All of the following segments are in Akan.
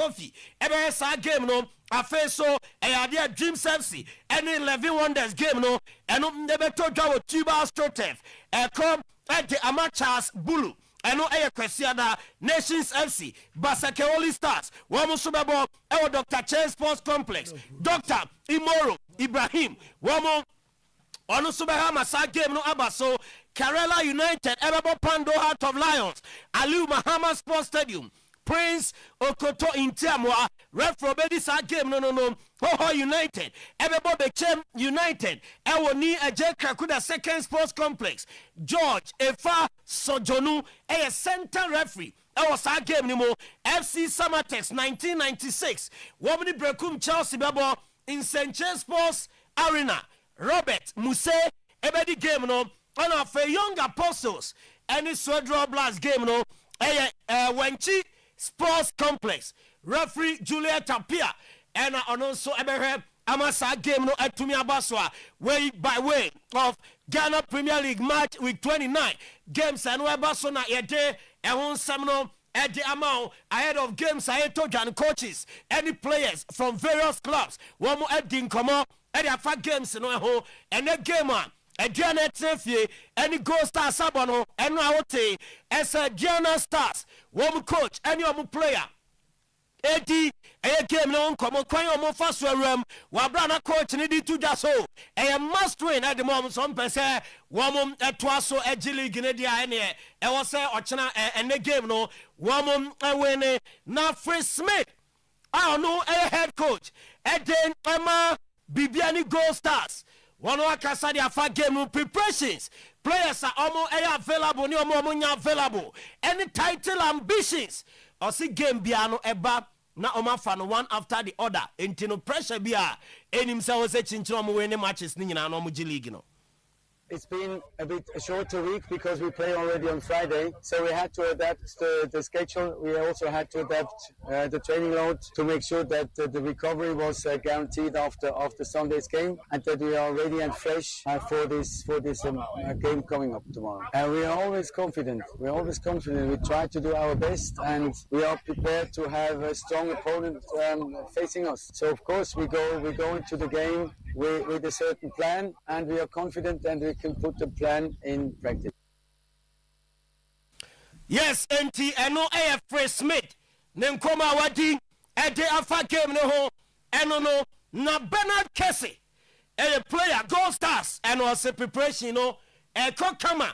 trophy ebe sa game no afa so eyade Dreams FC any 11 Wonders game no eno ndebe to dwa wo Tuba Astrotef come at the Amateurs Bulu eno kwesiada Nations FC Basake Holy Stars womo so bebo ewo Dr. Chen Sports Complex Dr. Imoro Ibrahim womo ono so beha masa game no abaso Kerala United ebebo Pando Heart of Lions Aliu Mahama Sports Stadium Prince Okoto Intiamwa refro bedi sa game no Ho United ebebo Bechem United ewo ni eje Krakuda Second Sports Complex George Efa Sojonu center referee ewo sa game ni mo FC Samatex 1996 womni Brekum Chelsea bebo in St. James Sports Arena Robert Muse ebedi game no one of a young apostles any Swedro Blast game no Wenchi Sports Complex referee Juliet Tapia and also ebehe amasa game no atumi abaswa way by way of Ghana Premier League match week 29 games and webaso na yede ehun semno at the amount ahead of games I told and coaches any players from various clubs one more at Dinkomo at the afa games no ho and the game on Diana Tefie any Gold Star Sabono and Naote as a Diana Stars one coach any player Edi a game no come kwan omo faso awram wa brana coach ni di tuja so e must win at the moment some person wom eto so egi league ne dia ene e wo say ochena ene game no wom win na Free Smith no a head coach eden ama Bibiani Gold Stars one akasa dia fa game preparations players are almost available ni omo nya available any title ambitions or see game biano eba na omafa no one after the other intino pressure bia enim se wo se chinchiro mo win matches ni nyina no mo G League no. It's been a shorter week because we play already on Friday, so we had to adapt the schedule. We also had to adapt the training load to make sure that the recovery was guaranteed after Sunday's game, and that we are ready and fresh for this game coming up tomorrow. And we are always confident. We're always confident. We try to do our best, and we are prepared to have a strong opponent facing us. So of course we go into the game with a certain plan, and we are confident and we can put the plan in practice. Yes, NT eno Free Smith nenkoma wadi ede afa game no ho eno no na Bernard Kesse player Gold Stars and also preparation no kama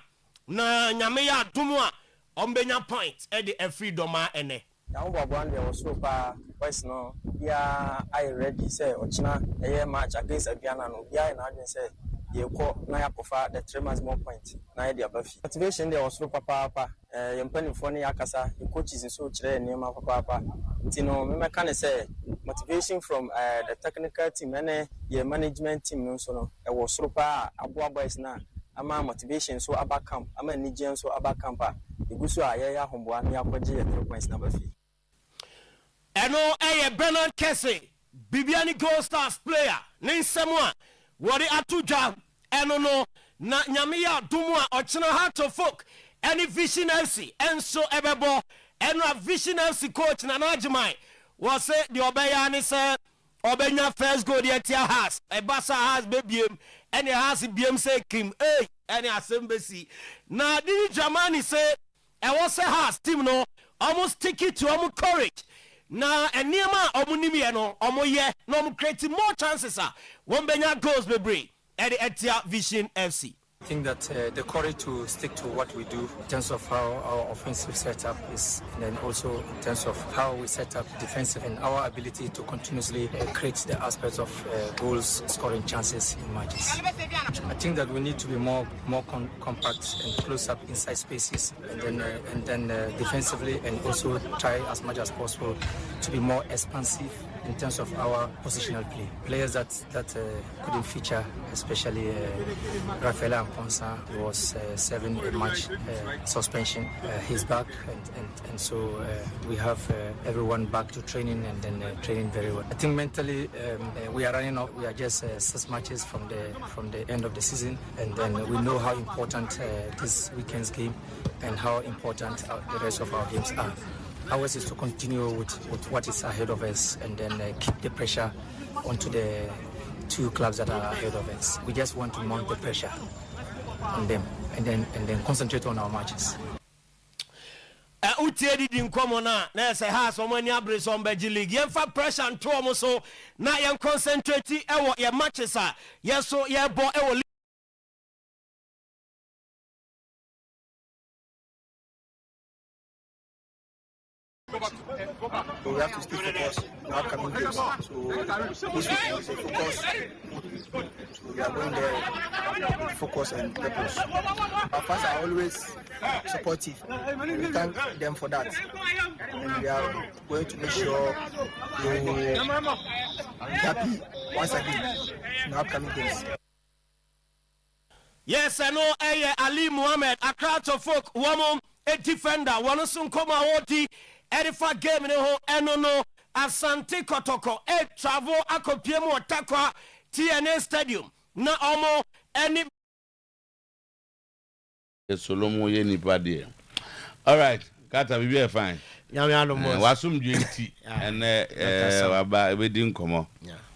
na nyame ya adumu a ombenya point ede freedom a ene now Babwan there was so far boys no yeah I ready say ochina a match against Abiana no yeah na adwen say ye ko na yakofa the 3 months more point na ye abafi motivation there was so papa yempanifo ne yakasa the coaches so kire nema papa ntino me meka ne say motivation from the technical team and the management team no so no e was so pa aboa boys na ama motivation so abacamp ama nigen so abacamp igusu ayaya homboa me akwaje 3 points na bafi eno Bernard Kesse Bibiani Gold Stars player ninsemwa wori atuja eno no na nyamia dumwa ochina Heart of Folk any Vision FC enso ebebo eno Vision FC coach na najimai was say the obeya ni say obenya first goal the tia has ebasa has bebiem any has biem say kim any assembly na di Germany say e was say has team no almost stick it to courage na eniema omunimi no omoye no mo create more chances one benya goals bebre at the Etia Vision FC. I think that the courage to stick to what we do in terms of how our offensive setup is, and then also in terms of how we set up defensive and our ability to continuously create the aspects of goals, scoring chances in matches. I think that we need to be more compact and close up inside spaces, and then defensively, and also try as much as possible to be more expansive in terms of our positional play. Players that couldn't feature, especially Rafael Amponsa, was serving a match suspension. He's back, and so we have everyone back to training, and then training very well. I think mentally we are running up. We are just 6 matches from the end of the season, and then we know how important this weekend's game and how important the rest of our games are. ours is to continue with what is ahead of us and then keep the pressure onto the two clubs that are ahead of us. We just want to mount the pressure on them and then concentrate on our matches. Utie di nkomo na say ha so mani abre so mbaji league yen fa pressure nto omo so na yen concentrate e wo ye matches a ye so ye bo e wo. We have to stay focused in our upcoming games. So this week is a focus. So we are going there with focus and purpose. Our fans are always supportive. We thank them for that. And we are going to make sure they will be happy once again in our upcoming games. Yes, I know Ali Muhammad, a crowd of folk, woman, a defender, one soon come out. Edifa game no enono Asante Kotoko travel akopiemu otakwa TNA Stadium na omo any Solomo ye nipa de. All right, kata we be fine. Wasum dwenti and waba we din komo.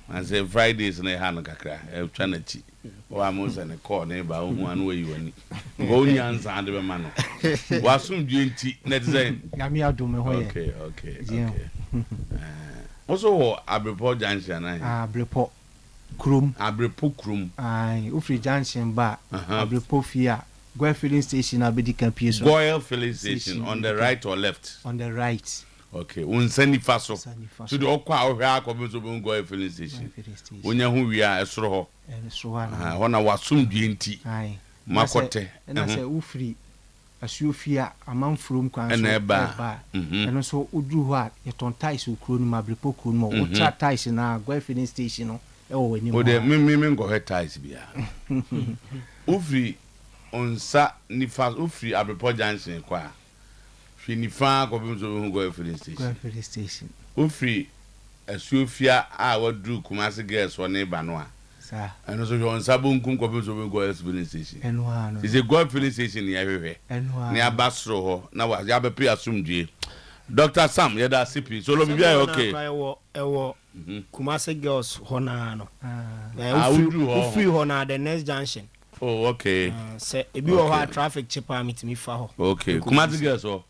And say Fridays na ha no kakra e twa na chi. Wa mo se ne call na ba hu anu we yiwani. Go nyanza ande be ma no. Wasum dwenti na design. Nyame adome ho ye. Okay. Also Abrepo Junction na. Abrepo Krum. Abrepo Krum. Ai, Ufri Junction ba. Abrepo Fia. Goil filling station abedi campus. Goil filling station on the right or left? On the right. Okay, unsani faso. So the okwa ohwa akobe so be Goil filling station. Wonya hu wia esoro ho. Esoro na. Hona wasum dwenti. Ai. Makote. Na say Ufri Asuofia amanfrom kwan so eba. Eno so odu ho a yeton ties okro no Abrepo kro no o tra ties na Goil filling station no e wo wani mo. O de me go he ties bia. Ufri onsa nifa Ufri Abrepo Junction kwa. Fi nifa ko bi so Goil filling station. Goil filling station. Ufri Asuofia a wadu Kumasi girls won eba no a. Sa. Eno so onsa bonkum ko bi so Goil filling station. Eno ano. Is a Goil filling station ya hwehwe. Eno ano. Ni abasro ho na wa ya be pe asumdue. Dr. Sam yeda CP so lo bibia okay. Ewo Kumasi girls ho na no. Ufri ho na the next junction. Oh, okay. Say ebi wo ha traffic chepa mitimi fa ho. Okay. Kumasi girls so.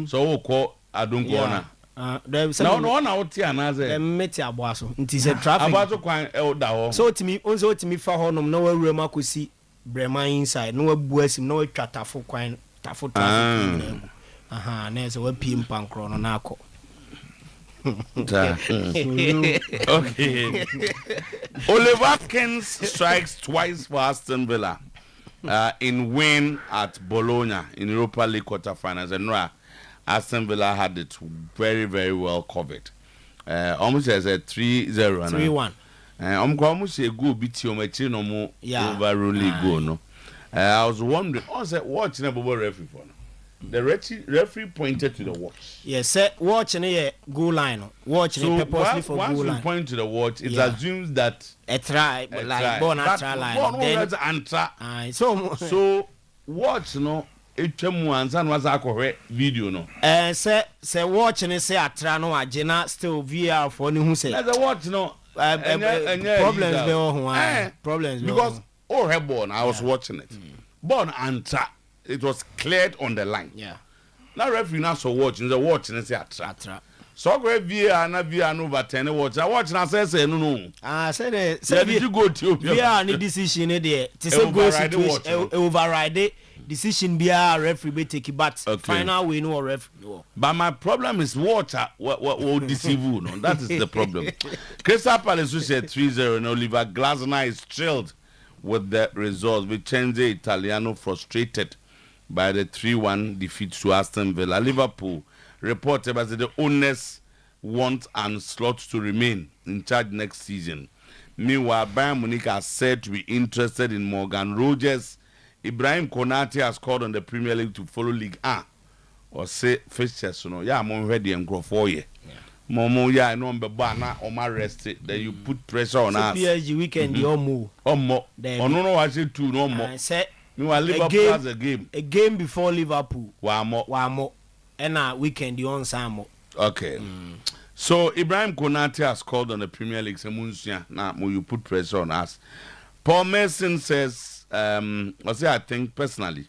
So wo ko adunko na. No na oti anaze. Dem meti aboaso. Nti se traffic. Aboaso kwan e da ho. So otimi fa ho nom na wawura makosi Brema inside. No wabu asim na watwa tafo kwan tafo traffic. Na se wapi mpankro no na akọ. Okay. Oliver Watkins strikes twice for Aston Villa in win at Bologna in Europa League quarterfinals. And Aston Villa had it very, very well covered. Almost as a 3-0. 3-1. Almost a good bit of no more overruling goal. No, I was wondering. I was watching a referee for. The referee pointed to the watch. Yes, sir. Watching a goal line. Watching purposely for goal line. Once you point to the watch, it assumes that a try, like born a try line. Then so watch no. It was a video no. Say watching it say a try no agena still VR for any who say. As a watch no. Problems because her born I was watching it. Born anta. It was cleared on the line. Yeah. Now referee now so watching the watch and say atra. So go VR na VR no overturn watch. I watch na say no. Say did you go to VR any decision there. To say go situation override decision BR referee be take it but final we know referee. But my problem is water will deceive you. No, that is the problem. Crystal Palace said 3-0 and Oliver Glasner is thrilled with the results. Vincenzo Italiano frustrated by the 3-1 defeat to Aston Villa. Liverpool reported as the owners want Ancelotti to remain in charge next season. Meanwhile, Bayern Munich are said to be interested in Morgan Rogers. Ibrahim Konate has called on the Premier League to follow League A or say fixtures. Yeah, I'm ready and grow for you. Momo, yeah, I know I'm banana or my rested. Then you put pressure on us. PSG weekend, you move. No, I said two, no more. I said, Liverpool has a game. A game before Liverpool. One more. And weekend, you on Samo. Okay. So Ibrahim Konate has called on the Premier League. Now you put pressure on us. Paul Mason says, I think personally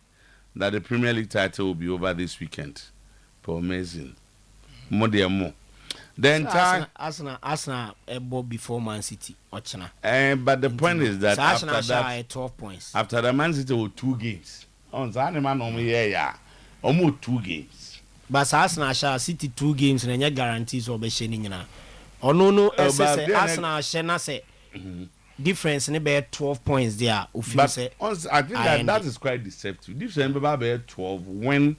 that the Premier League title will be over this weekend. Paul Mason. More than more. The entire Arsenal before Man City. But the point is that after that, 12 points. After the Man City with 2 games. Almost 2 games. But Arsenal shall City 2 games and any guarantees or be shining now. Or no, Arsenal shall say difference in about 12 points there. But I think that is quite deceptive. Difference about 12 when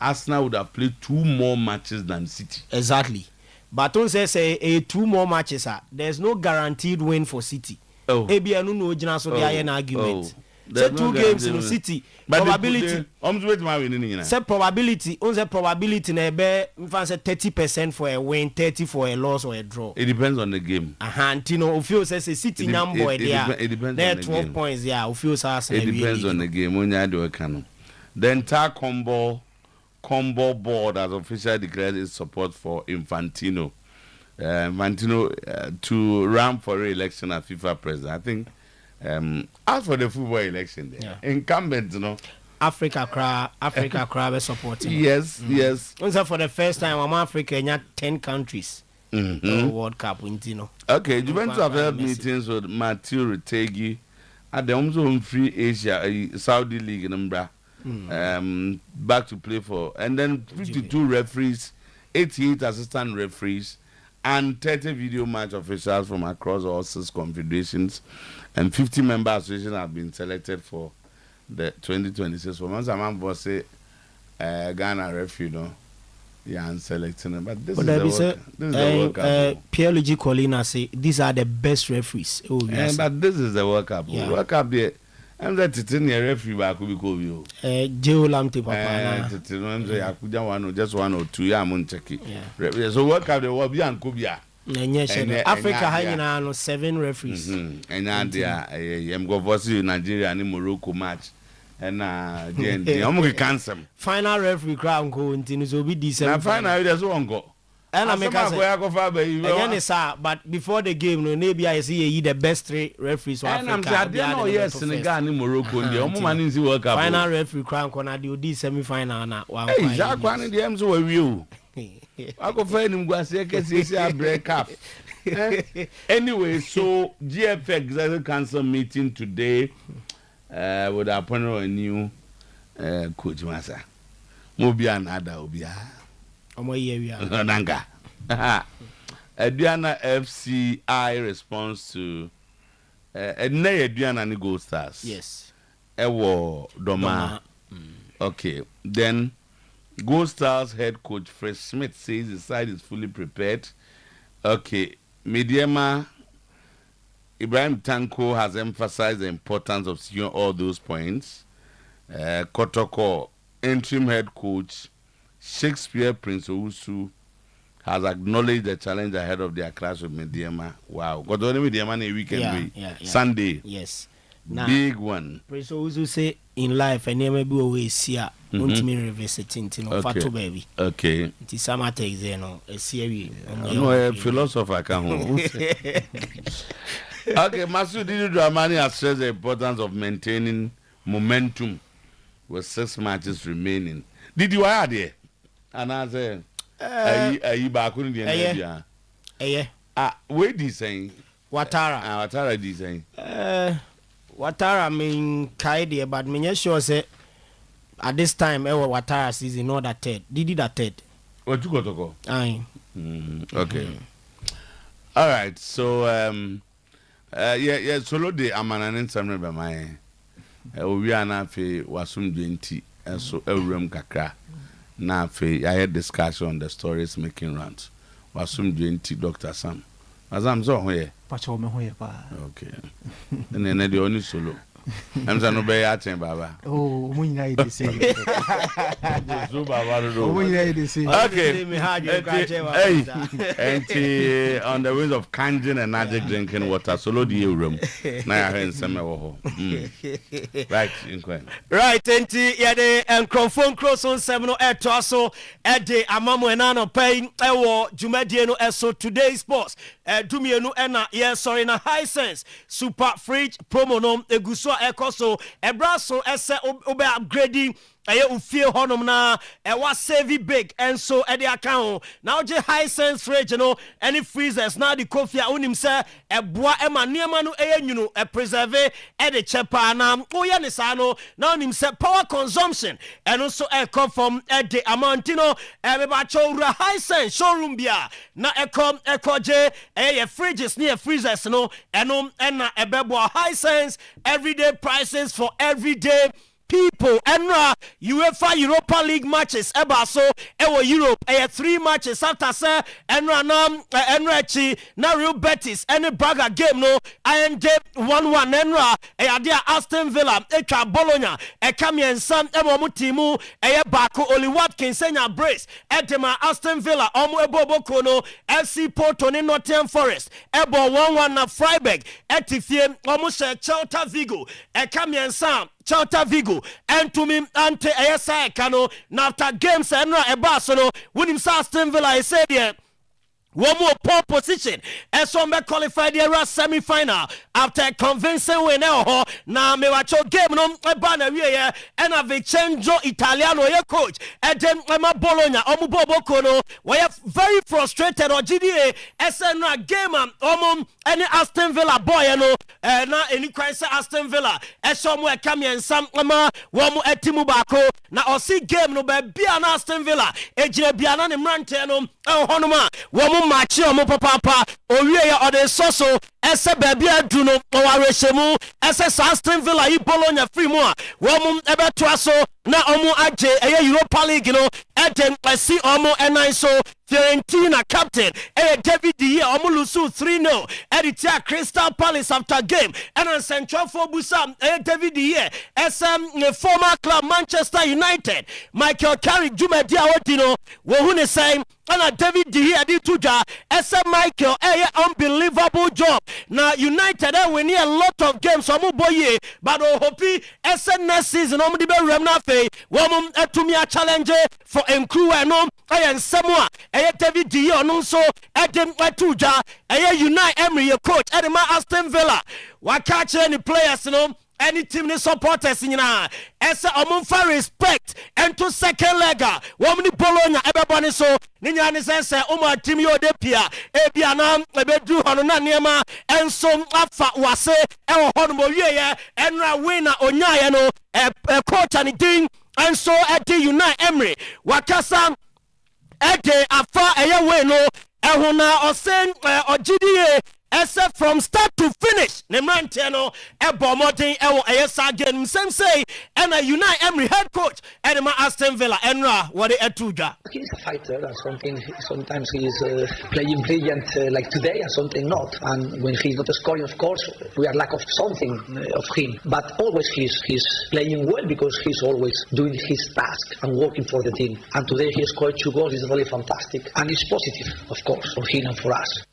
Arsenal would have played 2 more matches than City. Exactly. But on says a 2 more matches. There's no guaranteed win for City. Oh, maybe I don't know. So there an argument. Say 2 games in the City. But probability. Say probability. On the probability na be 30% for a win, 30 for a loss or a draw. It depends on the game. Tino Ufio says a City number there. It depends. There on the 12 game. points there. Ufio says it depends on the game. When you do a canon, the entire combo board has officially declared its support for Infantino. To run for re-election as FIFA president. I think as for the football election, incumbent, Africa crowd supporting. Yes. Also for the first time, Africa in 10 countries. World Cup, Okay, Juventus have held meetings with Mathieu Retegi at the Home Free Asia Saudi League in Umbra. Back to play for, and then 52 referees, 88 assistant referees, and 30 video match officials from across all 6 confederations, and 50 member associations have been selected for the 2026. For months, I'm going to say Ghana referee, I'm selecting them, but this is the World Cup. Pierre-Luigi Collina say these are the best referees. But this is the World Cup. World Cup there. I'm that it's in the referee back will be called you. Joe Lamte Papa. Just 1 or 2 years, I'm checking. So World Cup there will be and Kubia. Africa has 7 referees. And I'm going to see Nigeria and Morocco match. And I'm going to cancel. Final referee crown go into so be December. Final there's one go. And I make but before the game, no, maybe I see the best 3 referees for Africa. And I'm saying, yes, Senegal and Morocco. The World Cup. Final referee crown corner the semi-final na. Hey, Jacques, one of the M's were you. I go find him go say KCC break up. Anyway, so GF Executive Council meeting today with appointment a new coach master. Mobia another obia. Nanga. Aduana FCI response to Aduana ni Gold Stars. Yes. Ewo Doma. Okay. Then Gold Stars head coach Fred Smith says the side is fully prepared. Okay. Mediema Ibrahim Tanko has emphasized the importance of securing all those points. Kotoko interim head coach Shakespeare Prince Owusu has acknowledged the challenge ahead of their clash with Mediema. Wow. Got only Mediema in a weekend. Sunday. Yes. Big one. Prince Owusu say in life and never be always here. Don't me revisiting Fatu baby. Okay. It is summer takes no a series. No a philosopher can. Okay, Masu Dramani has stressed the importance of maintaining momentum with 6 matches remaining. Did you add it? And I said, are you back on the end? Wait, this saying Watara. Watara, this saying Watara mean Kaidi, but me sure say at this time, Watara season not that 3rd. Did it that 3rd? What you got to go? Aye. Okay. All right. So solo de amananen samre be my we are na fe wasum dwenti so ewuram kakra na fe I had discussion on the stories making rounds wasum dwenti Dr. Sam azam so ho ye pacho me ho ye pa okay then na de oni solo I'm saying no be atting baba. Oh, we need to say. Okay. Hey, on the wings of canjin and magic drinking water, solo the room. Now I heard some right, inquire. Right, enti yede enkrofon cross on 7 to aso ede amamu enano pay ewo dwumadie no eso today sports dumienu ena ye sorry na high sense super fridge promo no eguso ekoso ebraso ese obe upgrading aye ufie honom na was save big and so at the account now je high sense fridge no any freezers na the coffee unim say eboa ema niema no enyunu preserve e de chepa na oya ne sa no now unim say power consumption and also come from the amountino be ba chowra high sense showroom bia na ekoje fridges near freezers no enom na ebebo high sense everyday prices for everyday people. Enra UEFA Europa League matches eba so ewo Europe 3 matches after say enra chi na Real Betis any Braga game no IND 1-1 enra dia Aston Villa etwa Bologna Kamiensan emo mu timu baako Oli Watkins enya brace edema Aston Villa omo eboboko no FC Porto ni Nottingham Forest ebo 1-1 na Freiburg etifie omo she Celta Vigo Kamiensan Celta Vigo and to me ante ASI kano na after games and no winning Aston Villa I said yeah one more pole position and some qualified the semi-final after a convincing win now me watch game no banner here and a Vincenzo Italiano your coach and then my Bologna omuboboko no we are very frustrated or GDA SN game any Aston Villa boy no na any crisis Aston Villa and somewhere come and some one more etimu bako na osi game no be an Aston Villa ejire biana ne mrante no honoma one machi omo papa owie ya ode soso ese baby adu no owarehemu ese Aston Villa yi Bologna free mu a wo ebeto aso na omo age Europa League no eden kwasi omo enan so Fiorentina captain David De Gea omo lusu 3-0 editia Crystal Palace after game and central for Busa David De Gea SM former club Manchester United Michael Carrick Jumedi Awodino wo hu ne say and David De Gea di tuja SM Michael unbelievable job now United we need a lot of games omo boye but hopi SM next season omo di be rem na fe wo etumi a challenge for Nkruwa no and Samoa David De Gea no so edem tuja Unai Emery your coach edema Aston Villa wa catch any players no any team ni supporters nyina ese omunfa respect into second leg womni Bologna ebebone so ninya ni sense omo team yo de pia ebia na ebedu hono na niema enso afa wase ewo hono mo wieye enra winner onyaye no coach ani din enso edi Unai Emery wakasa ede afa eyewe no ehuna osen ogidie except from start to finish ne mrante no ebo modern ewo eyesa game same say and Unai Emery head coach edema Aston Villa enra what the etuja he's a fighter and sometimes he is playing brilliant like today and something not, and when he's not scoring of course we are lack of something of him, but always he's playing well because he's always doing his task and working for the team, and today he scored 2 goals. Is really fantastic and it's positive of course for him and for us.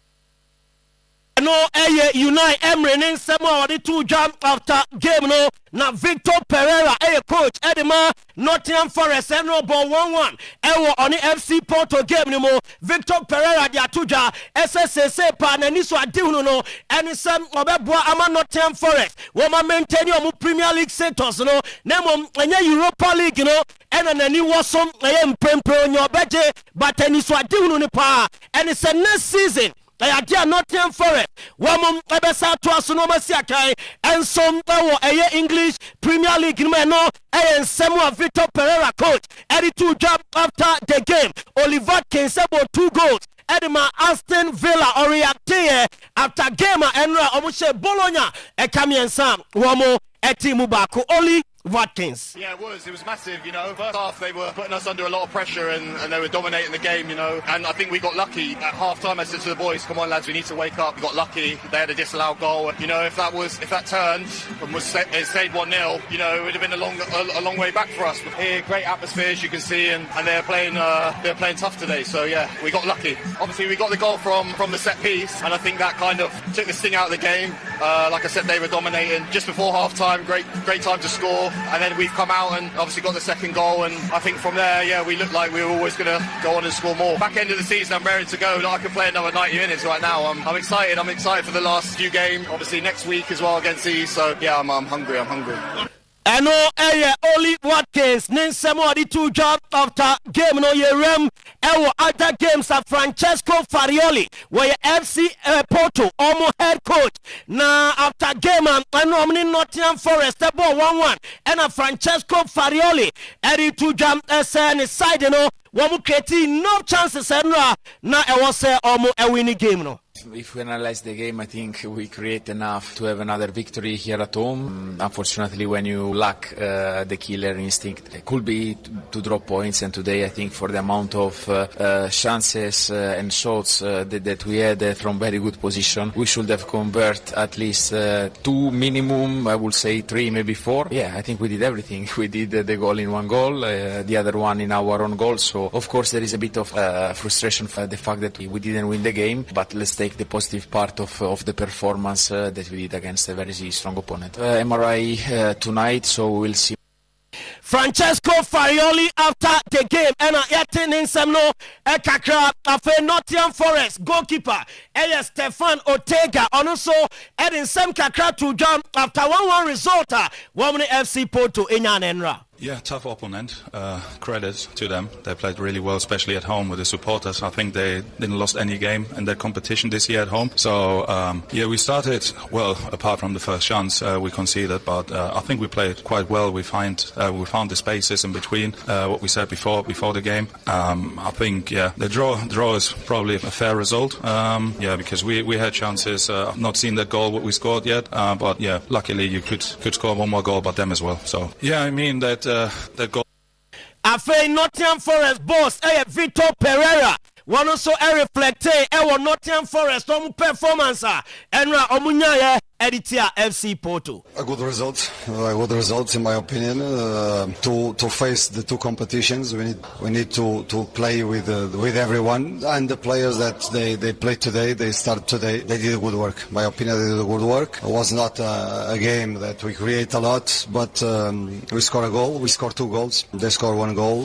No Unai Emery nin semo the 2 jump after game no na Victor Pereira coach edema Nottingham Forest no ball 1-1 ewo on the FC Porto game ni mo Victor Pereira dia tuja SSC pa na ni so adihunu no eni sem obeboa ama Nottingham Forest wo ma maintain o Premier League status no na mo enya Europa League no ena nani wosom mpempro nyo beje but eni so adihunu ni pa eni se next season Dia Nottingham Forest wamum ebesa to asono masiakai ensom ewo English Premier League no Samuel Victor Pereira coach 82 job after the game Oliver Kinsebo 2 goals edema Aston Villa oriate after game enra omushe Bologna ekamiensa wamo etimu bako Oli Watkins. Yeah, it was massive, you know. First half they were putting us under a lot of pressure and they were dominating the game, you know. And I think we got lucky at half time. I said to the boys, come on lads, we need to wake up. We got lucky. They had a disallowed goal. You know, if that turned and it stayed 1-0, you know, it would have been a long way back for us. But here, great atmospheres you can see, and they're playing tough today. So yeah, we got lucky. Obviously we got the goal from the set piece, and I think that kind of took the sting out of the game. Like I said, they were dominating just before half time. Great time to score, and then we've come out and obviously got the second goal, and I think from there, yeah, we looked like we were always going to go on and score more. Back end of the season, I'm ready to go. Like, I can play another 90 minutes right now. I'm excited. I'm excited for the last few games. Obviously next week as well against these. So yeah, I'm hungry. Ɛno ɛyɛ Oli Watkins ne nsɛm a ɔde to dwa after game no yɛrem ɛwɔ other games a Francesco Farioli wɔyɛ FC Porto ɔmo head coach na after game ɛno ɔmo ne Nottingham Forest ɛbɔ 1-1 ɛna Francesco Farioli ɛde to dwa ɛsɛ ne side no wɔn create enough chances ɛno na ɛwɔ sɛ ɔmo ɛwin game no. If we analyze the game, I think we create enough to have another victory here at home. Unfortunately, when you lack the killer instinct, it could be to drop points. And today, I think for the amount of chances and shots that we had from very good position, we should have convert at least 2 minimum. I would say 3, maybe 4. Yeah, I think we did everything. We did the goal in one goal, the other one in our own goal. So, of course, there is a bit of frustration for the fact that we didn't win the game. But let's take the positive part of the performance that we did against a very strong opponent. MRI tonight, so we'll see. Francesco Farioli after the game and yatin in some no kakra afe Nottingham Forest goalkeeper Stefan Ortega also in some kakra to jump after 1-1 result Womani FC Porto in Enra. Yeah, tough opponent. Credit to them. They played really well, especially at home with the supporters. I think they didn't lost any game in their competition this year at home. So, yeah, we started well, apart from the first chance we conceded, but I think we played quite well. We found the spaces in between, what we said before the game. I think, yeah, the draw is probably a fair result. Yeah, because we had chances. I've not seen that goal, what we scored yet. But, yeah, luckily you could score one more goal, but them as well. So, yeah, I mean that goal. After Nottingham Forest boss, Vitor Pereira. One also reflect Nottingham Forest performance and Omunya Editia FC Porto. A good result in my opinion. To face the two competitions, we need to play with everyone, and the players that they played today, they start today. They did good work. In my opinion, they did good work. It was not a game that we create a lot, but we scored a goal. We scored 2 goals. They scored 1 goal.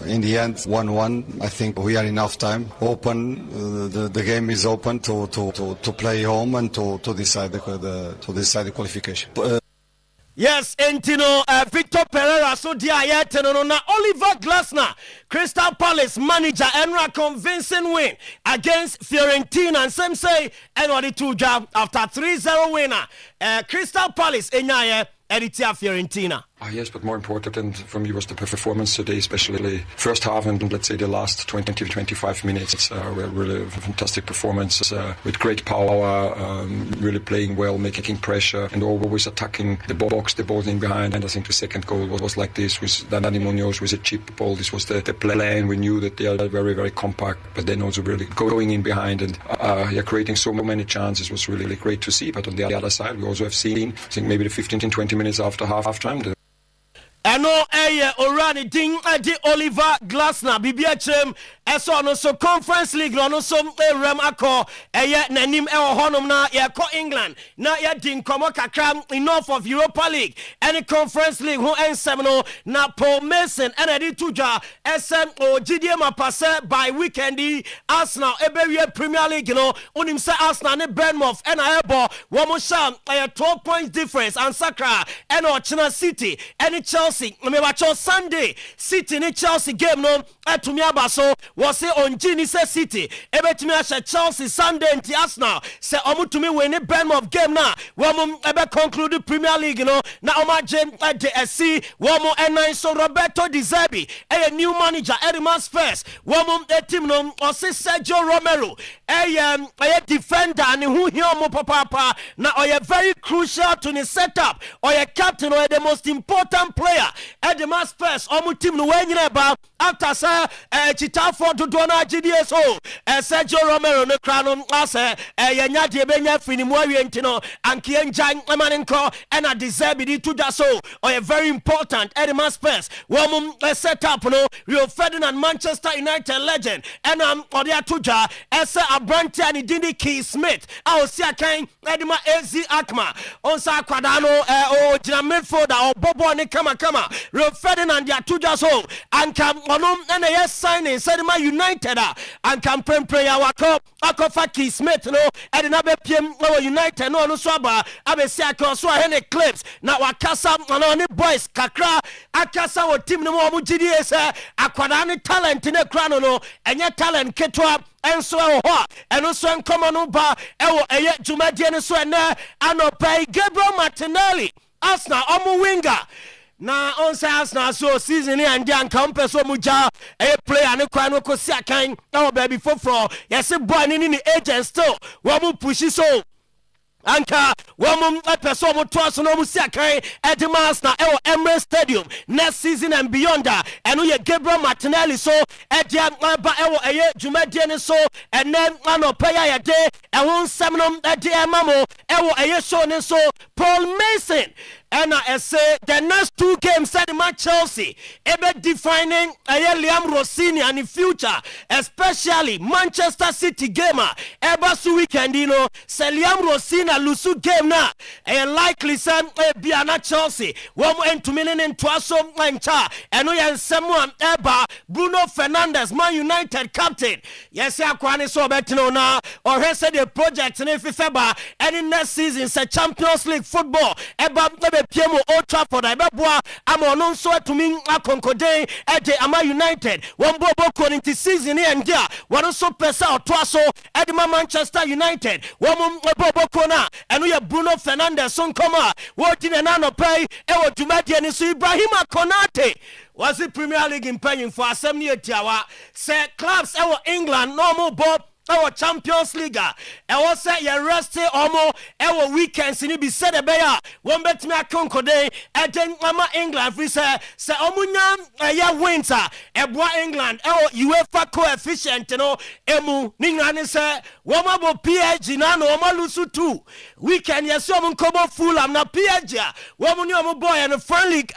In the end, 1-1. I think we are enough time. Open. The game is open to play home and to decide the qualification. Yes, Entino, Victor Pereira, so dear, na Oliver Glasner, Crystal Palace manager, and convincing win against Fiorentina, and some say, and what the 2 job after 3-0 winner, Crystal Palace, Editia Fiorentina. Yes, but more important for me was the performance today, especially first half and let's say the last 20-25 minutes. It's really a fantastic performance with great power, really playing well, making pressure, and always attacking the box, the ball in behind. And I think the second goal was like this, with Dani Munoz with a chip ball. This was the plan. We knew that they are very, very compact, but then also really going in behind and creating so many chances was really great to see. But on the other side, we also have seen, I think maybe the 15-20 minutes after half-time, Eno Orani Ding Adi Oliver Glasner BBHM eso no so Conference League no so rem akọ nanim honum na ye ko England na ye din komo kakra enough of Europa League any Conference League ho ensem no na Paul Mason and edi tuja SM Ogidie Mapase by weekend Arsenal ebewie Premier League no onim say Arsenal ne Bournemouth and ebo wo mo sham 12 points difference and Sakra and Ochina City and Chelsea me watch Sunday City ni Chelsea game no etumi aba so was say on Genesis City ebetumi ahye Chelsea Sunday nti Arsenal say omutumi win the Bournemouth game na womo ebe conclude Premier League no na omaje de SC womo enan so Roberto Di Zerbi a new manager Edema Spurs womo team no ose Sergio Romero a defender and who here mo papa na oye very crucial to the setup oye captain or the most important player Edema Spurs omu team no when ba after say Chita for to dona GDSO Sergio Romero no crown as yenya de benya fini mo wientino anki enjan emaninko and a deserve it to that so oye very important Edema Spurs womu setup no Rio Ferdinand Manchester United legend and odia tuja ese Abranti and Dindi Key Smith Aosia Kain Edema AZ Akma onsa kwadano jina midfielder or Bobo ne kama Rio Ferdinand ya tuja so and kam onum and yes signing Sedima United and kam player wako akofa Key Smith no edina be piem United no swaba abesia so hene clips na wakasa no boys kakra akasa wo team no mo GDS akwadane talent ne krano no enye talent ketwa enso ho eno so enkomo no ba ewo eye dwumadie ne so ene anopai Gabriel Martinelli Arsenal omu winger na onsa Arsenal so season and dan kampe so muja e player ne kwa no kosi akan na baby foforo yes boy ni agent still wo mu push so anka wamum epeso mo toaso no musia kan Edema na ewo Emirates Stadium next season and beyond eno ye Gabriel Martinelli so edia ba ewo eye dwumadie ne so enen anopeya ye de ewo nsem edia mamo ewo eye show ne so Paul Mason and I say the next two games said my Chelsea ebe defining Liam Rossini and the future, especially Manchester City gamer eba su weekend say Liam Rossini lusu game na likely some biana Chelsea one to million in twaso mancha and we and someone eba Bruno Fernandes Man United captain yes ya kwani so betino na or he said the project in February and in next season say Champions League football eba Piemo Old Trafford Ibeboa amono so atumi akonkode ede ama United one bobo into season and dia one so pesa otwaso edema Manchester United one bobo kona and we Bruno Fernandes son koma what in an pay ewo dwumadie ni so Ibrahima Konate was the Premier League in paying for 70 tiawa say clubs ewo England normal bob our Champions League was say you rest omo our weekends ni be said beya one bet me akonkode eden mama England free say omunya ya winter eboa England UEFA coefficient no emu ningani say woma bo PSG na no omo lusu 2 weekend yes omo kobo full am na PSG womu ni omo boy and friend league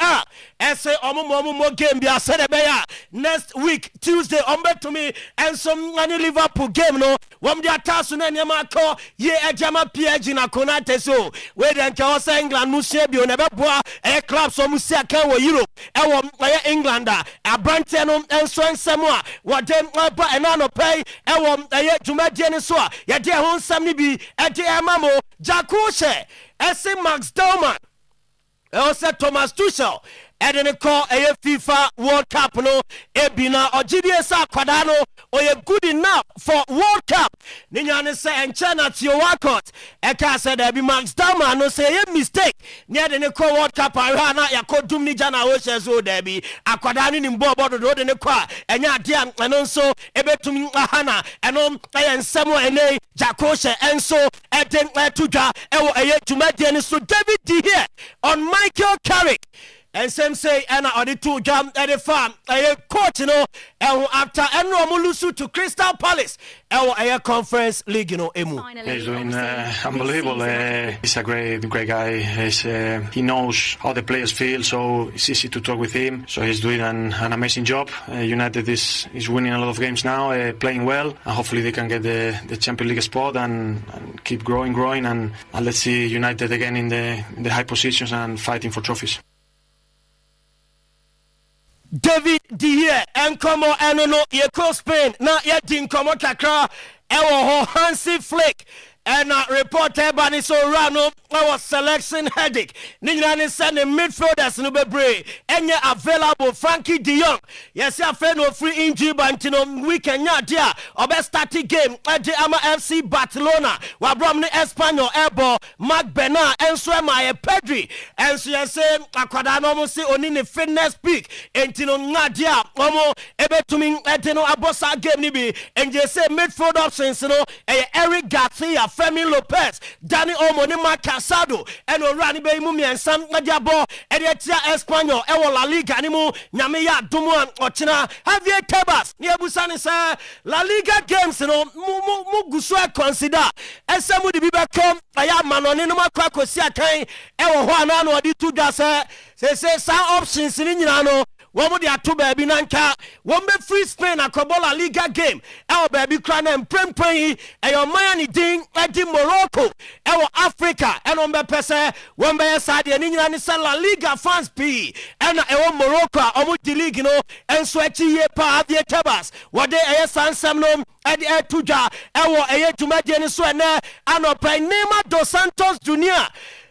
say omo game be said beya next week Tuesday ombe to me and some Liverpool game no wam dia taso na nyama ko ye ejama PSG na Konate so we den ka osa England no share bi o na beboa clubs so musi aka wo Europe wo England Abranti no enso nsem a wo dem ba enano pay wo dwumadie ne so a ye de ho nsem ni bi de emamo Jakoshe ese Max Dorman ose Thomas Tuchel edene call a FIFA World Cup no ebina ogidiesa kwada no oye good enough for World Cup ninyane say enchana ti wakot eka say there be Max Dama no say a mistake near the call World Cup ara na yakodum ni jana wo shezo there be akwada ni mbo bodo do de ne kwa enya ade eno nso ebetumi ahana eno ensemo ene Jakoshe enso eden tudwa ewo eye dwumadie ni so David D here on Michael Carrick. And some say, Anna or the two jump at the farm. A coach, you know, after Enro to Crystal Palace, a conference league, you know, Emu. He's doing unbelievable. He's a great guy. He knows how the players feel, so it's easy to talk with him. So he's doing an amazing job. United is winning a lot of games now, playing well, and hopefully they can get the Champions League spot and keep growing. And let's see United again in the high positions and fighting for trophies. David Dier enkomo enono ye ko Spain na ye din komo kakra ewo ho Hansi Flick and reporter bani so rano our selection headache. Nina send the midfielders no bebre. Any available Frankie De Jong. Yes, ya no free injury bantino weekend ya dia. Obe starting game at the Ama FC Barcelona. Wa brom ni Espanyol Ebo Mark Bernard and Swema Pedri. And so you say akwada no mo si oni ne fitness peak. Entino ngadia omo ebe tumi etino abosa game ni bi. And you say midfield options no Eric Garcia, Femi Lopez, Danny Olmo ni Mark Casado. And Orani be mu miensam ngadia bo edia Espanyol ewo La Liga ni mu nyame ya dumu ochina Javier Tebas ni ebusani say La Liga games no mu gusu consider esemu di bibe kom aya manoni no makwa kosi akan ewo ho ana no odi tu dwa say sa options ni nyina no womo dia to baby nanka wombe free Spain akobola Liga game ewo baby kra na mprempren eyo man ni din edi Morocco ewo Africa eno mbe pese wombe sade ni nyina ni La Liga fans p ena ewo Morocco omo di league no enso achi ye pa Javier Tebas wode eye sansem no edi etuja ewo eye tumade ni so ene anopai Neymar dos Santos Junior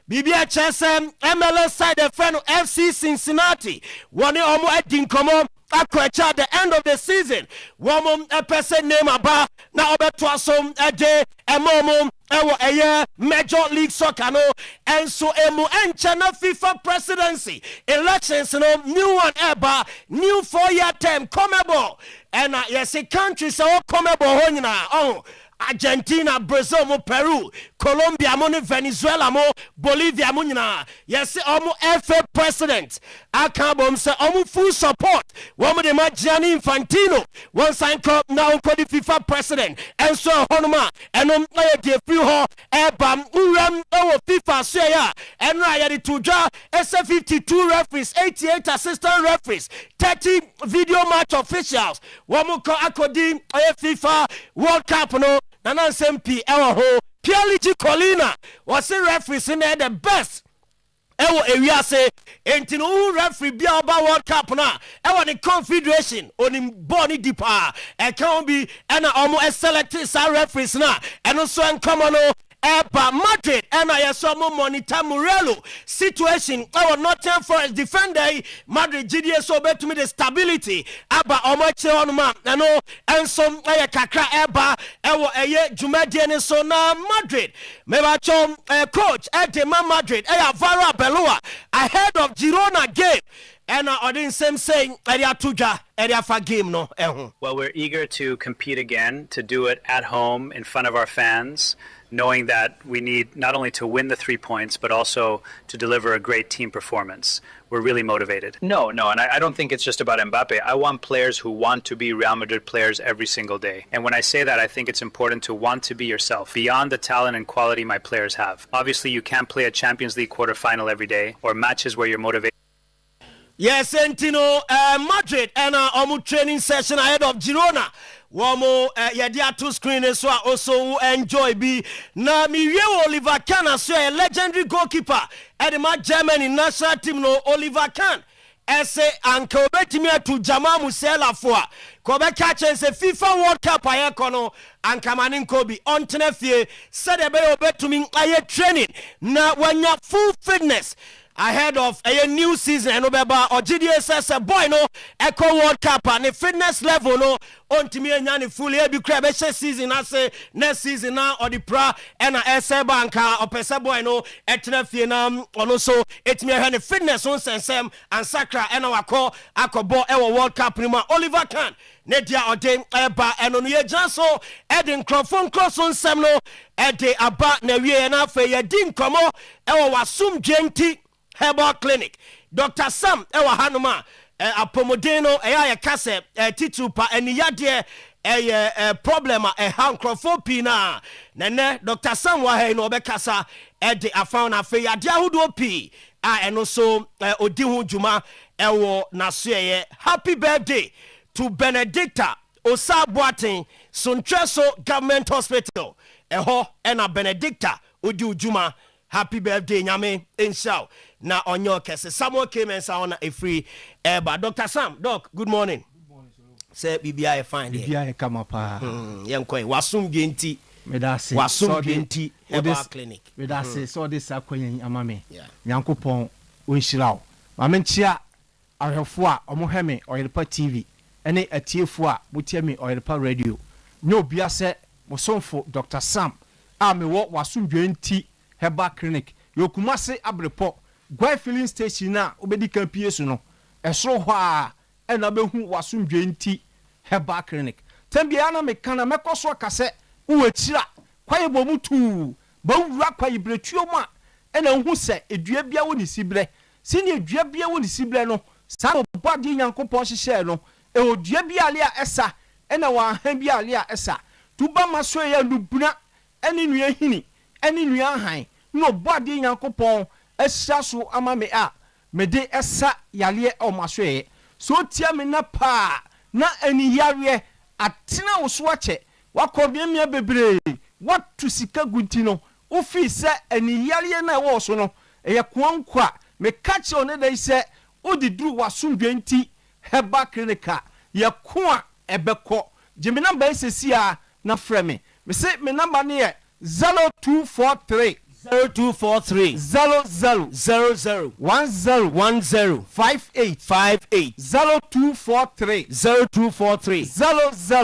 Bibia Chesem MLS side the friend of FC Cincinnati. One omo edin komo akwecha at the end of the season. Womo a person name aba na obetwasom ede emomo ewo eye Major League Soccer no enso emu enchana FIFA presidency elections no new one eba new 4-year term comable and yes countries so comable ho nyina Argentina, Brazil, mo Peru, Colombia, mo Venezuela, mo Bolivia, mo nyina. Yes, omo FA president. Akabom say omo full support. Womo de Gianni Infantino. One sign club now for the FIFA president. And so honoma enom de free ho ebam uram o FIFA say ya. And raya the tuja SF52 referees, 88 assistant referees, 30 video match officials. Womo ko akodi FIFA World Cup no Nana SMP ewo ho Pierluigi Collina was the referees in there the best ewo area say entino referee bia oba World Cup na ewo the confederation oni boni dipa e can be na omo select sa referees na eno so enkomo no Eba Madrid and I saw monitor Morello situation. Our Nottingham Forest defender Madrid GDS so bet to me the stability. Aba omoche onuma no and some kakra eba ewo eye jumadiene so na Madrid. Meba chom coach Edema Madrid Vara Belua ahead of Girona game. And I didn't say area tuja area for game no. Well, we're eager to compete again, to do it at home in front of our fans, knowing that we need not only to win the 3 points, but also to deliver a great team performance. We're really motivated. No, and I don't think it's just about Mbappe. I want players who want to be Real Madrid players every single day. And when I say that, I think it's important to want to be yourself, beyond the talent and quality my players have. Obviously, you can't play a Champions League quarterfinal every day, or matches where you're motivated. Yes, Entino, Madrid and our training session ahead of Girona. Wamo yadia two screens so also enjoy be na mi Oliver Kahn so a legendary goalkeeper at the Germany national team no Oliver Kahn ese anka obetimi to Jamal Musiala for ko be catch say FIFA World Cup ayeko no anka manin ko bi ontene fie said e be obetumi aye training na wanya full fitness ahead of a new season and obeba or GDS a boy no echo World Cup and the fitness level no on to me and fully be crab season I say next season now or the pra and a banka or pesa boy no etna fienam or also it me and fitness on sensem and sacra and our call akobo ever World Cup nima Oliver Kahn Nedia Odin Eba and on ye janso Edin Crofon cross on semno ede about newie and afe ye din komo ewa wasum genti Herbal Clinic. Dr. Sam ewa hanuma apomodeno eya kase titupa eniyade problem hankrofopia na nene Dr. Sam wa he no bekasa de afan na fe yade ahodo pi eno so odi hu djuma ewo nasoye. Happy birthday to Benedicta Osabuatin Suntreso Government Hospital eho ena Benedicta odi djuma. Happy birthday nyame inshallah na onyo kese Samuel came and saw on a free but Dr. Sam doc good morning. Say BBI fine BBI come up yan kwen wasum genti medase wasom dwenti herbal clinic medase so this akwanyan amame nyankopon onhyirawo mamenchia ahwefo a omoheme Oyerepa TV ene atiefo a mutiemi Oyerepa Radio nyo bia se mosomfo Dr. Sam a mewo wasom dwenti herbal clinic yokumase abrepo gwai filling station na obedi kampie su no esoro ho a ena behu wasom dwenti herbal clinic tambia na mekana mekoso akase uwechira kwaye bomutu bawura kwaye bretuo ma ena hu se edua bia woni sibre sini edua bia woni sibre no sa body nyankopon hihye no e odua bia ale a esa ena wa han bia ale a esa tuba maso ya lubuna eni nua hini eni nua han no body nyankopon esha so amame a mede esa yale o maso ye so tia me na pa na eni yare atena wo so ache wakobia bebre watu sika gunti no ofi se eni yare na wo so no eye kwankwa me catch on dey se odi duru wasom dwenti herbal clinic ye kwa ebeko jimi number sesi a na frame me say me number ne 0243 0243 00 00 10 58 0243 0243 00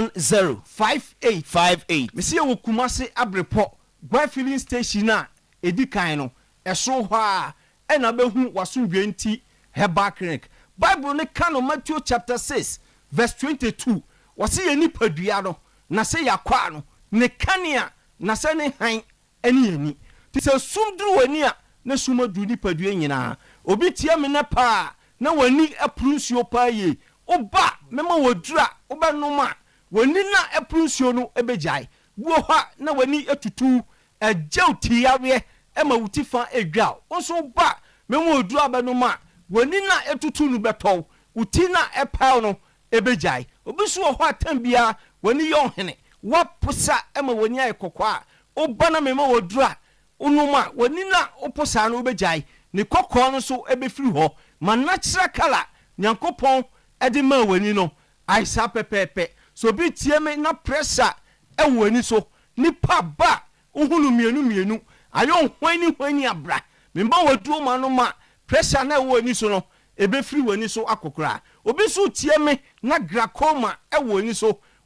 10 58 me say wo kumase abrepo gwa filling station a edikan no eso ho a ena behu wasom dwenti herbal clinic Bible ne kano Matthew chapter 6 verse 22 wase ye nipadua no na se yakwa no ne kania na se ne han eni ani ti se sumduru wani a na sumadu nipadua nyina obi tie me na pa na wani aprunsuo pa ye oba mema wodura obenoma wani na aprunsuo no ebejai buo ha na wani etutu ejauti yawe ema wutifa edwa onso ba mema wodura abenoma wani na etutu nu beto uti na epal no ebejai obiso ho atambia wani yo hene wapusa ema wani ayekokwa oba na mema wodura onuma wani na oposa no obejai ne kokko no so ebefiri ho ma natural color nyankopon ede ma wani no aisa pepepe so bi tie me na pressure e wani so nipa ba ohunu mienu ayo hwani abra memba wadu ma no ma pressure na wani so no ebefiri wani so akokora obi so tie me na glaucoma e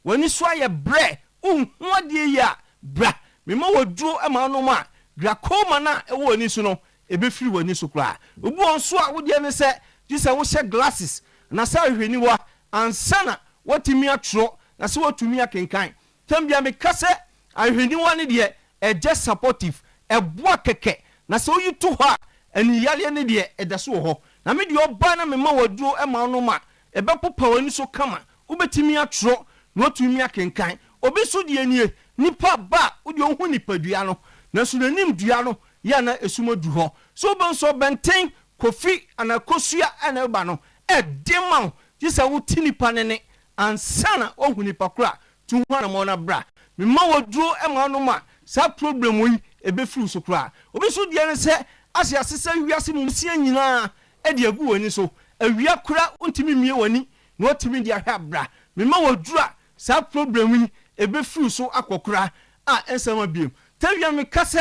wani so aye bre unhuade ya bra memba wadu e ma no ma glaucoma na e wani so no ebefiri wani so kra obu onso a wo de ne se jisa wo she glasses na sa hweni wa ansana watimi atro na se watumi akenkan tambia me kase ahweni wa ne de e just supportive e boa keke na se oyi to ho ani yale ne de e da so ho na me de oba na me ma waduro e ma no ma e be popa wani so kama ubetimi atro na watumi akenkan obi so de anie nipa ba wo de ohun nipadua no na so nanim dua no ya na esumadu ho so bonso benten kofi anakosua anaba no e dema jisa wuti nipa nene ansana ohun nipa kura tu ho na mo na bra me ma waduro e ma no ma sa problem wi ebefiri so kura obi so de ne se asia sesa wiase mumsia nyina e de agu wani so awia kura untimi mie wani na otimi de ahwa bra me ma wadura sa problem wi ebefiri so akokura a ensama biem tawia me kase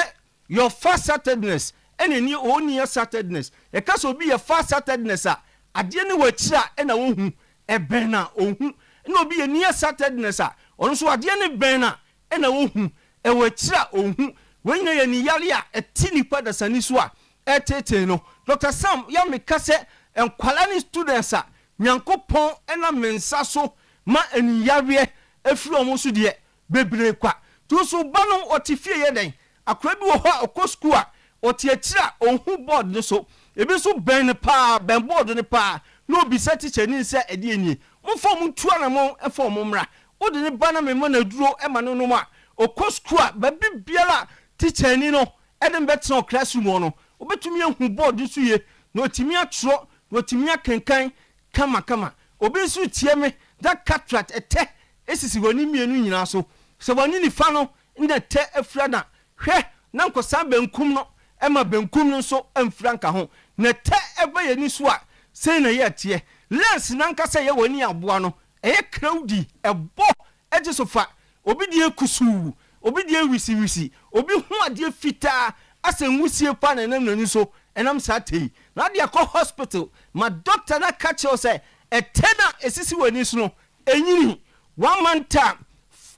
your fast-sightedness any only sightedness e ka so be your fast-sightedness a ade ne wachira e na wo hu e ben na ohun na obi ye near sightedness a ono so ade ne ben na e na wo hu e wachira ohun wenya ye ni yale a etini pada sani so a etete no Dr. Sam ya me kase enkwala ni students a nyankopon e na mensa so ma eni yare efiri omo so de bebre kwa to so ba no otifie ye den akwa bi wo ho akosku a otiachira onhu board no so ebi so ben pa ben board ne pa no bi sa teacher ni se ede enie mfom ntua na mo efom mra wo de ne ba na me mo na duro e ma no no ma okosku a ba bibiara teacher ni no ede betre classroom no obetumi ehu board so ye no otimi atro no otimi akenkan kama obi so tie me that cataract ete esisi woni mienu nyina so se woni ni fa no nda te afrada hwe na nkosa benkum no ema benkum no so amfranka ho na te eba ye ni so a sei na ye lens na nkasa ye woni aboa no eye crowdy ebo eje so fa obi die kusu obi die wisi obi hu ade fita asen wusie pa na nam nani so enam satei na de akọ hospital ma doctor na catch you say etena esisi wani so no enyini 1 month time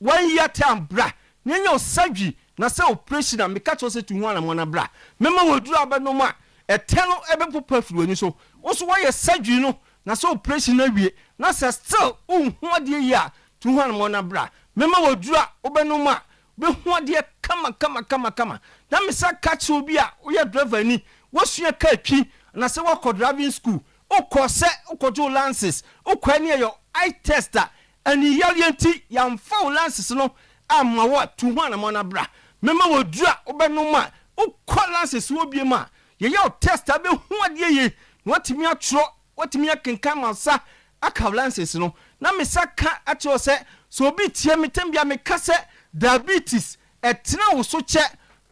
1 year time bra nyanya surgery na say operation na me catch you say tu hu ana mo na bra mema woduru abeno ma eteno ebepopa firi wani so wo why surgery no na say operation na wie na say still hu ade ya tu hu ana mo na bra mema woduru obeno ma be hu ade kama na me say catch obi a wo ye driver ni wo sua ka twi na say wo driving school ukose ukojo lances ukwani yo eye tester ani yalienti yamfa lances no amma wa tu ho na mona bra mema wodura obenuma ukọ lances wo biema ye yo tester be hu ade ye watimi atro watimi akenkan mansa aka lances no na me saka atro se so obi tie metem bia me kase diabetes etena wo so che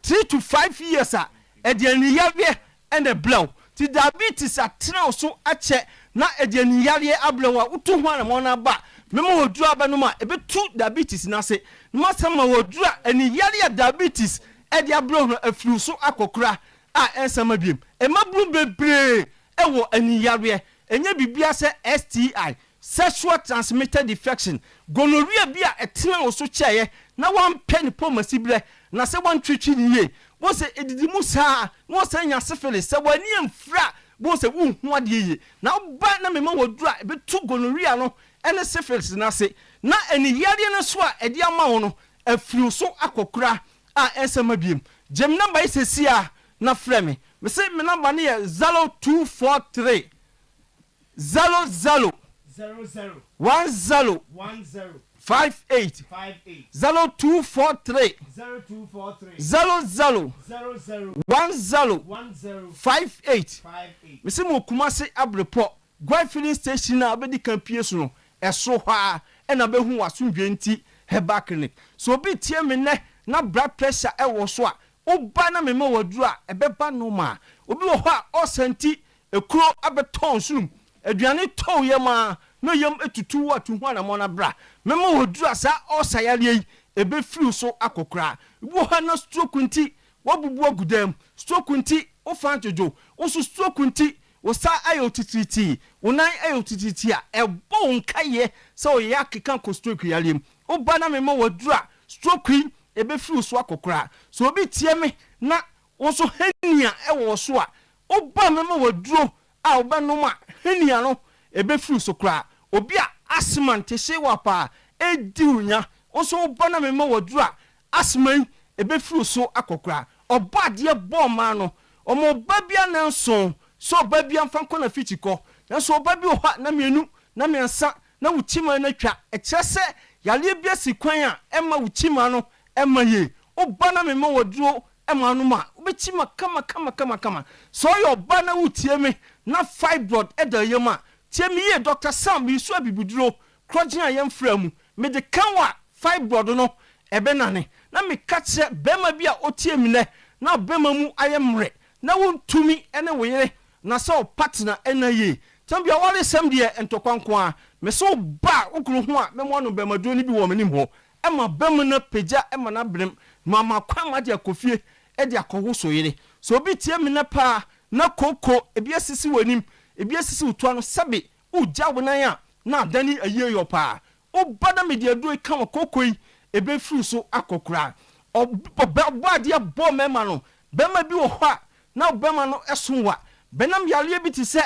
3 to 5 years a e de ani yawe and the blow ti diabetes atena so ache na ediani yare ablewa utu ho na mo na ba memo woduru abanuma ebe tu diabetes na se ma sama woduru ani yare diabetes edi ablewa no afiru so akokora a ensama biem e mabru bebre ewo ani yare enye bibia se STI sexual transmitted infection gonorrhea bia etena so cheye na wan pen pomasibre na se wan twitwi niye wo se edidi musa wo se nya syphilis se wani emfra wo se wo hu ade ye na ba na mema wodura be tu gonorrhea no ene syphilis na se na eni yare no so a edi ama wo no afiri so akokora a ensema biem gem number isesia na frame me se me number ne ye 0243 00 10 58 0243 00 10 58 mesi mo kumase abrepo gwa filling station na abedi campie so no eso ha e na behu wasundwe nti heba clinic so obi tie me ne na blood pressure e wo so a oba na me ma waduru a ebeba no ma obi wo ha osanti ekuro abeton sunum aduane to yema no yam etutu wa tu ho na mo na bra mema woduru asa osayale yi ebe firi so akokora wo ha na stroke nti wabubu agudam stroke nti o fanjojo o so stroke nti o sa ayo tititi unan ayo tititi a ebo nkaye so ya kekan ko stroke yalem o ba na mema woduru a stroke ebe firi so akokora so obi tie me na wo so hania e wo so a o ba mema woduru a oba no ma hania no ebe firi so kra obi a asman te se wapa edi unya onso bana me ma wadura asman ebe firi so akokra obade bo ma no omo babia na nso so babia mfanko na fichiko na so babi o ha na mienu na miensa na wuchima na twa e kyerese yale bia sikwan a ema wuchima no ema ye obana me ma waduro ema no ma obechima kama so yo bana wutie me na fibroid edayema tiemi ye Dr. Sam bisu abibuduro krojin ayem framu me de kanwa fibroid no ebe nane na me kache bema bia otiemi ne na bema mu ayemre na wontumi ene woyere na so partner enaye tambia wale sam de entokwanko a me so ba okuru ho a me mo no bema duro ni bi wo manim ho ema bema na peja ema na brem mama kwama de akofie e de akowo so yere so obi tiemi na pa na koko ebi asisi wanim ebi asisi uto no sabe uja wonan a na dani aye yo pa obada media do kan kokoi ebe furu so akokora obade bo mema no bema bi wo ho a na bema no esonwa benam yale bi ti se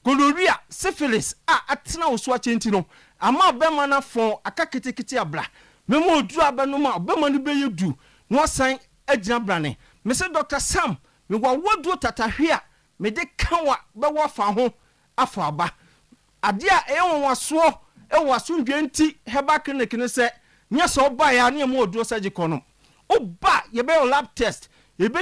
gonorrhea syphilis a atena wo so achenti no ama bema na fon akaketekete abra memo oduru abano ma bema no be yedu no san agina brane me se Dr. Sam me wa wodu tatahwe a me de kanwa be wo fa ho afa aba ade a waso asundwe nti heba clinic ne se nya so ba ya na mo odu surgical no oba ye be lab test ye be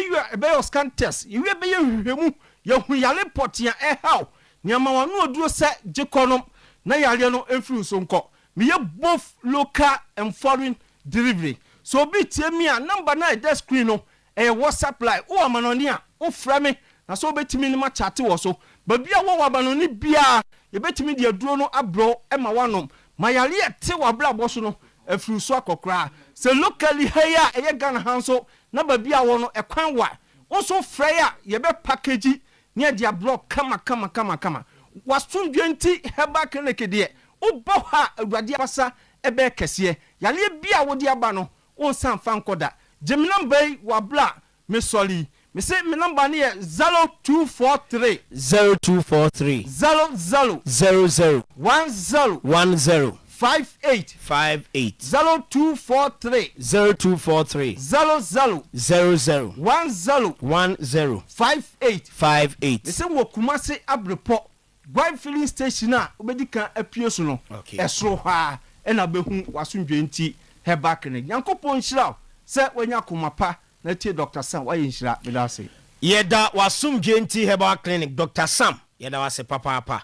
scan test ye be ye hwehwemu ye hu ya report ya how nya ma wanu odu surgical no na yale no emfiri so nko me ye both local and foreign delivery so bi tie mi a number na the screen no WhatsApp line o amanoni a o fra me na so betimi ni ma chat wo so ba bia wo wabanoni bia ye betimi de aduro no abro ema wanom mayale te wabla boso no afiri so akokra so locally here e Ghana hanso na ba bia wo no ekwan wa also freya ye be package near dia block kama wasundwenti heba clinic de ubo ha awurade abasa ebe kese yale bia wo de aba no won san fa nkoda jemina mbei wa bla me soli me say me number ne 0243 0243 00 00 10 58 0243 0243 00 00 10 58 me say wo Kumasi Abrepo Boy filling station a obedika apue so no esro ha e na behu wasundwe nti heba clinic yankopon hira se wanya komapa na tie Dr. Sam waye hira me da se yeda wasundwe nti heba clinic Dr. Sam yeda wase papa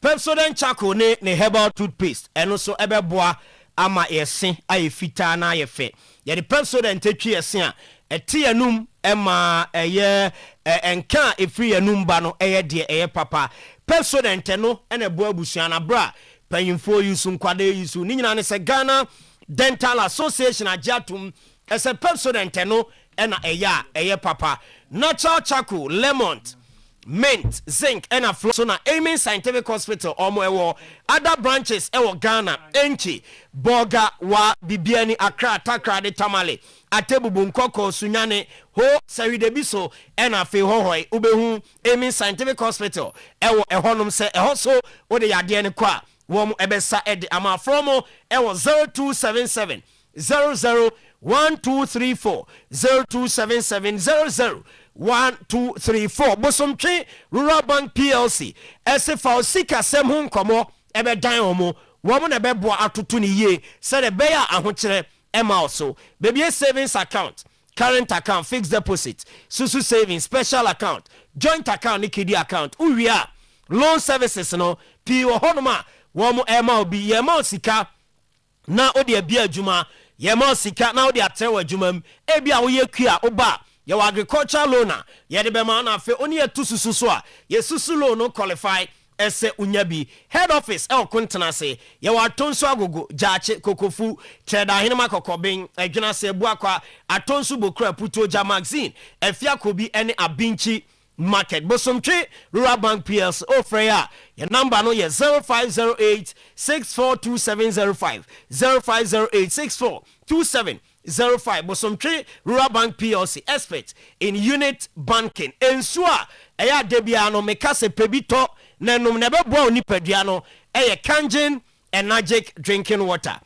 Pepsodent charcoal ne herbal toothpaste eno so ebeboa ama yesen aye fita na aye fe yede Pepsodent etwi yesen a eti anum ema eye enka efri anum ba no eye de eye papa Pepsodent no ene boa abusuana bra panyimfo yusu nkwade yusu ni nyina ne se Ghana Dental Association ajatum ese Pepsodent no ena eye papa natural charcoal lemon mint zinc and a flow so na Amen Scientific Hospital omo ewo other branches ewo Ghana enchi boga wa bibiani Accra Takra de Tamale atebubu nkoko sunyane ho sawidebiso and a fe hohoi ubehu Amen Scientific Hospital ewo ehonum se ehoso ode yade ne kwa wo ebesa ede ama fromo ewo 0277 00 1234 0277 001234 Bosomtwe Rural Bank PLC SFA Sika Semhun komo ebe dan omo wo mo na bebo atoto ni ye se de beya ahokere ema also baby savings account current account fixed deposit susu savings special account joint account nikidi account uwia loan services no pi wo honoma wo mo ema obi ye ma sika na odi abia adwuma ye ma sika na odi atewa adwuma ebia wo ye kua oba your agricultural loaner yede be ma na fe oni etususu so a yesusu loan no qualify ese unyabi head office el kontena se ye wa tonso agogo jaache kokofu treda hinema kokobin adwena se bu akwa atonso bokura puto ja magazine efia kobi ene abinchi market Bosomtwe Rural Bank PLC Ofreya your number no ye 0508 642705 0508 642705 Bosomtwe Rural Bank PLC expert in unit banking ensua eya debia no mekase pebito nanum nebebo onipadua no eye Kangen Energic drinking water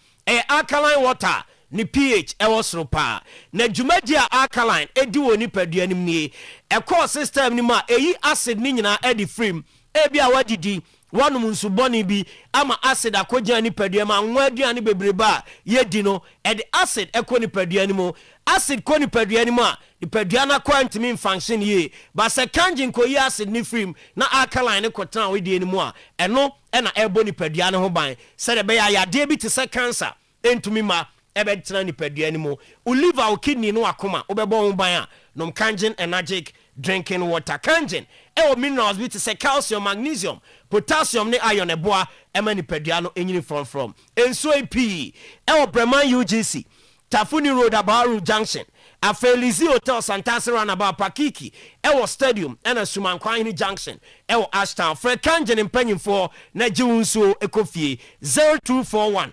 alkaline water ni pH ewosro pa na dwumadi alkaline edi woni padua nim nie eco system ni ma eyi acid ni nyina edi frame ebi a wadidi wanum nsuboni bi ama acid akogya ni padua ma nwa aduane bebreba yedi no edi acid eko ni padua ni mo acid ko ni padua ni mo a ni padua na quantity function ye ba se Kangen ko yi acid ni frame na alkaline ko tan we ni mo a eno na ebo ni padua ne ho ban se de be ya de bi te se cancer entumi ma ebe tena ni padua ni mo liver o kidney no akoma obebo ho ban a nom Kangen Energic drinking water Kangen o minerals bi te say calcium magnesium potassium ne iron eboa ema ni padua no enyini from enso ep o Breman UGC Tafuni Road Abaru Junction Afelizi Hotel Santasi Runabout Pakiki ewo stadium ena Sumankwan Junction ewo Ashtown Fred Kangen mpanyimfo na jiwunso ekofie 0241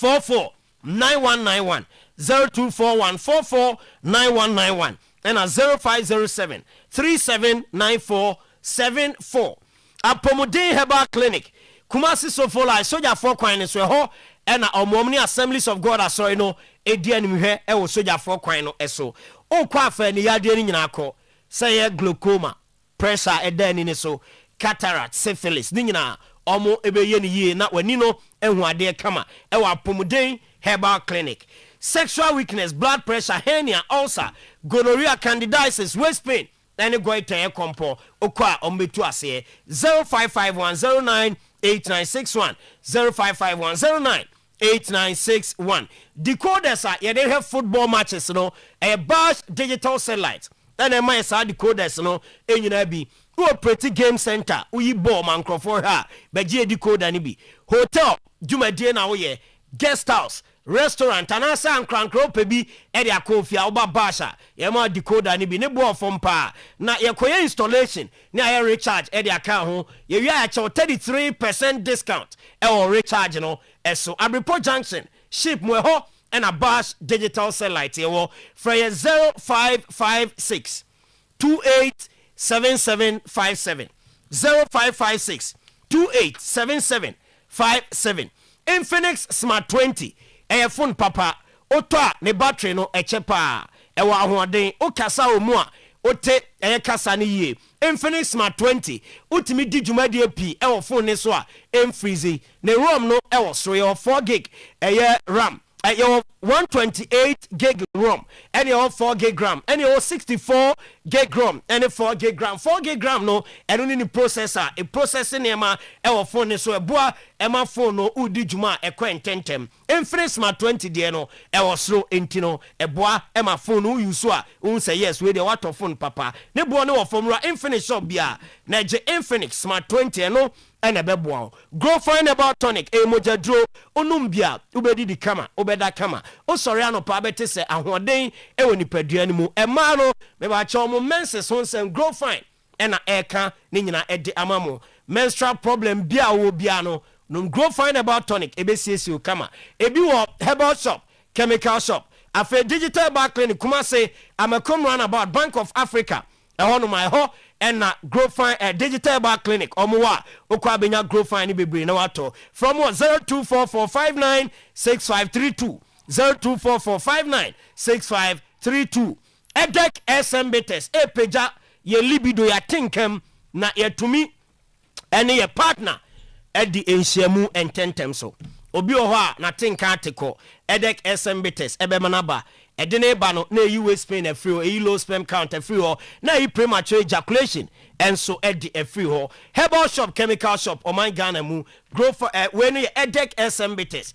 44 9191 0241 44 9191 and a 0507 379474 Apomodin Herbal Clinic Kumasi Sofola Soja 4 Kwan so ho and a Omni Assemblies of God asori no edian hwe e wo Soja 4 Kwan no eso o kwa afa ni yade ni nyina akọ say glaucoma pressure edani ni so cataract syphilis ni nyina omo ebeye ni yie na wani no ehu ade kama e wa Apomodin Herbal Clinic sexual weakness blood pressure hernia ulcer gonorrhea candidiasis waist pain any goite compo okwa ombetu ase 0551098961 0551098961 decoders are ye dey have football matches no a Bash digital satellite and a my side decoders no enyina bi who pretty game center uyi ball man crofo ha beje decoder ni bi hotel jumadie na wo ye guest house restaurant anasa ankrankro pebi e de akofia oba basha ye ma decoder ni bi ne bo fom pa na ye koye installation na ye recharge e de aka ho ye wi a che 33% discount e o recharge no eso Abripo Junction ship mo ho and a Bash digital satellite ye wo for 0556 287757 0556 287757 Infinix Smart 20 e phone papa oto ne battery no eche pa e wa ahoden o kasa o mu a ote e kasa ne yie Infinix Smart 20 utimi di dwumade api e wo phone ne so a freezy ne ROM no e wo so ye 4 gig e RAM your 128 gig ROM and your 4 gig RAM and your 64 gig ROM and 4 gig RAM 4 gig RAM no and only the processor a processing ema our phone so a boa ema phone no udi juma e kwententem Infinix Smart 20 de no e was slow intino e boa ema phone no use so a un say yes we dey what phone papa ne boa no from Infinix shop bia na je Infinix Smart 20 no ene beboa grow find about tonic e mojadro onumbia ubedi di kama obeda kama o sorry anopa bete se ahoden e woni padua ni mu e ma no me ba cha mo menses honsem grow fine ena eka ni nyina ede amamo menstrual problem bia wo bia no grow fine about tonic e be siesi o kama e bi wo herbal shop chemical shop afa digital bar clinic kuma say amakom run about Bank of Africa e hono my ho and grow fine digital bar clinic omowa okwa benya grow fine bebre na wato from 0244596532 0244596532 edek SMBTS epeja ye libido ya tinkem na ye tumi ene ye partner edi enhyiamu ententem so obi o ho a na tinka atiko edek SMBTS ebemanaba edene ba no na yi waste pain free o yi low sperm count free o na yi premature ejaculation enso edi free ho herbal shop chemical shop o man Ghana mu grow for when you edek SMBTS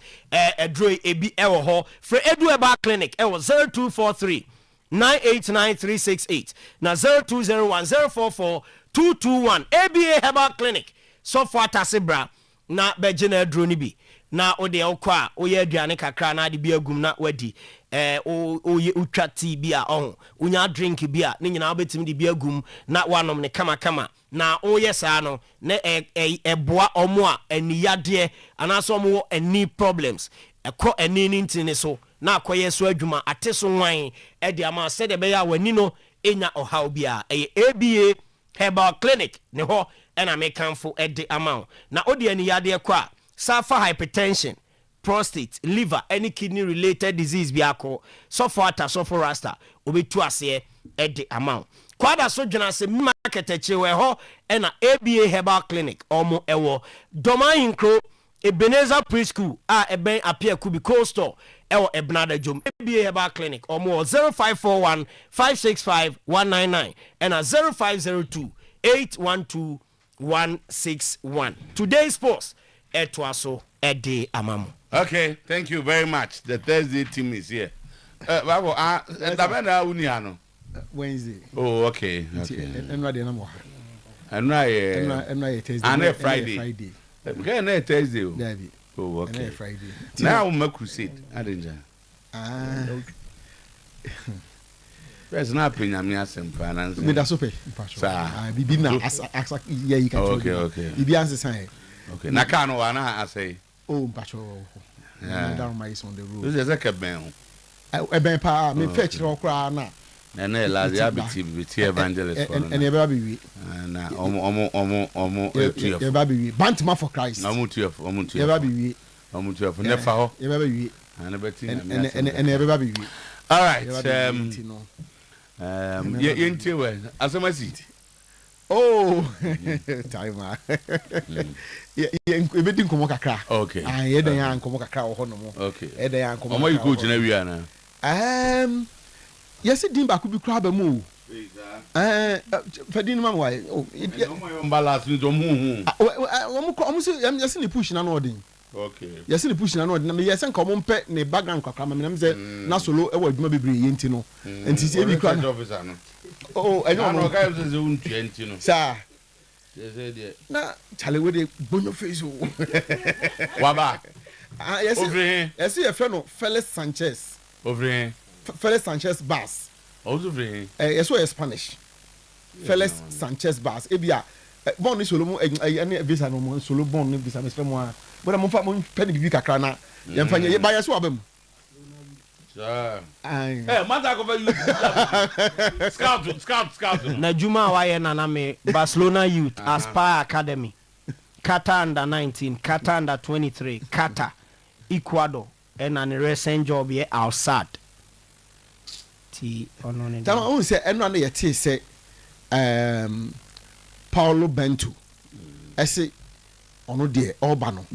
edro ebi ewo ho for edu eba clinic ewo 0243 989368 na 0201044221 ABA herbal clinic so far tasebra na bejena edro ni bi na ode okwa oye aduane kakra na de bi agum na wadi oye utwati bi a ohun unya drink bi a ne nyina obetim de bi agum na wanom ne kama na oye saa no ne eboa omo a aniyade anaso omo any problems ekọ ani ntini so na akoye so adwuma ateso nwan e de ama se de be ya wani no enya ohaw bi a ABA herbal clinic ne ho ena mekanfo e de ama na ode aniyade ekọ a suffer hypertension, prostate, liver, any kidney related disease biako, suffer rasta, obetu ase at the amount. Kwada so jana se market echewe ho ena ABA herbal clinic omo ewo doma inkro Ebenezer preschool eben appear kubi cold store ewo ebnada jom ABA herbal clinic omo 0541 565 199 ena 0502 812 161. Today's post Etwaso Ede Amamu. Okay, thank you very much. The Thursday team is here. Wednesday. Oh, okay. And Friday. Thursday. Oh, okay. Friday. Now my crusade. I didn't. There's not paying me some finance. But that's okay. Bibi na asa yeah you can. Okay. Bibi answer sign. Okay. Na kano wana I say. Oh, mpacho. Yeah. Down my is on the road. This is a ben. Ben pa me fetch no kra na. Na la ya biti evangelist for. And e ba bi wi. Na omo e ba bi wi. Bantma for Christ. Omo tuef. E ba bi wi. Omo tuef. Nefa ho. E ba bi wi. Na beti na. And e ba bi wi. All right. Yenti we asamasi. Oh, timer. Ebedi nkomo kakra. Okay. Ye dan ya nkomo kakra wo hono mo. Okay. E dan ya nkomo. Omo you coach na wi ana. Yes din ba ku bi kra ba mu. Fadin ma why. Oh, omo yo balance ni do mu. Omo so yes ni push na no odin. Okay. Yes ni push na no odin. Na me yes nkomo mpe ne background kakra ma me na say na solo e wa adwuma bebre yenti no. Enti se bi kra officer no. Oh, I don't know. Guys is un 20 no. Sir. Yes, there. Na chale we dey bonyo face o. Waba. Yes, a friend Felix Sanchez. Over Felix Sanchez Bass. Also over Yes, we Spanish. Felix Sanchez Bass. Ebia. Born is Solomon any visa no more solo born visa me spend more. But I'm for penny bi kakra na. Yem fa ye buy so abem. Sir. Eh, mata go you. Scout. Na Juma wa ye na me Barcelona Youth Aspire Academy. Qatar under 19, Qatar under 23, Qatar, Ecuador, and an recent job here outside. Tama on say eno na ye say Paulo Bento. I say ono de Urbano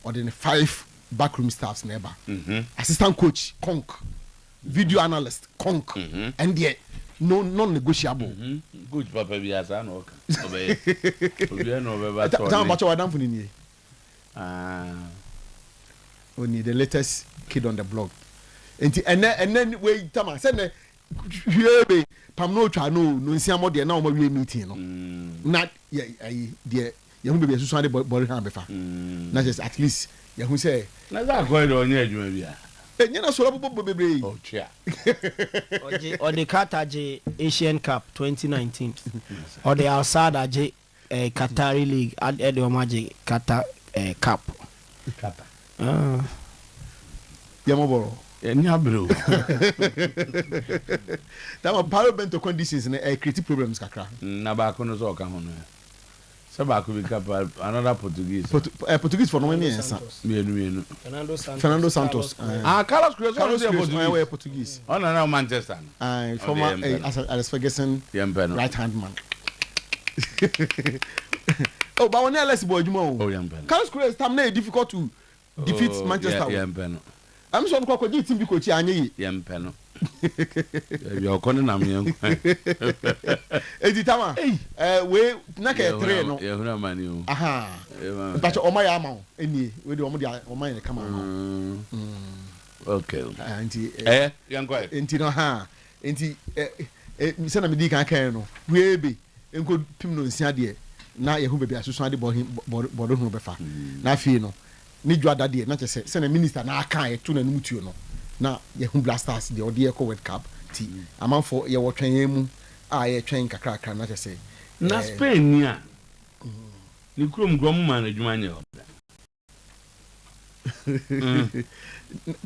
or the 5 backroom staffs neighbor. Assistant coach Conk, video analyst Conk, and yet non-negotiable. Good papa bi asa no ka. Obi no be ba to. Tama bacho wadam funi ni. Only the latest kid on the block. And then we tama say na hwebe pam no twa no nsiamo de na o ma wi meeting no. Na ye de ye hu be susu ade body hand be fa. Na just at least ye hu say na za go do onye adwuma bia. Nyana so bobo bebre. Oh chia. Or the Qatar Asian Cup 2019. Or the outside Qatari League at the Omaji Qatar Cup. Qatar. Yamoboro. Enya bro. That was parliament conditions and creative problems kakra. Na ba ko no so ka ho no. Saba ko bi kapa another Portuguese. Portuguese for no me answer. Mienu. Fernando Santos. Carlos Cruz was Portuguese. Oh no, Manchester. Former Alex Ferguson right hand man. Oh, but when Alex boy Jumo. Oh, Yampen. Carlos Cruz time na difficult to defeat Manchester. Yampen. I'm sure ko ji team bi coach anyi. Yampen. You kono na me. Editama. We na ka 3 no. You na mani o. Aha. But o ma ya ma o. Eni, we do o ma ya kama. Okay. Anti yanko. Enti no ha. Enti se na me di kan no. We be enko pim no nsia de na ye hu be asusu ade bodo hu be fa. Na fi no. Ni dwada de na chese se na minister na aka e to na num tuo no. Na ye hu blasters de odi e ko World Cup ti amanfo ye wo twen mu a ye twen kakra na chese na Spain ni a ni krom grom man adwuma nye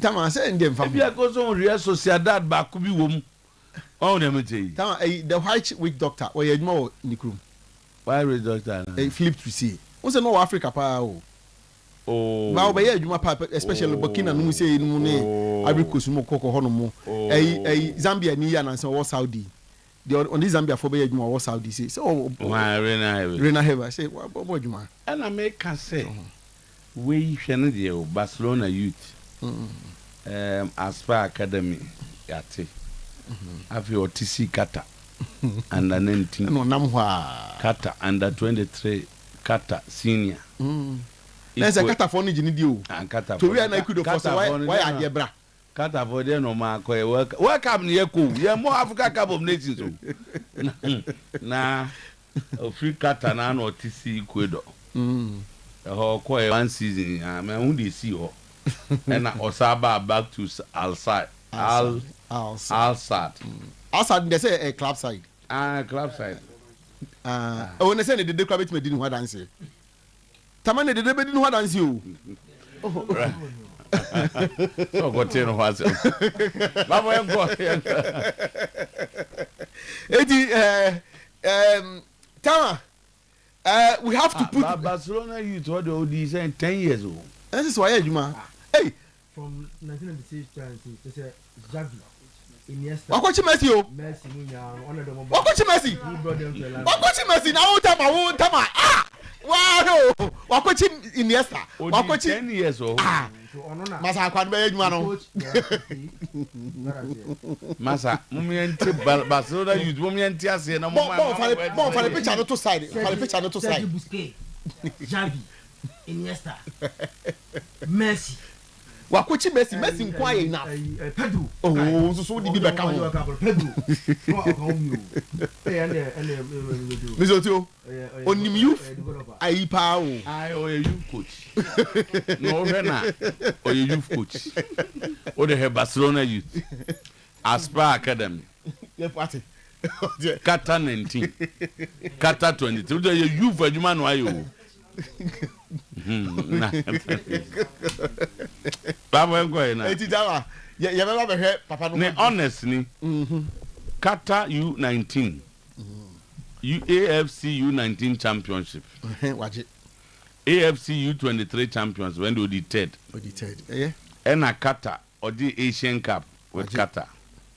tama se ndem fa bia ko so Real Sociedad ba ku bi wo mu on dem tey tama the white week doctor o ye adwuma ni krom why week doctor na Philip Tusi o se no Africa pa o. Oh, ba obaye adwuma pa especially Burkina no say no ne Ivory mo koko ho no mo Zambia ni ya na say wo Saudi the on this Zambia for be adwuma wo Saudi say so Rena Heva say wo adwuma and America say we hwe no de Barcelona Youth Aspire Academy yate afi OTC Qatar under 19 no nam hwa Qatar under 23 Qatar senior Let's Qatar for ni di o. Qatar. To we na ikudo for so why are bra. Qatar for there no ma ko welcome ni eko. Ye mo Africa Cup of Nations o. Na free Qatar na no TC Ecuador. Ho ko one season me hu dey see ho. And Osaba back to Al Sadd. Al Sadd they say a club side. Club side. When they say they club it me didn't what dance. Tamane de debedi no dance o. So go tell no what. Babo enko. Tama we have to put Barcelona Youth what they say 10 years old. This is why Juma. Hey, from 1996 to say Xavi. Wakochi Messi o. Messi munya Wakochi Messi. Wakochi Messi na o tama. Wow! Wakochi Iniesta. Wakochi 10 years old. Masa akwan be adwuma no. Masa mumienti Barcelona Youth mumienti ase na mo fale picture no to side. Fale picture no to side. Xavi, Iniesta, Messi. Wakochi Messi inquire enough. Pedro. Oh, so the be come. Pedro. Mr. Otuo, on him youth, I power. I or a youth coach. No, Rena, or a youth coach. Or the Barcelona youth. Aspire Academy. Yeah, party. Qatar 19. Qatar 22. The youth for human why you. Papa go na. Eti dawa. Ya baba be hwe papa no. Ne honestly. Qatar U19. AFC U19 championship. Waje. AFC U23 champions when they did third. Yeah. And a Qatar or the Asian Cup with Qatar.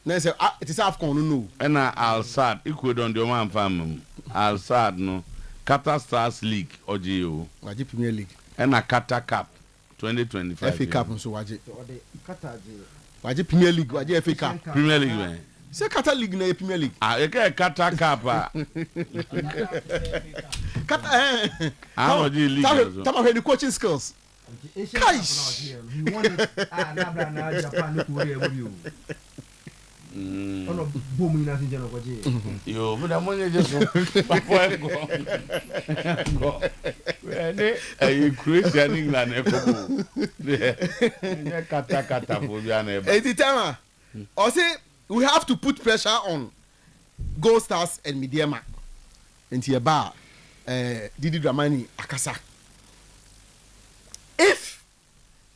Na say it is AFCON no. And Al Sadd equal on the one family. Al Sadd no. Qatar Stars League or GO. Waje Premier League. And a Qatar Cup 2025. FA Cup so waje. Waje Premier League, waje FA Cup. Premier League man. Say Qatar League na Premier League. Ah, you get Qatar Cup. Qatar how the league? Tama the coaching skills. Guys. He won it. Na Japan ko re you. Ono boom ina sin jeno ko je. Yo, but I'm only just papa go. Hey, Christian England e ko. Yeah, Qatar for be an e. Eti Tama. O say we have to put pressure on Gold Stars and Mediama. Into a bar, Didi Dramani Akasa. If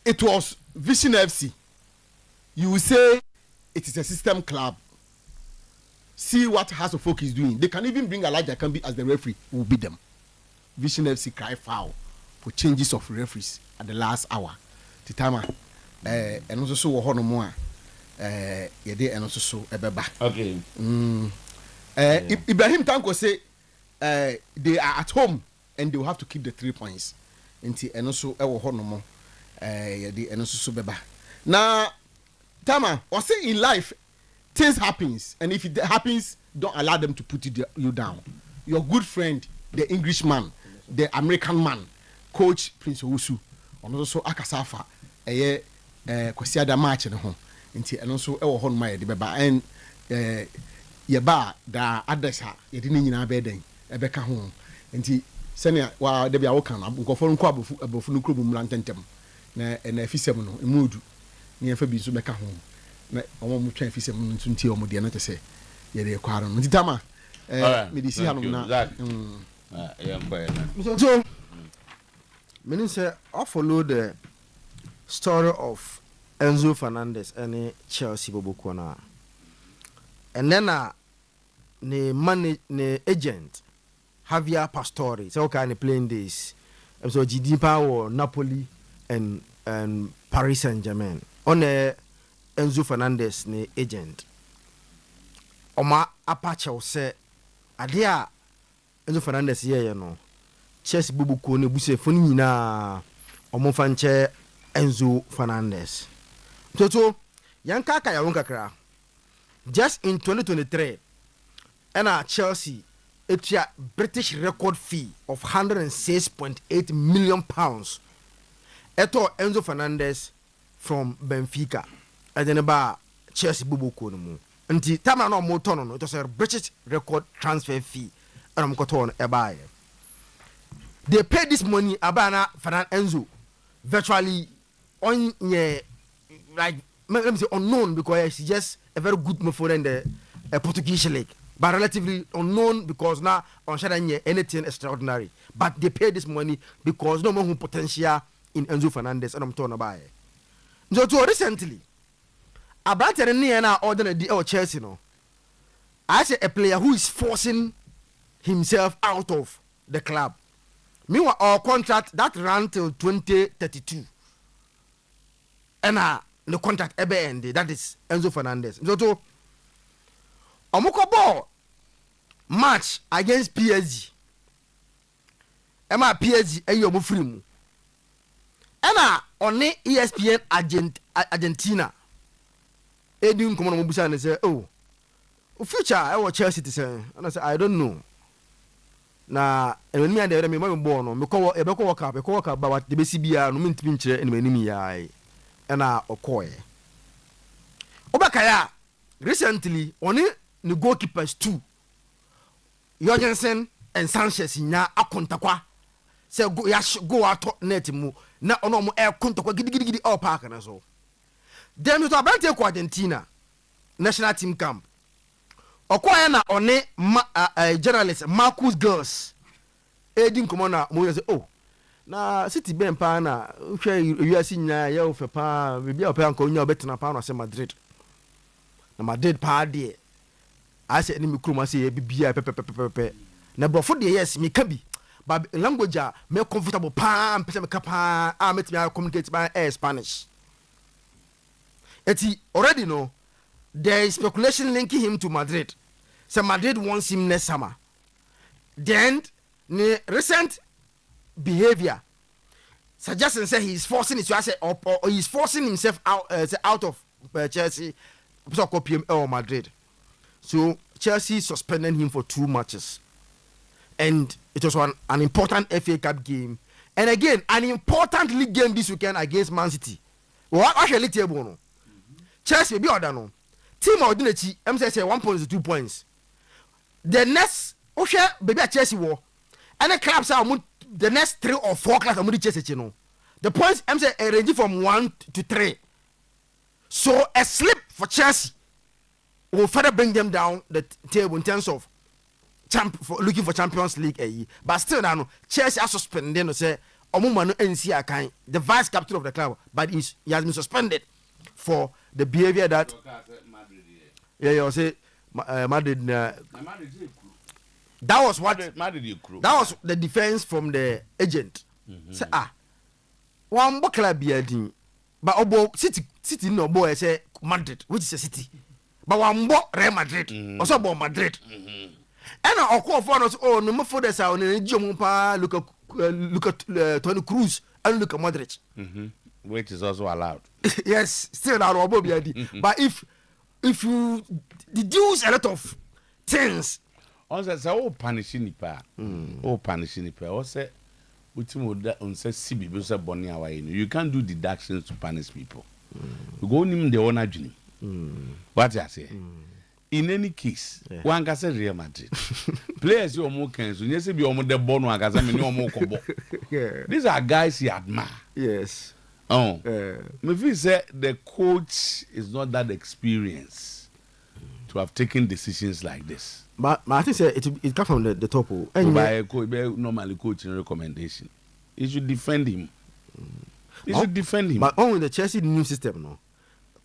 it was Vision FC, you will say it is a system club. See what House of Folk is doing. They can even bring Elijah Kambi as the referee. Will beat them. Vision FC cry foul for changes of referees at the last hour. Titama, and also so Honomoa. Yede and also so ebeba. Okay. Ibrahim Tanko say they are at home and they will have to keep the 3 points. And also ewo honomo yede and also so beba. Now Tama, or say in life things happens and if it happens don't allow them to put you down. Your good friend, the Englishman, the American man, Coach Prince Owusu, and also Akasafa, Kwasiada match and home. Nti eno so e wo hon ma ye de beba en ye ba da adesa ye de nyina be den e be ka ho nti sene wa de bia wo kan nkofo nko abofu no krobu mra ntentem na na afisem no emudu ne ye fa bi so be ka ho na omo mu twa afisem no nti omo de na tese ye de kwaro no nti Tama medisi hanu na yeah na so meaning say I follow the story of Enzo Fernandez and Chelsea Bobokwana. And then the agent Javier Pastore. So kind playing this. So GD Power Napoli and Paris Saint-Germain. On Enzo Fernandez ne agent. Oma Apache say adia Enzo Fernandez here you know. Chelsea Bobokwana buse foni nyina omo fanche Enzo Fernandez. So, Yanka Kayawunkakra. Just in 2023, and Chelsea, it's a British record fee of £106.8 million. Eto Enzo Fernandez from Benfica. And then about Chelsea Bubu Konumu. Until Tama no more ton, it was a British record transfer fee. And I'm going to buy. They paid this money, Abana Fernand Enzo, virtually on like let me say unknown because he's just a very good midfielder in the Portuguese league, but relatively unknown because now on Shadanye anything extraordinary. But they pay this money because no more potential in Enzo Fernandez and I'm talking about it. So recently, about a near now order the Chelsea no. I say a player who is forcing himself out of the club. Meanwhile, our contract that ran till 2032. And the contract ebe ended. That is Enzo Fernandez. So, Omoko ball match against PSG. Emma PSG eyo mo free mu. Ena oni ESPN Argentina. Edin komo mo busa na say, "Oh, future I watch Chelsea to say." And I say, "I don't know." Na when me and the me mo ball no me ko e be ko work up ba what the be CBA no me ntimi nkyere ene manimi yae. ɛna ɔkɔɛ obakaya recently ɔne ne goalkeepers 2 Jorgensen and Sanchez nya akontakwa sɛ go ato net mu na ɔno mo kontakwa gidigidi all park na so dem to abante ko Argentina national team camp ɔkɔɛ na ɔne journalist Marcus Girls edi nkomo na mo yɛ sɛ na city ben pa na hwɛ wiase nya yɛ ofɛ pa bibia opɛ anko nya obetena pa na sɛ Madrid na Madrid pa de ase ni mikro ma sɛ bibia pepepepepe na brofo de yes me ka bi but language a me comfortable pa mpɛ sɛ me ka pa a metimi communicate by Spanish eti already no there is speculation linking him to Madrid. So Madrid wants him next summer. Then the recent behavior suggesting say he's forcing he's forcing himself out of Chelsea or Madrid. So Chelsea suspended him for 2 matches. And it was an important FA Cup game. And again, an important league game this weekend against Man City. What actually table no? Chelsea be order no. Team ordinary say 1 point to 2 points. The next baby at Chelsea war. And the clubs are the next 3 or 4 clubs are Chelsea no. The points range from 1 to 3. So a slip for Chelsea will further bring them down the table in terms of looking for Champions League. But still now Chelsea are suspended. Say the vice captain of the club, but he has been suspended for the behavior that say Madrid. That was what that was the defense from the agent. Say one club be but obo city no boy say Madrid, which is a city. But one bo Real Madrid, also bo Madrid. And I call for us no more for the sound and look at Toni Kroos and look at Modric. Which is also allowed. Yes, still not but if you deduce a lot of things, also say punishing nipa. Punishing nipa. Also ultimo on say sibi be say boni away. You can't do deductions to punish people. You go nim the honor journey. What I say? In any case, one can say Real Madrid. Players you more can so you say be omo de bono agaza me no more combo. These are guys you admire. Yes. Me feel say the coach is not that experienced to have taken decisions like this. But I think it comes from the top. Normally coaching recommendation. You should defend him. But only the Chelsea new system no.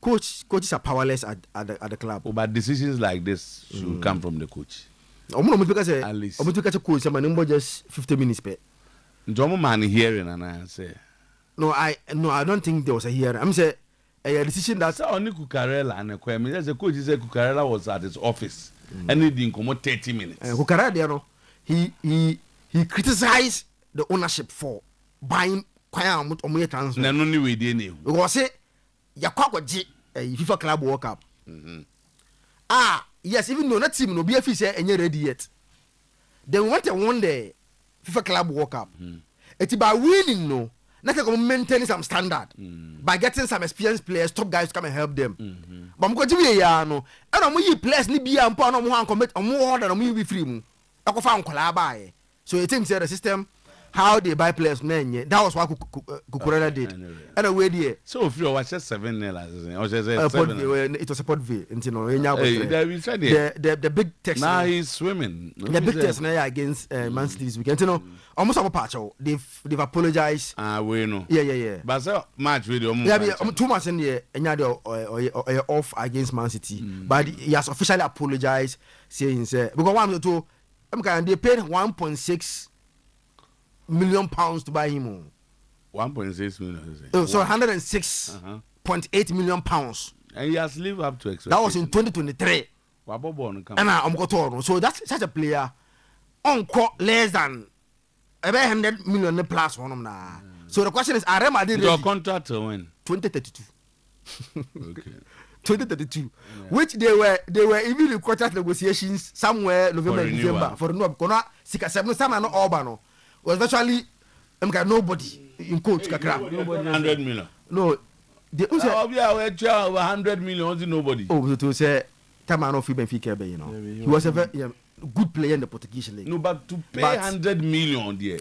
Coaches are powerless at the club. But decisions like this should come from the coach. At least. Coach, just 50 minutes per. Man hearing and I say. No, I don't think there was a hearing. I'm saying a decision that only Cucurella and the coach said Cucurella was at his office and he didn't come 30 minutes. Cucurella, he criticized the ownership for buying Kwame Omoye transfer. No, only we didn't. Because say Yakwaji FIFA Club World Cup. Yes, even though that team no BFC say any ready yet. They want to win the FIFA Club World Cup. It's by winning no. Not like maintaining some standard by getting some experienced players, top guys to come and help them. But I'm going to be a no. And I'm going to players ni be a pound on one commit on more than I'm be free. I go find collab. So you think the system how they buy players that was what Cucurella did. And away there. So if you watch 7-0, it was a pot V. The big text. Now he's swimming. The big test now against Man City this weekend. You know, almost a patch. They've apologized. We know. Yeah. But so match video. 2 months in the off against Man City, but he has officially apologized, saying because they paid 1.6 million pounds to buy him. 1.6 million. So 106.8 million pounds. And he has lived up to expectations. That was in 2023. And I'm going so that's such a player on less than 100 million plus one now. So the question is, are Real Madrid your contract to when? 2032. Okay. 2032, which they were even in contract negotiations somewhere November and December for renewal. Kona sika seven some are not Urbano was virtually nobody in coach kakra. 100 million. No, the over 100 million nobody. Oh, to say Tamano fi Benfica, you know. He was a very good player in the Portuguese league. No, but to pay 100 million there,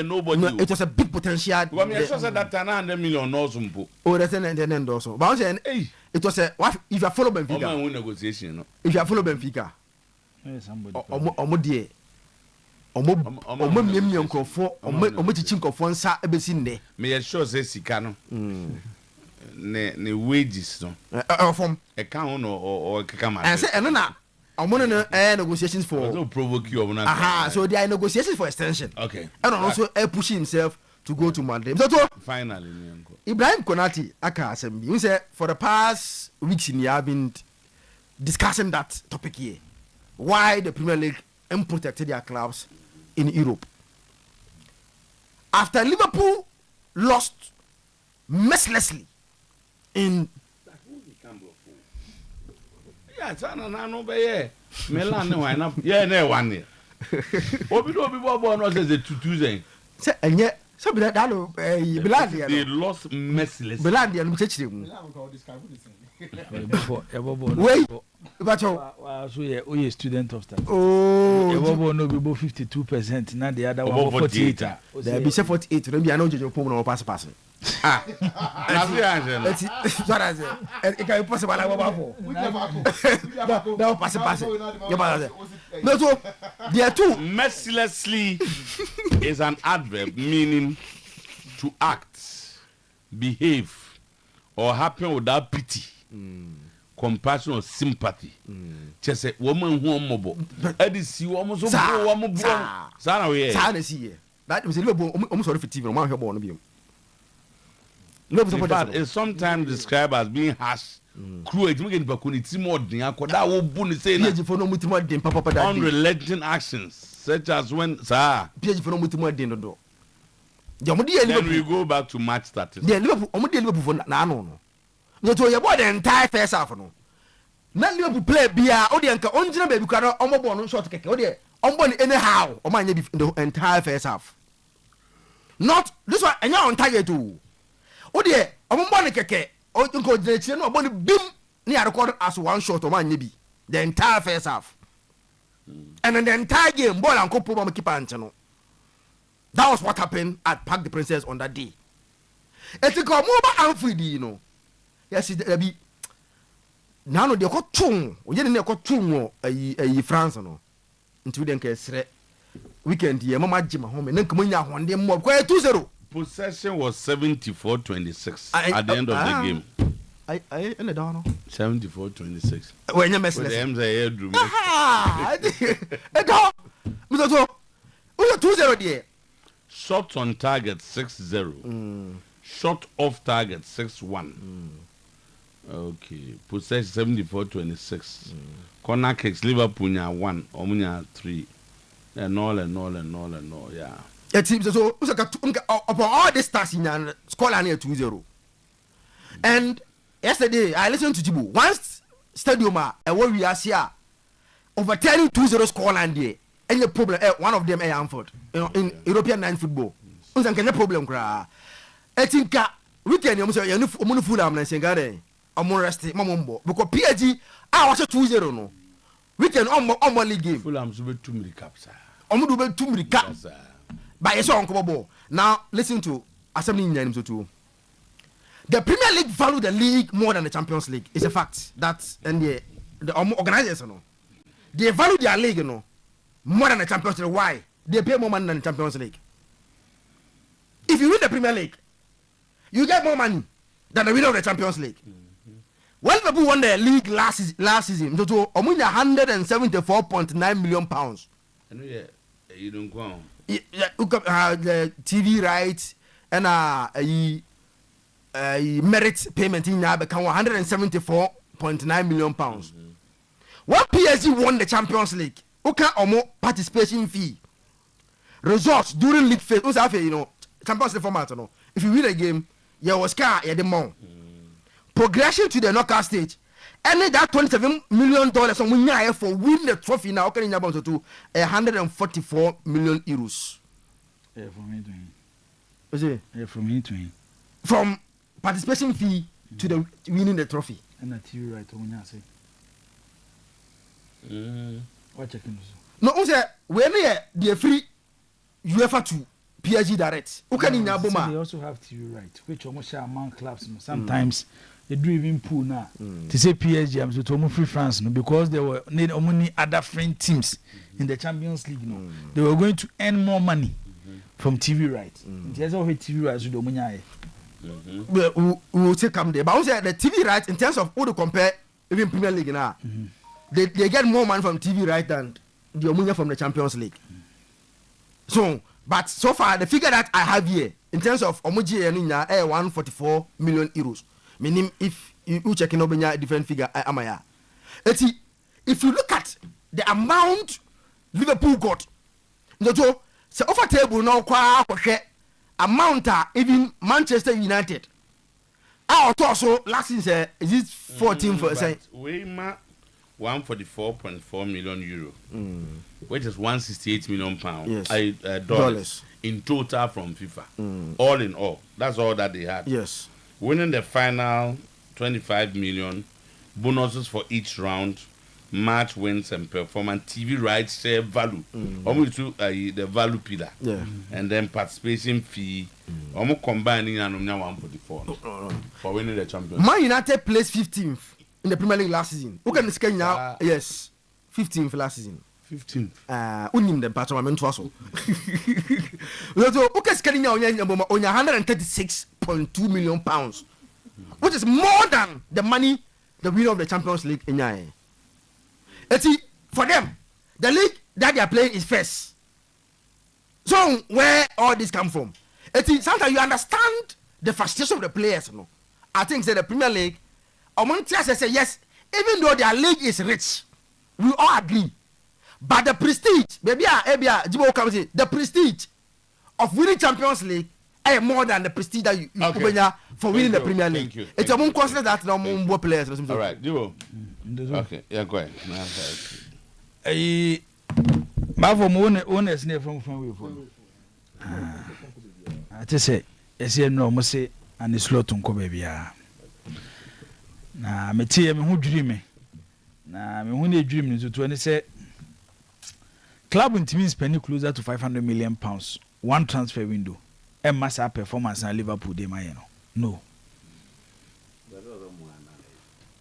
nobody. No, it was a big potential. I mean, I said that 100 million no sumpo. Oh, that's an end also. But I'm saying, it was a if you follow Benfica. Win negotiation. No? If you follow Benfica, Omodie. Million for nsa ebesi nne. Me sure say sika no. Ne wages no. From e kan no or keka ma. And say eno na omo no negotiations for. No provoke you omo na. Aha, so there are negotiations for extension. Okay. And also pushing himself to go to Madrid. So finally Ibrahim Konate aka asem bi. We say for the past weeks we have been discussing that topic here. Why the Premier League unprotected their clubs in Europe. After Liverpool lost mercilessly in no be Milan no why not yeah 1 year. Obi born was a 2 say enye so be that no Milan they lost mercilessly. Milan dey no chechire mu. Wait, but so yeah, student of study. Oh, you no be 52%. Now the other one 48. There be 48. Maybe I know you put no pass. Ah, that's it. What is it? It can possible. I will no pass. No, so there are two. Mercilessly is an adverb meaning to act, behave, or happen without pity. Compassion or sympathy. Just say woman who mobo. Edi si woman so woman bro. Sana we. Sana si. That was a little almost sorry for TV. No man here born no be. It's sometimes described as being harsh. Cruel. It make bakuni ti more din akoda wo bu ni say na. PG for no muti more din papa that. Unrelenting actions such as when sir. PG for no muti more din do. Then we go back to match status. Yeah, Liverpool Liverpool for na no. No to your boy the entire first half no. Na Liverpool play bia o de nka onjina baby kwara omo ball no short keke o de ombo ni anyhow o man be the entire first half. Not this one enya on target o. O de omo ball ni keke o nko jire no obo ni bim ni record as one shot o man be the entire first half. And then the entire game ball and kopo ma keeper anche. That was what happened at Park the Princess on that day. It's called mobile Anfield, you know. Yes, it be. Now no, they got chung. We didn't got chung. France no. Until then, kesre weekend. Yeah, mama jima home. And then come in here one day more. 2-0. Possession was 74-26 at the end of the game. I ended down. 74-26. When you mess with the MZA drew. Ah, I go. Mr. We are 2-0 there. Shots on target 6-0. Shot off target 6-1. Okay. Possession 74-26. Corner kicks Liverpool 1, Omunya 3. And all. Yeah. It seems so. Upon all the stars in scoreline here 2-0. And yesterday I listened to Jibu. Once stadium where we are here overturning 2-0 scoreline there. Any problem? One of them Anfield in European 9 football. Unza problem kra. I think weekend you say you full am na sengare. Omo rest mamombo because PSG was 2-0 no. Weekend omo league game. Full am so be 2 recap sir. Omo do be 2 recap. But it's on ball. Now listen to assembly in name too. The Premier League value the league more than the Champions League. It's a fact. That's and the organizers no. They value their league no. More than the Champions League. Why? They pay more money than the Champions League. If you win the Premier League, you get more money than the winner of the Champions League. When Liverpool won the league last season, so Omunya £174.9 million. You don't go on. The TV rights and merit payment in now become £174.9 million. When PSG won the Champions League, omo participation fee results during league phase Champions League format no. If you win a game you was car the more progression to the knockout stage any that $27 million so for win the trophy now okay in about to 144 million euros. Yeah, from me to him. Is it? Yeah, from me to him. From participation fee to the winning the trophy. And that you right when you say. What checking? No, when they free UEFA to PSG direct. They also have TV right, which almost share among clubs. Sometimes they do even pool now. To say PSG, I'm so to free France because they were need only other friend teams in the Champions League. No, they were going to earn more money from TV rights. There's always TV rights with the money. We will take come there, but also the TV rights in terms of who to compare even Premier League now, they get more money from TV rights than the money from the Champions League. So. But so far, the figure that I have here, in terms of Omoji and 144 million euros. Meaning, if you check in a different figure, if you look at the amount Liverpool got, so offer table now, amount even Manchester United. Also, last season, is it 14%? 144.4 million euro, which is 168 million pounds, dollars in total from FIFA. All in all, that's all that they had. Yes, winning the final 25 million, bonuses for each round, match wins and performance, TV rights share value, almost to the value pillar, and then participation fee, almost combining and 144 for winning the championship. Man United placed 15th. In the Premier League last season. Who can scan now? Yes. 15th last season. 15th. Unim the Patrament Twasso. Who can scan now on 136.2 million pounds, which is more than the money the winner of the Champions League in Yae. For them, the league that they are playing is first. So where all this come from? Sometimes you understand the frustration of the players. No? I think that the Premier League, say yes, even though their league is rich, we all agree. But the prestige, the prestige of winning Champions League is more than the prestige that you for winning the Premier League. It's a more consider that no more players. All right, Jibo. Okay, yeah, go ahead. I just say, no, must say, and it's lot on baby. Na me tie me ho dwiri na me ho na dwiri me to any say club ntimi spend closer to 500 million pounds one transfer window and massa performance na Liverpool dey man no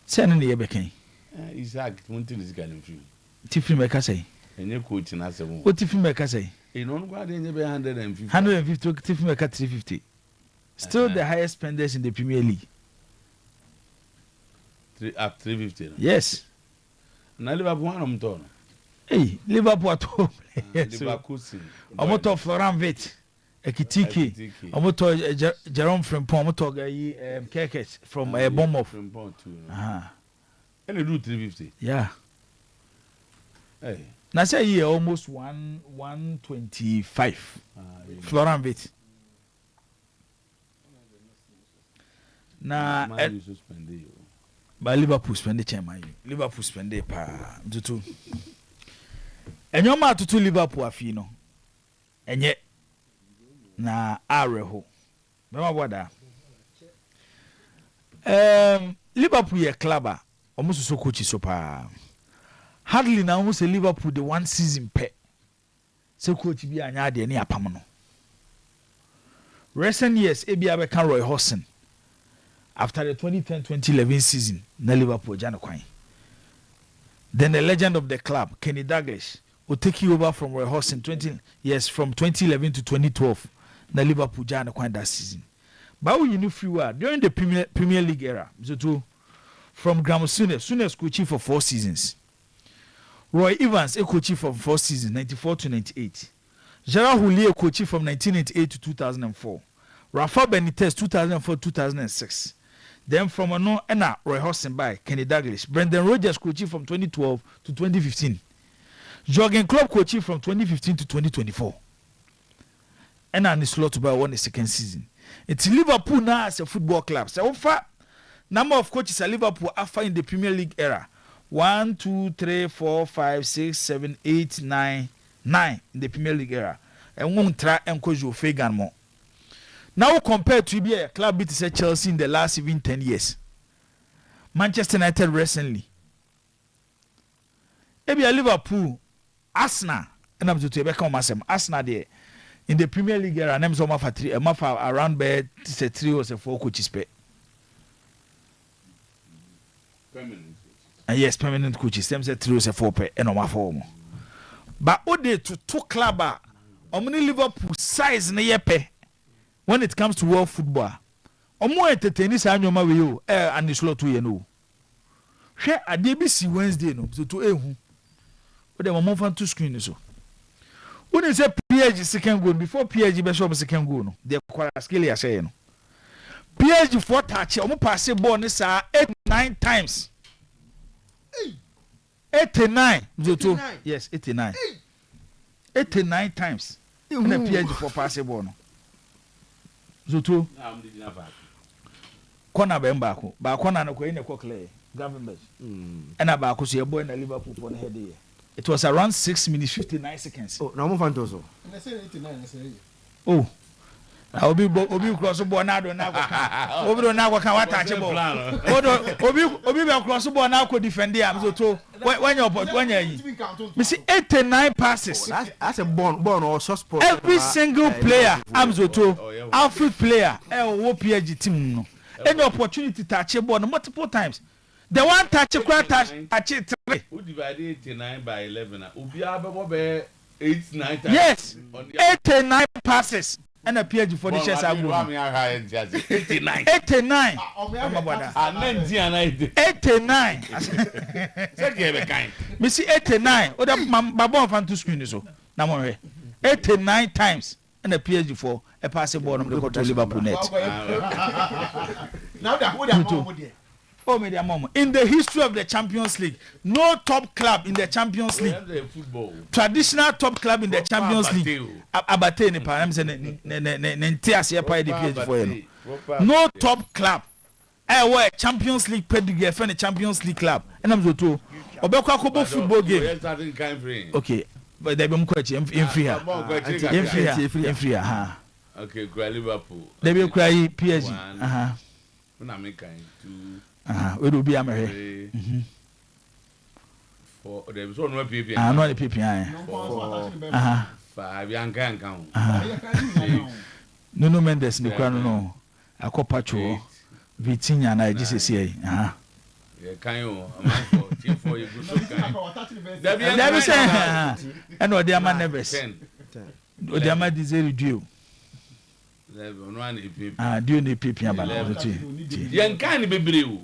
say no ye bekan Isaac won't this guy in free tifin me ka say enye coach na asem o tifin me ka say e no go dey be 150 tifin me ka 350 still the highest spenders in the Premier League. At 350. No? Yes. Now Liverpool one on Hey, Liverpool at home. Liverpool. Omoto Florent Vit, Ekitiki. Omoto Jerome Frimpong. Omoto Kekes from Bournemouth. And they do 350. Yeah. Hey. Now say here almost 125. Florent Vit. Now. But Liverpool spend the chairman. Liverpool spend the pa tutu. And your ma tutu Liverpool afino. And yet na areho. Remember what that? Liverpool ye clubber. Almost so coach so pa. Hardly now almost Liverpool the one season pet. So coach be anya de ni apamno. Recent years ebi abeka Roy Hodgson. After the 2010-2011 season, na Liverpool jana kwai. Then the legend of the club, Kenny Dalglish, will take you over from Roy Hodgson from 2011 to 2012. Na Liverpool jana kwai that season. But you knew free well during the Premier League era. So from Graham Souness coaching for 4 seasons. Roy Evans coaching for 4 seasons, 94 to 98. Gerard Houllier coaching from 1998 to 2004. Rafa Benitez 2004-2006. Then from Roy Hodgson by Kenny Dalglish. Brendan Rodgers coaching from 2012 to 2015. Jurgen Klopp coaching from 2015 to 2024. And the slot by won the second season. It's Liverpool now as a football club. So far, number of coaches at Liverpool after in the Premier League era. 1, 2, 3, 4, 5, 6, 7, 8, 9 in the Premier League era. And won't try and coach you Fagan more. Now compared to be a club beat say Chelsea in the last even 10 years. Manchester United recently. Maybe a Liverpool, Arsenal, and I'm to become Arsenal there. In the Premier League, there are names of around bed, 3 or 4 coaches pay. Permanent. Yes, permanent coaches. Them say 3 or 4 pay and on my form. But what they to 2 club omni Liverpool size na yepe when it comes to world football. Omo entertain this anyoma we you and the slot we no. Hwe ade bi si Wednesday no so to ehu. We dem mo fan to screen so. When say PSG second goal before PSG be show second goal no. The skill ya say no. PSG for touch omo pass ball ni sa 8-9 times. 89 Zoto. Yes, 89. 89 times. And a PSG for passable. Zoto. Corner Bembako. Ba corner no in a clear government. And about because your boy in Liverpool for head here. It was around 6 minutes 59 seconds. Oh, no more fantoso. Oh. Obi cross ball now do now obi do now can what touch ball obi be cross ball now ko defend am so to when you me see 89 passes. That's a born or suspect. Every single player am so to outfield player wo PSG team no any opportunity touch ball multiple times. The one touch 3 who divided 89 by 11 obi abebo be 8-9 times. Yes, 89 passes. And a PSG for the chess I go. 89. 89. 89. Me see 89. Oda babon fan to screen so. Na mo hwe. 89 times and a PSG for a pass ball on the to Liverpool net. Now that what there. Oh, media mom. In the history of the Champions League, no top club in the Champions League. Traditional top club in the Champions League. Abate ne pa am say ne ase pa the PSG for you. No top club. Where Champions League pedigree for the Champions League club. And I'm so too. Obekwa kobo football game. Okay. But they be quite in free. In free. Okay, Liverpool. They be cry PSG. Una make kind 2 we will be America. For there was no PP. No the PP. For Bianca count. No Mendes ni kwa no. Akopacho Vitinha na GCC. Yeah, can you amount for team for you go so kind. There be say and what the man never say. The man desire due. Do ni PP about yan kan bebre o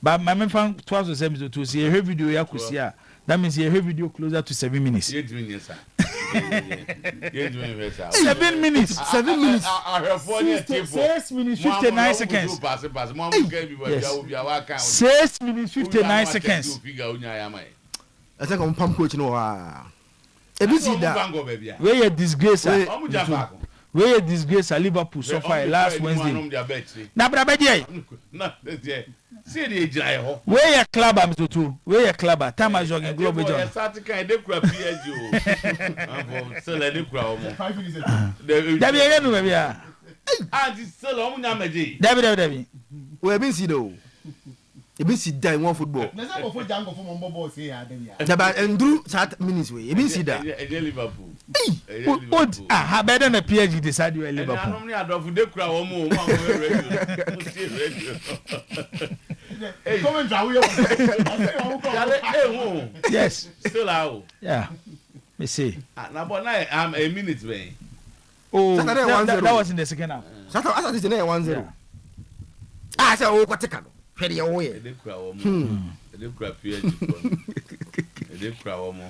but my man found twice the same to see a video ya kusia that means a video closer to 7 minutes. 7 minutes 7 minutes 6 minutes 59 seconds 6 minutes 59 seconds. I think I'm pump coach no ebi see that where you disgrace where disgrace at Liverpool so far last Wednesday. Na brabedi. See the ejira ho. Where your club am to? Where your club at? Time as jogging globe job. Yes, I think I dey kura PSG o. Am so le dey kura omo. Dabi ere no baby ah. Ah, this so omo nya meje. Dabi. We been see though. You been see that in one football. Na say go for jango for mo ball say ya dem ya. Daba endru that minutes we. You been see that. Liverpool. What? Ah, better than PSG decide you Liverpool. I normally adofu dey kura omo Hey, come and draw you. Yes. Still out. Yeah. Me see. Na but now I'm a minute way. Oh, that was in the second half. Saturday is 1-0. Ah, say o kwateka no. Hwede ye wo ye. Dey kura omo. Dey kura PSG. Dey kura omo.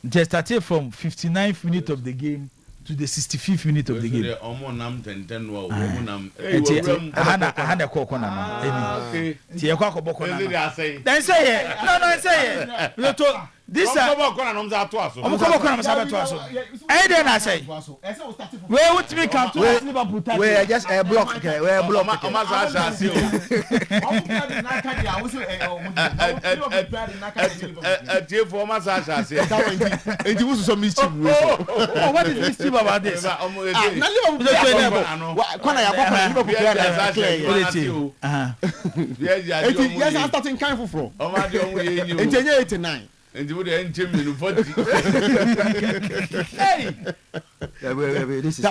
Just started from 59th minute of the game to the 65th minute of the game. Omo nam 10 wa omo nam. Hana kokona no. Okay. Ti e kwa koboko na. Then Then say no say This I'm coming to us. I then I say, where would me come to Liverpool? Where just a block, where block. What is mischief about this? Yes, I'm starting kind of from. And you would enter me for hey, this is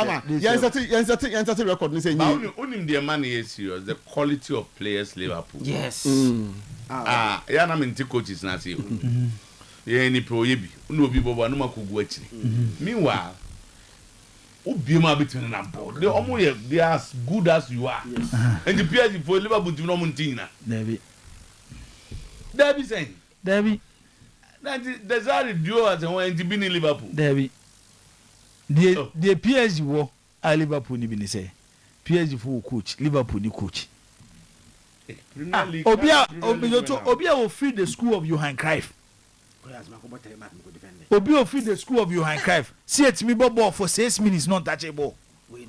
record. Only the money is serious. The quality of players Liverpool. Yes. Yeah, I'm in coaches now. See, yeah, any pro yebi. No be bobo no makugu actually. Meanwhile, Ubima between them board. They almost they are as good as you are. And the players for Liverpool do not Montina. Debbie saying. Debbie. There's already duo as when to be in Liverpool. Debbie. The PSG war at Liverpool ni bini say. PSG for coach, Liverpool ni coach. Obia will feed the school of Johan Cruyff. Obia will feed the school of Johan Cruyff. See it me ball for 6 minutes not touchable. We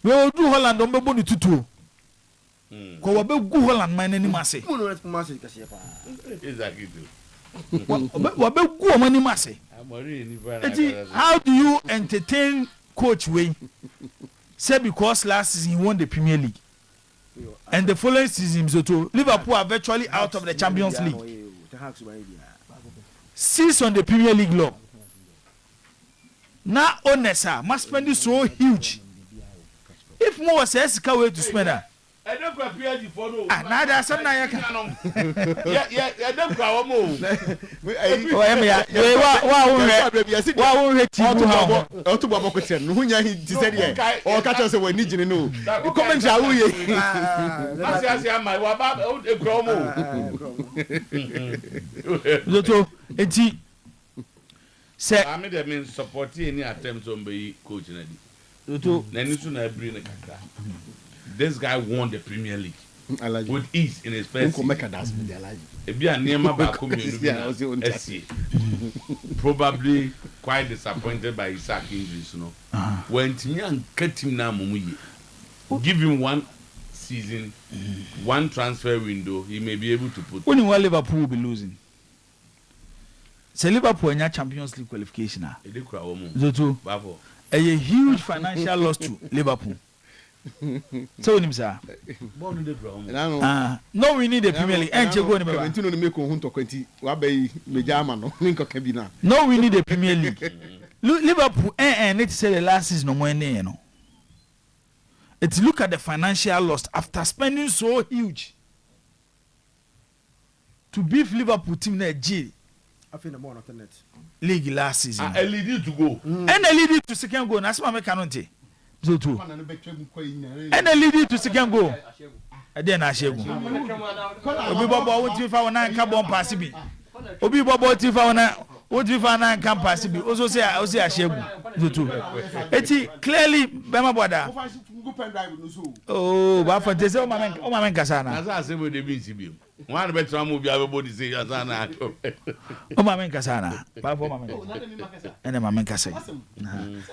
will do Holland on Beboni tutu. Ko wa be gu Holland man ni mase. Exactly. How do you entertain Coach Wayne? Say because last season he won the Premier League, and the following season Liverpool are virtually out of the Champions League. 6 on the Premier League law. Now Onessa must spend so huge. If more says way to spend that. I don't go PSG for no. Now there's some now you can. Yeah, I don't go more. I mean, supporting any attempts on be coaching. This guy won the Premier League with ease in his first probably quite disappointed by his injuries, you know. When Timian cut him now, give him 1 season, 1 transfer window, he may be able to put. When you Liverpool will be losing. Say Liverpool in your Champions League qualification. A huge financial loss to Liverpool. So we need sir. No, we need the Premier League. No, we need the Premier League. Liverpool let's say the last season no more you know. It's look at the financial loss after spending so huge to beef Liverpool team na G. I think the more alternate league last season. A lead to go. And a lead to second goal. That's what I can't. So too. And a lead to second goal. Then I share. Obi Bobo won't you find one carbon passing. Obi Bobo to find what you find and can pass. Also say I share. So too. It's clearly Bema Boda. Oh, but for this, oh my man, Casana. As I say, with the BCB. One better movie, everybody say, Asana. Oh my man, Casana. And my man Casa.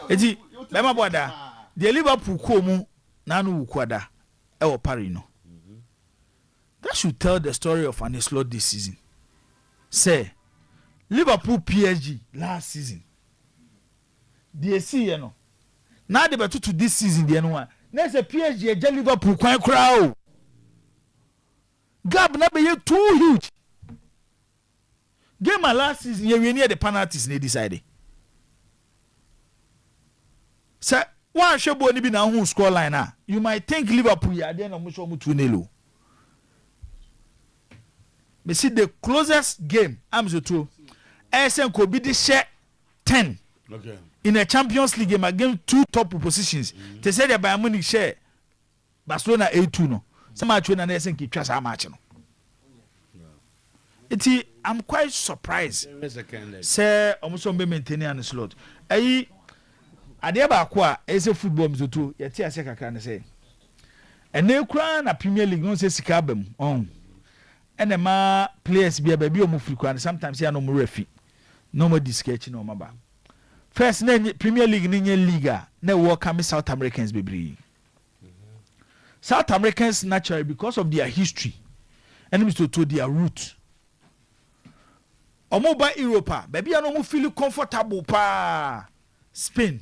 It's Bema Boda. The Liverpool Komu Nanu Kwada El Parino. That should tell the story of an slot this season. Say Liverpool PSG last season. The see you know. Now they better to this season the one. Next a PSG a Liverpool quite crowd. Gab na be too huge. Game last season you near the penalties they decided. Say one shebo ni bi na hu score line na you might think Liverpool ya dey na mo so mu 2-0. Me see the closest game am so to ASN could be the share 10. Okay. In a Champions League game against 2 top positions. They say the Bayern Munich share Barcelona 8-2 no. Some match when ASN keep trust match no. I'm quite surprised. Say almost be maintaining an slot. Ayi ade ba kwa ese football mzoto yeti ase kakra ne say ene kura na Premier League no say sika bam on ene ma players bia ba bi o mu free kwan sometimes ya no mu refi no mo discatch no maba first na Premier League ni nye league na wo come South Americans bebree South Americans naturally because of their history and to their root omo ba Europe ba bia no mo feel comfortable pa Spain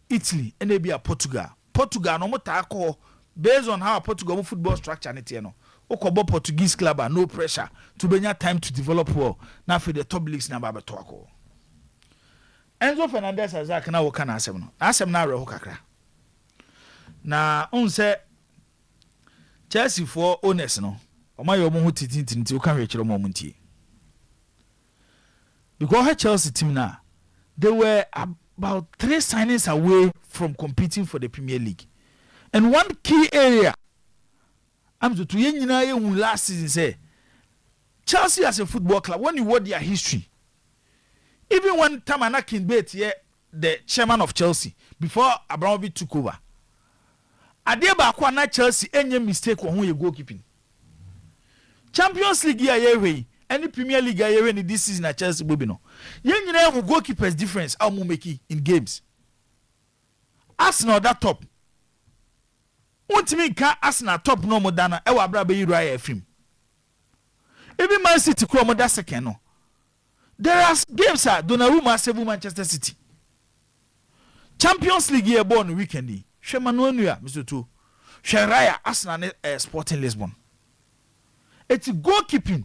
Italy and maybe Portugal no mo ta ko based on how Portugal football structure net no okobo Portuguese club no pressure to benya time to develop well now for the top leagues na ba beto akọ Enzo Fernandez azak na wo kana asem no asem na reho kakra na onse Chelsea for owners no omaye omo hu titintinti o kan we kire omo muntie because her Chelsea team now they were about 3 signings away from competing for the Premier League and one key area I'm to nyina ye hu last season say Chelsea as a football club when you watch their history even when Tamanakin Bate here the chairman of Chelsea before Abramovich took over Adeba kwa na Chelsea any mistake on who goalkeeping Champions League year any Premier League year in this season at Chelsea bobi no yen nyina who goalkeepers difference how mu make in games Arsenal that top Untimi ka Arsenal top no more than e wa bra be yiro aye film. Even Man City kro mo da second no. There are games Donnarumma save Manchester City. Champions League year born weekend. Hwe Manuel Mr. Two. Hwe Raya Arsenal Sporting Lisbon. It's goalkeeping.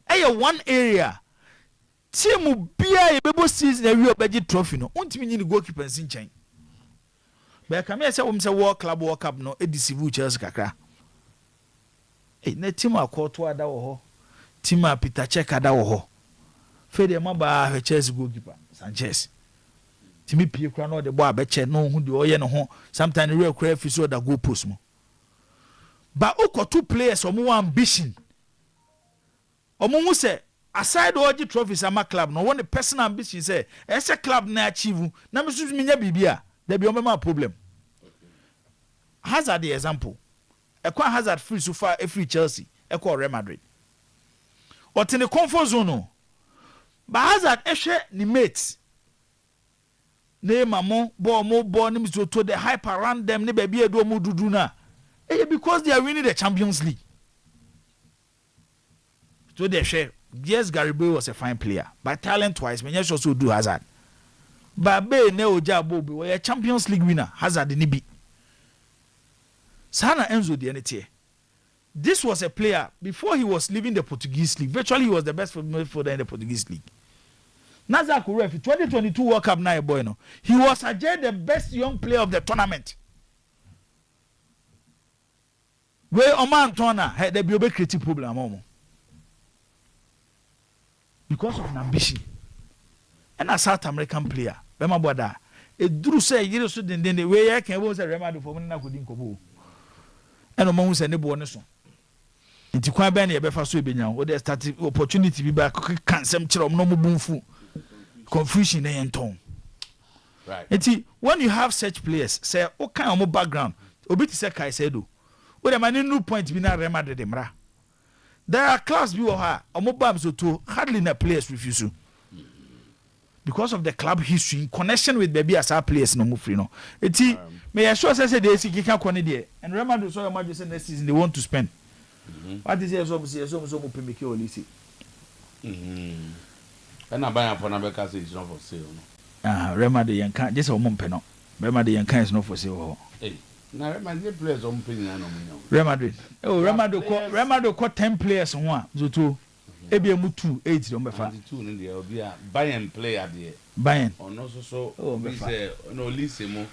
One area. Team bia e bebo season e wi obeji trophy no. Untimi nyini goalkeeper sin chen. But come here say World Club World Cup no e deceive Chelsea kakra. Na team akoto ada wo ho. Team Peter Cech ada wo ho. Fe de maba Chelsea goalkeeper Sanchez. Team pie kra no de bo abeche no hu de oye no ho. Sometimes real cry fi so da goal post mo. But oko two players omo ambition. Omo hu say aside oji trophies ama club no one personal ambition say ese club na achieve na me so me nya bibia. There be a problem. Hazard the example. Ekwa Hazard free so far free Chelsea. Ekwa Real Madrid. But in the comfort zone no. But Hazard ehwe ni mates. Ne mamo ball ni so to the hype around them ne baby edo mo dudu na. Because they are winning the Champions League. So they share. Yes, Gary Bale was a fine player, but talent-wise, when you also do Hazard. Babe ne oja bobi we Champions League winner Hazard ni bi Sana Enzo de enete. This was a player before he was leaving the Portuguese league. Virtually he was the best midfielder in the Portuguese league. Nazar Kurefi 2022 World Cup na boy no. He was adjudged the best young player of the tournament. We Oman Tona had the biobe creative problem omo. Because of an ambition. And a South American player. Bema boda. E duru say yire so den we ya kan bo say Real Madrid for na kodi nkobo. And o mo say ne bo ne so. Nti kwa ba na ye befa so ebenya o dey start opportunity bi ba kan sem kire no mo bunfu. Confusion na yenton. Right. Nti when you have such players say o kan o mo background obi ti say kai say do. O dey man new point bi na Real Madrid mra. There are class bi o ha o mo bam so to hardly na players refuse to. Because of the club history in connection with baby as our players no move free no. Eti may I sure say they see kika kwani there and Real Madrid so your Madrid say next season they want to spend. What is here so mo pay o lisi. And buy for na beka say it's not for sale no. Real Madrid yan kan just o mo pay no. Real Madrid yan kan is not for sale. Hey. Na Real Madrid players o mo pay na no mo. Real Madrid. Oh Real Madrid ko 10 players ho a so to ebi emu 2-8 don befa 22 in there obi a Bayern player there Bayern no so we say no Olise mo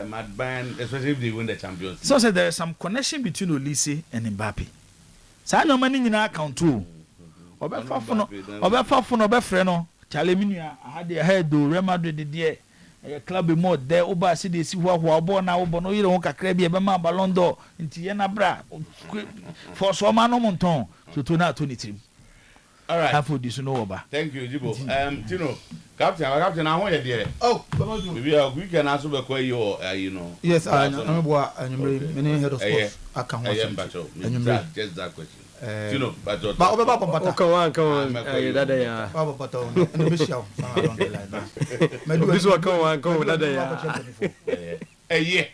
mad Bayern especially if they win the Champions League. So there is some connection between Olise and Mbappe. Sa no mani nyina account o obefa fono obefre no chale minua ahade head do Real Madrid there a club more there oba see dey see ho obo na obo no yire ho kakra bi e be ma Ballon d'Or nti ye na bra for so ma no monton so to na 23. All right. Have this no over. Thank you, Jibo. Tino, Captain, I want you there. Oh, we can also be quite you know. Yes, I know what I'm head of sports. I can't just that question. Tino, but over Come on, dada ya. Baba pata no be show. This one come on, dada ya. Yeah.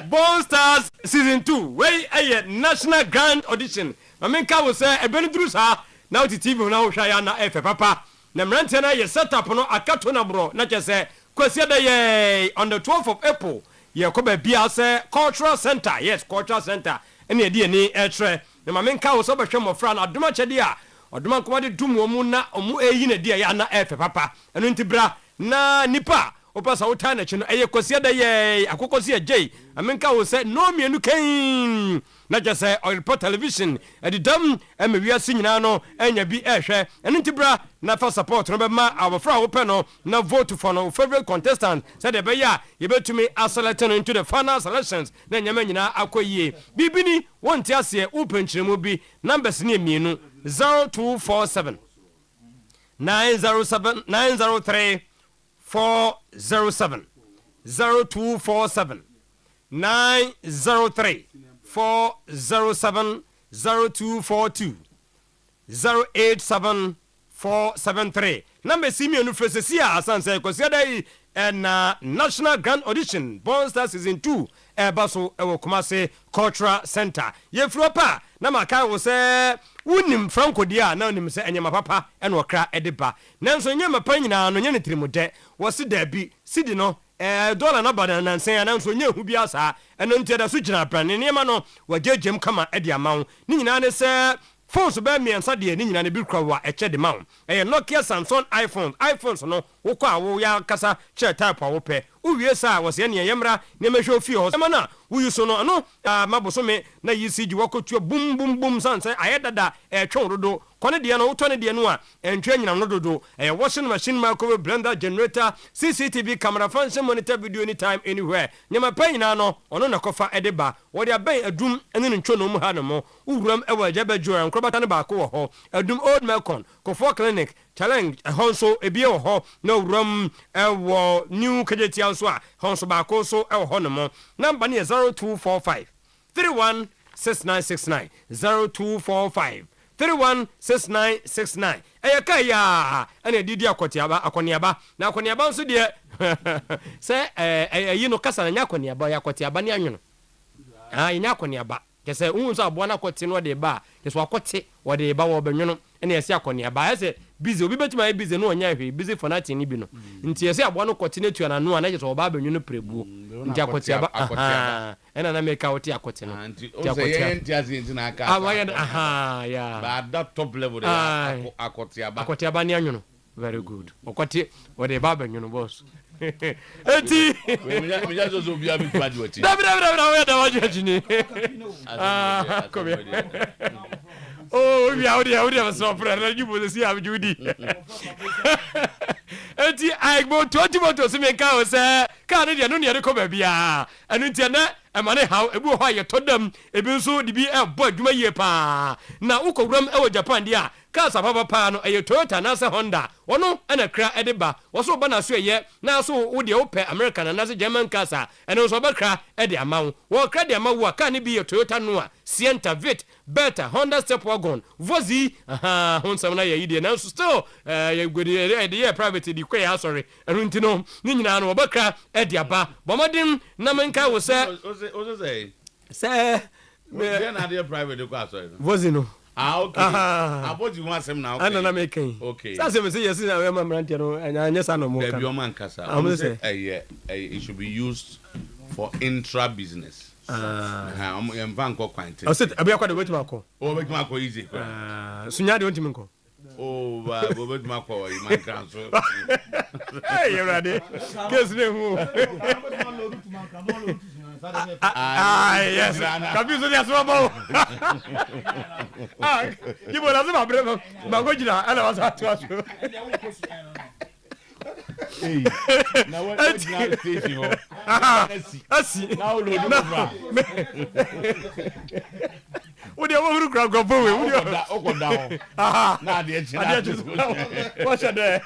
Bone Stars Season 2. Where a national grand audition. I mean, I was a Benedrusa. Now the TV now Shayana F. Papa. Namrantena, you set up no a cartoon bro. Not just say, Kwesiada on the 12th of April. You come a Biase Cultural Center. Yes, Cultural Center. Any idea ni etre. The Mamenka was over Shamo Fran. I do much idea. Oduma kwade dum womuna omu eyine dia ya na efe papa eno ntibra na nipa opasa wota na chi no eye kwasi da ye akokosi ejei amenka wo se no mienu kan na je se Oyerepa television edidam emewiase nyina no enya bi ehwe eno ntibra na fa support no be ma abofra wo pe no na vote for no favorite contestant said the be ya ye betumi select into the final selections na nyama nyina akoyie bibini wonti ase upenchiremu bi numbers ni emienu 0247 907 903 407 0247 903 407 0242 087 473 number simi onu frese asanse kwasiada and national grand audition Bone Stars Season 2 baso ewo Kumasi Cultural Center ye fropa na maka wo se wonim franco dia na onim se enyama papa ena okra edeba nanso nyama pa nyina no nyane tirimode wo se da bi sidi no dollar na bada nansen nanso nya hu bia saa eno nteda so gyina brane ne ma no wajejem kama edi amawo ni nyina ne se phones be me ansa de ni nyina ne bi kra wa eche de mawo Nokia Samsung iPhones no wo kwa wo ya kasa che type a wo pe uwie sa wo se ne yemra ne mehwe ofie ho ema na wo yuso no no maboso me na yisi ji wakotua bum bum bum sanse ayedada twon dodo kone de no wotone de no a entwe nyina no dodo washing machine microwave blender generator CCTV camera function monitor video anytime anywhere nyama panyina no ono na kofa edeba wo de aben adum ene ntwo no mu ha no mo uwuram ewa jebe joran krobata ne ba ko wo ho adum old melcon kofo clinic challenge honso ebie wo ho na uwuram ewo new kejeti also a honso ba ko so ewo ho no mo number ne 0245 316969 0245 316969 eyaka ya ene didi akoniaba na akoniaba nso de se yi no kasa na nyakoniaba ya akoniaba ne anwono nya akoniaba kese unso abo na akoti no de ba kese akoti wo de ba wo benwono ene yesi akoniaba ese busy obi betima busy no onya hwe busy for nothing ni bi no nti yesi abo no koti ne tua na na kese wo ba benwono prebu nti akoniaba ena na make out akoti no nti o se ye nti azi nti na aka ya but that top level de akoniaba ne anwono very good okoti wo de ba benwono boss eti me just so bia bi twa diwati da da waje ni come here oh we are so friend you both see have Judy eti I go 20 motos me ka o se ka ne de no ne de ko ba bia anu ntia na emane how ebu ho aye todam ebi nso de bi e bo adwuma yie pa na ukowuram e wo Japan dia ka sa papa pa no aye Toyota na se Honda wono ana kra edeba wo so ba na so ye na so wo de wo pe American na se German car sa eno so ba kra e de amawo wo kra de amawo ka ne bi ye Toyota no a Sienta Vit Beta Honda Step Wagon Vozi honsam na ye ide na so still ye gode ye private di kwa ya sorry enu ntino ni nyina no wo ba kra e de aba bomodim na menka wo se say me na dey private ko aso Vozi no okay about you want some now okay ana making okay say me say yes na we mamrantia no anya sa no mo kan be o man kasa am say it should be used for intra business am van ko kwante o say abi akwa de wetima ko o wetima ko easy ko sunya de wetima ko oh ba wetima ko you man kan so hey ready guess me who yes kabizo dia so ba kibo lazima brema magojina ala wasatu aso na what station ho asi now load over wo dia wo huru kra gobo we wo dia okoda ho na de echi what should there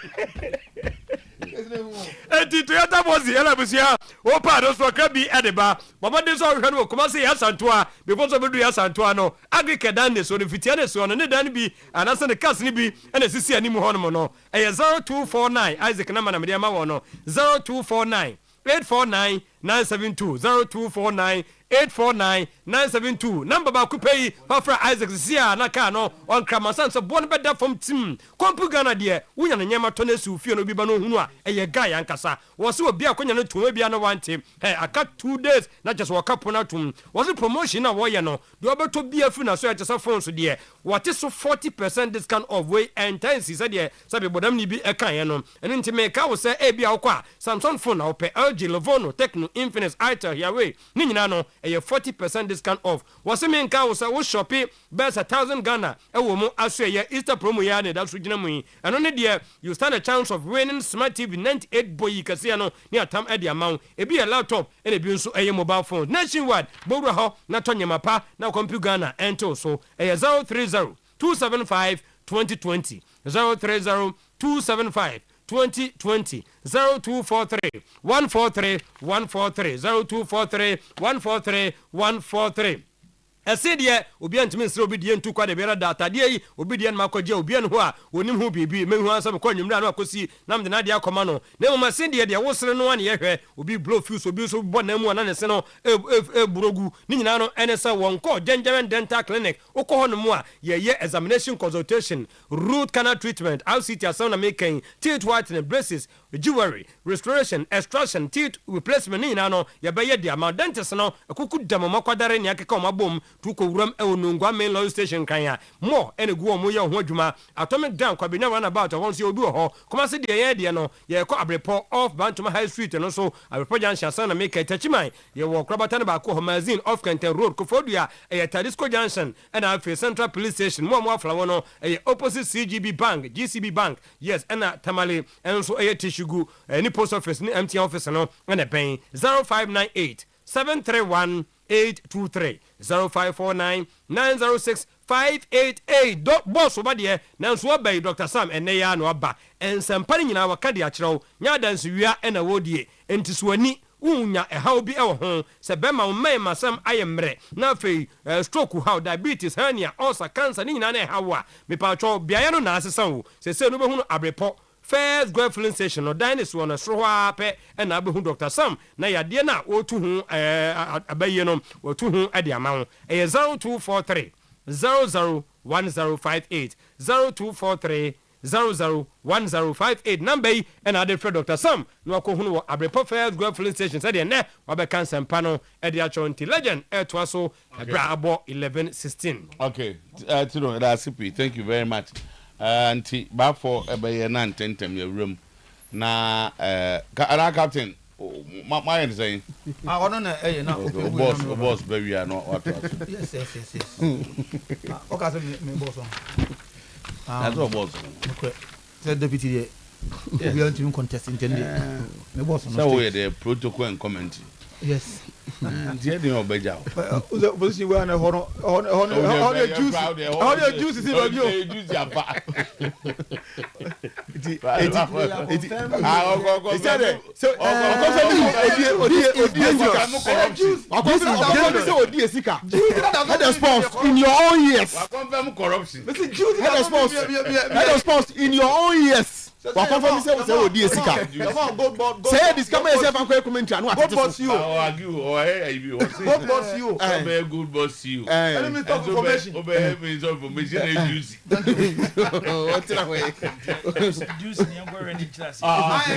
enti Toyota bosi ela busia o pa do so ka bi edeba baba de so hwe no kuma se yasanto a before so bedu yasanto no agrike dan de so no fitia ne so no ne dan bi anase ne cars ne bi ena sisi ani mu hono no eye 0249 Isaac na mana me ma wo no 0249 849 972 0249 849-972 number ba kupei Pafra Isaac Zia na ka no on kramasan so bon beda from team kompu Ghana de wunya na nyema to na su fie no bi ba no hunu a eye guy ankasa wo se obi akonya no to bia no wante aka 2 days na just wo kapo na tum wo se promotion na wo ye no de obeto bia fu na so ya just phone so de what is so 40% discount of way and tensi said de sabe bodam ni bi eka ye no eno ntime ka wo se e bia wo kwa Samsung phone na wo pe LG Lenovo Tecno Infinix Itel Huawei ni nyina no a 40% discount off. Was a main car was a shopping best 1,000 Ghana. A woman as a Easter promo yarn that's regional. And only dear you stand a chance of winning smart TV 98 boy casino near Tam Eddie amount. It be a laptop and a bill a mobile phone. Nationwide, Boraho, Natonya Mapa, now computer Ghana and also a 030 275 2020 030 275 2020 0243 143 143 0243 143 143 Esidie obi antimi sre obi die ntu kwa de bera data die yi obi die na makoje obi en ho a onim ho bibi menhu ansam kwa nwumra na akosi nam de na de akoma no na mo sidie de wo sre no an ye hwe obi blow fuse obi so bo na mu na ne se no burogu ni nyina no ene se won ko Genjamin Dental Clinic ukọ ho no mu a ye examination consultation root canal treatment RCT asana making teeth whitening braces jewelry restoration extraction teeth replacement ni nyina no ye be ye de ama dentist no akuku damo makwadare ni akeka o mabom tuko wuram e onungwa main law station kan ya mo ene guo mo ye ho adwuma atomic dam kwa benya run about won se obi ho kuma se de ye no ye ko abrepo off Bantama High Street no so abrepo junction sana make tachiman ye wo krabata na ba ko magazine off Kenten Road ko fodua e Tadisco Junction and afi Central Police Station mo afla wono e opposite CGB Bank GCB Bank yes and tamale enso e tishugu ni post office ni MTN office no na pen 0598 731 823 0549 906 588 boss obade na nso obey Dr. Sam eneya no aba ensempane nyina waka de akyerew nya danso wia na wodie entisoani unya how bi ho se bema umema sam ayemre na fei stroke how diabetes hernia ulcer cancer ni nyina na hawa me pa cho biaye no na asesan wo se no behunu abrepo first grade filling station no dinosaur na so hwa pe na abehu Dr. Sam na yade na otu hu abaye no otu hu ade amawo 0243 001058 0243 001058 number and other for Dr. Sam no akohunu abrepo first grade filling station said ne wabe cancer pano e dia chonti legend to so abo 1116. Okay, Tino, that's it. Thank you very much. Anti ba for ebe na ntentem your room na captain my end saying ono na na boss baby are not what yes okay so me boss that's what boss okay the deputy we are to contest intended me boss no so we the protocol and comment yes dia dey obeja o position we na hono juice is in you juice ya pa in your own years corruption in your own years wa confirm say odi esika say this come yourself and go commentary no God boss you God boss you very good boss you let me talk information information and juice what tell away juice ni go ready class what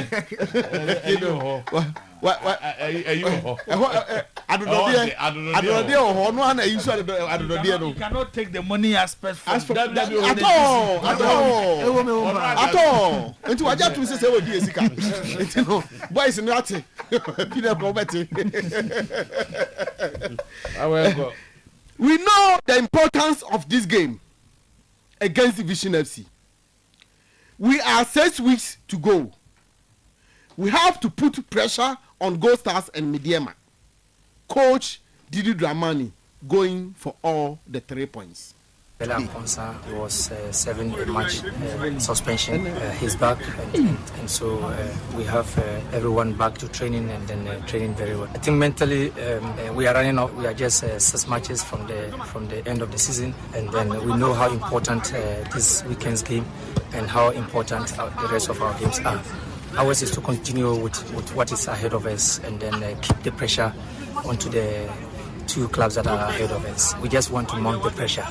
adonodie ho no na issue adonodie no you cannot take the money aspect from at all enti waja tum say we di esika enti no boys no ate pina property we know the importance of this game against Vision FC. We are 6 weeks to go. We have to put pressure on Gold Stars and Mediema. Coach Didi Dramani going for all the 3 points. Ponsa was serving a match suspension. He's back, and so we have everyone back to training and then training very well. I think mentally we are running out. We are just 6 matches from the end of the season, and then we know how important this weekend's game and how important the rest of our games are. Ours is to continue with what is ahead of us, and then keep the pressure onto the 2 clubs that are ahead of us. We just want to mount the pressure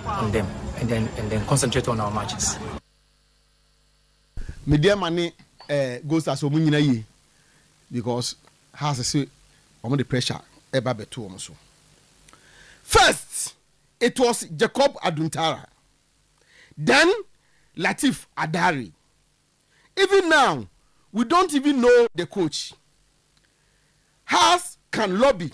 on them and then concentrate on our matches. Media money goes as omunyina yi because has to say on the pressure eba beto omo so. First, it was Jacob Aduntara. Then Latif Adari. Even now, we don't even know the coach. Haas can lobby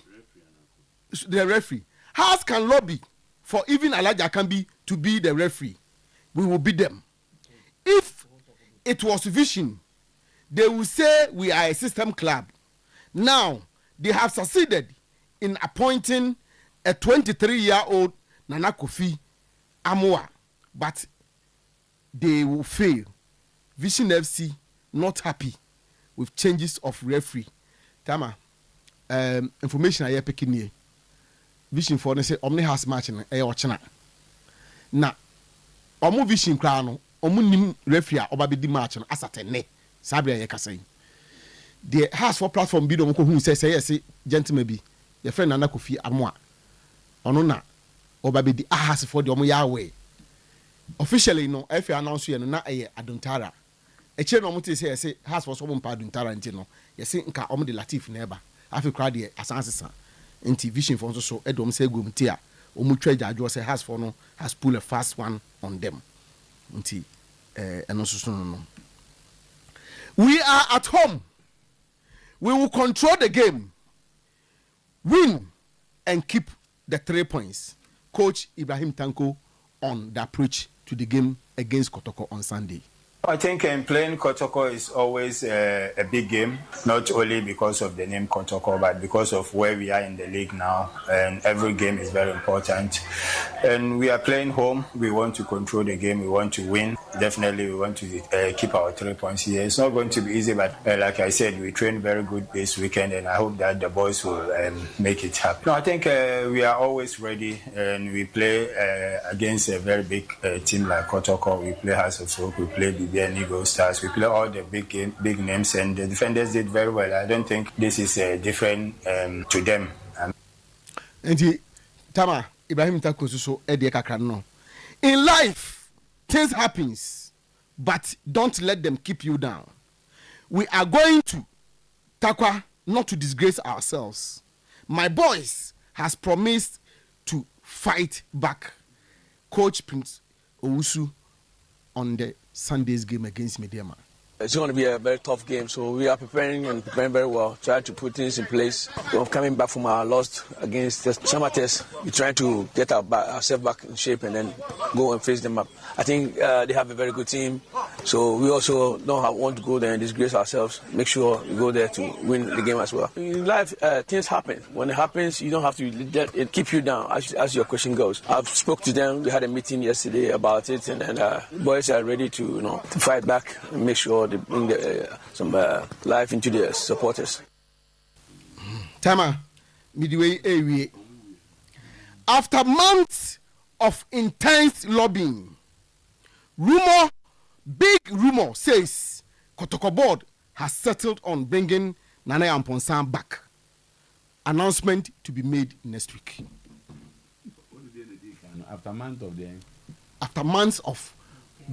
the referee. Haas can lobby for even Elijah Akambi to be the referee. We will beat them. If it was Vision, they will say we are a system club. Now, they have succeeded in appointing a 23-year-old Nana Kofi Amoa, but they will fail. Vision FC not happy with changes of referee. Tama, information I hear picking here. Vision for they say Omni has match in Ochena. Na Omo Vision crown, Omo nim referee Obabidi match on Asatene. Sabria Yakasay. The has for platform bid who says yes, gentlemen be your friend Nana Kofi Amoa. Onona Obabidi has for the Omo Yahweh. Officially, no, if you announce you na Aduntara. A chain of Mutis say has for someone Paduntara and Tino. You see, Nka Omo de Latif neighbor. After crowd as answer. In Vision for so Edom say Gumtia. Omu treasure just say has for no has pulled a fast one on them. Unti and also no. We are at home. We will control the game, win, and keep the 3 points. Coach Ibrahim Tanko on the approach to the game against Kotoko on Sunday. I think playing Kotoko is always a big game, not only because of the name Kotoko, but because of where we are in the league now. And every game is very important. And we are playing home. We want to control the game. We want to win. Definitely, we want to keep our 3 points here. It's not going to be easy, but like I said, we trained very good this weekend, and I hope that the boys will make it happen. No, I think we are always ready, and we play against a very big team like Kotoko. We play House of Folk. We play BBN Eagle Stars. We play all the big names, and the defenders did very well. I don't think this is different to them. And Tama Ibrahim Takosuso Kakran. In life, things happens, but don't let them keep you down. We are going to Takwa not to disgrace ourselves. My boys has promised to fight back. Coach Prince Owusu on the Sunday's game against Mediama. It's going to be a very tough game, so we are preparing very well, trying to put things in place. We're coming back from our loss against the Samates. We're trying to get ourselves back in shape and then go and face them up. I think they have a very good team, so we also don't want to go there and disgrace ourselves. Make sure we go there to win the game as well. In life, things happen. When it happens, you don't have to let it keep you down, as your question goes. I've spoke to them. We had a meeting yesterday about it, and then boys are ready to fight back and make sure they bring some life into their supporters. Tama, midway. After months of intense lobbying, big rumor says Kotoko board has settled on bringing Nana Acheampong back. Announcement to be made next week. After months of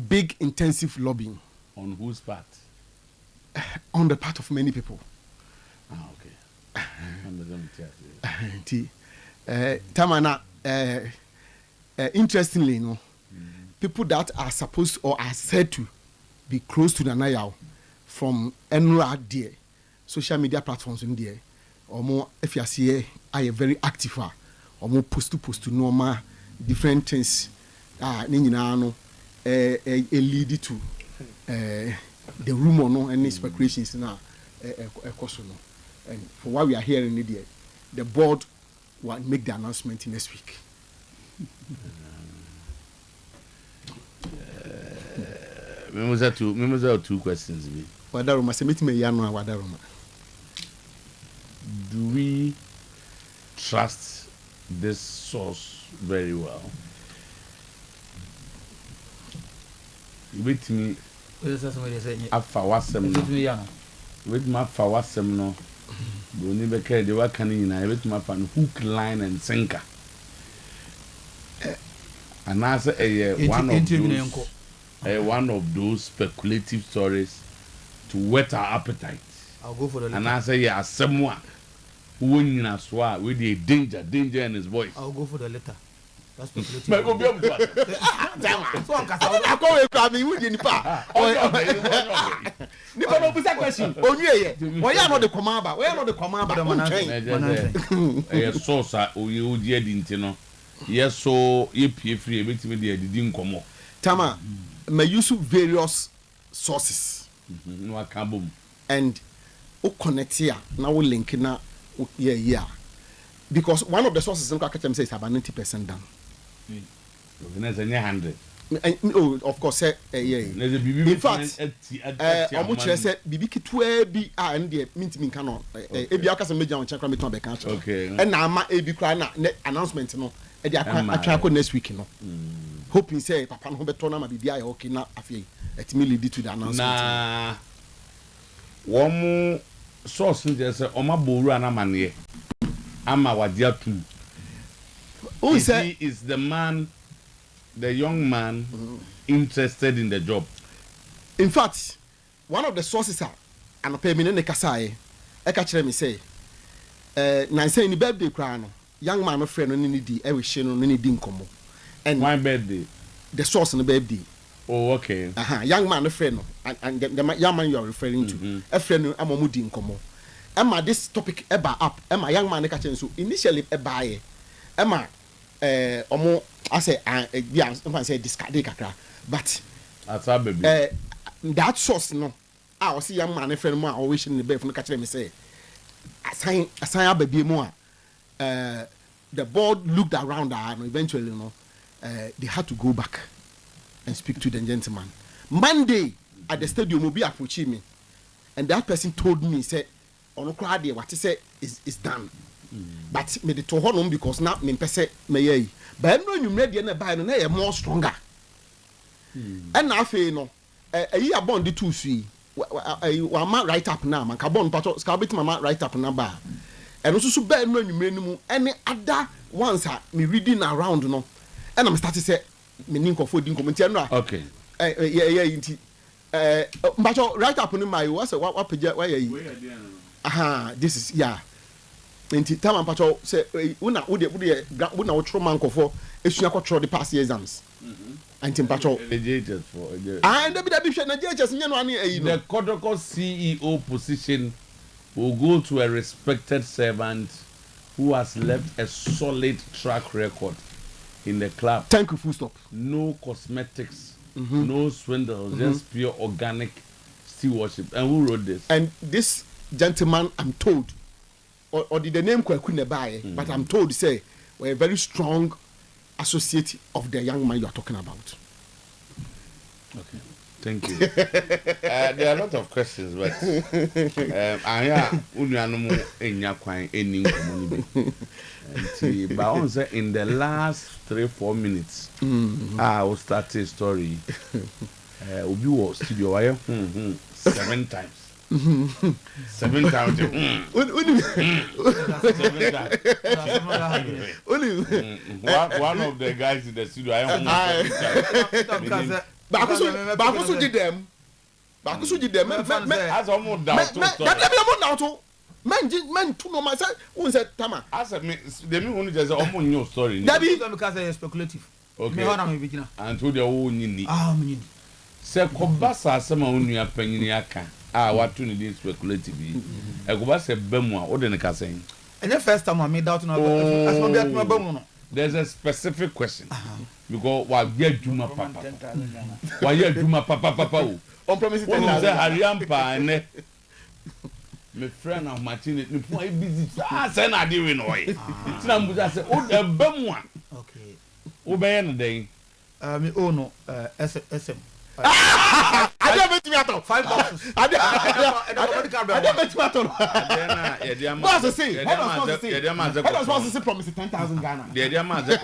big intensive lobbying. On whose part? On the part of many people. Okay. Tamana, interestingly, people that are supposed or are said to be close to Nanayao from NRA there, social media platforms in there, or more FRCA are very active, or more post to normal different things. Ninjinano lead to the rumor no any speculations now and for what we are hearing in the board will make the announcement next week. two questions. Wadaroma, Semitime Yano, Wadaroma. Do we trust this source very well? With me, Afa wasem no. Boni beka de wa kan nyina with my fan hook, line and sinker. And as one of those speculative stories to whet our appetite. I'll go for the letter. And I say yeah, someone who in a swat with the danger in his voice. I'll go for the letter. That's speculative. Go be able to. I go grab me with the pa. Nipa no pisa question. Onye we are not the commander. We are not the commander. Source oye di ntino. Yes, so ye pay free betimi dey didi nkomo. Tama, may use various sources. No akabom. And o connect here now we link na yeah. Because one of the sources in Kakachem says about 90% done. There's 100. Oh, of course, in fact, Omuche said, Bibi Kitwe be and the mint me cannot. Ebiaka major on Chakra Meton Bekan. Okay. And now my Ebi Krana announcement, no, and I try next week, no. Hoping say, Papa no betona ma Bibi okay na afi. Let me lead to the announcement. Nah. One source just say, Oma Boru na manie. Ama wadia tu. Who is the young man interested in the job? In fact, one of the sources are and pay me ne kasai. E ka kire me say na say ni birthday kra no young man no friend no ni di e we hye no ni di nkomo. And my birthday. The source no birthday. Oh, okay. Young man no friend no and the young man you are referring to. A friend no amomu di nkomo. Emma this topic eba up. Emma young man ka kire so initially eba ye. Emma omo I say yeah, I say discard kakra, but that's our baby. That source no. I was young man friend mo always in the bed from catch me say assign baby mo. The board looked around and eventually they had to go back and speak to the gentleman. Monday at the stadium will be approaching me, and that person told me say ono kra dey what he say is done. But me the to honum because now me pese me ye but no nwumre de na buy no na more stronger and na afi no yi abon the two sui wa ma right up now man ka bon pato ska bit mama right up na ba and so so ba no nwumre ni mu any other ones me reading around no and I'm starting say me nin kofo din komenti no okay yeah inti pato right up ni my what say what page why yi this is yeah. Nti time ampacho say una wo tro man kofo esua kwotro the past exams anti ampacho elevated for and be hwe na JHS nye no ane ayi no the Kodoko CEO position will go to a respected servant who has left a solid track record in the club. Thank you, full stop. No cosmetics, no swindles, just pure organic stewardship. And who wrote this? And this gentleman, I'm told, or did the name Kwakunebay, but I'm told say we're a very strong associate of the young man you are talking about. Okay, thank you. There are a lot of questions, but but in the last 3-4 minutes, I will start a story. Obi was studio 7 times. 7 times. 7 times. One of the guys in the studio, Bakusu did them. As almost down. Men too no myself. Who said Tama? As a me, the me only just almost new story. That because they are speculative. Okay. And to the own need. Say Kobasa sama unu apanyini aka. Watu ni dey speculative. Ekobasa bemu a o de ne ka sen. And the first time I made doubt no. There's a specific question. Because wa get juma papa. Wa ye juma papa. On promise it. Say Hariampa ne. My friend of Martin, you play busy. Send I do in way. Tinambuza say, "Oh, the bemu." Okay. Obey no day. Me oh no. SM. I don't make me at all. 5 boxes. I don't make me at all. What's the say? Head of sponsor say promise 10,000 Ghana. The idea man say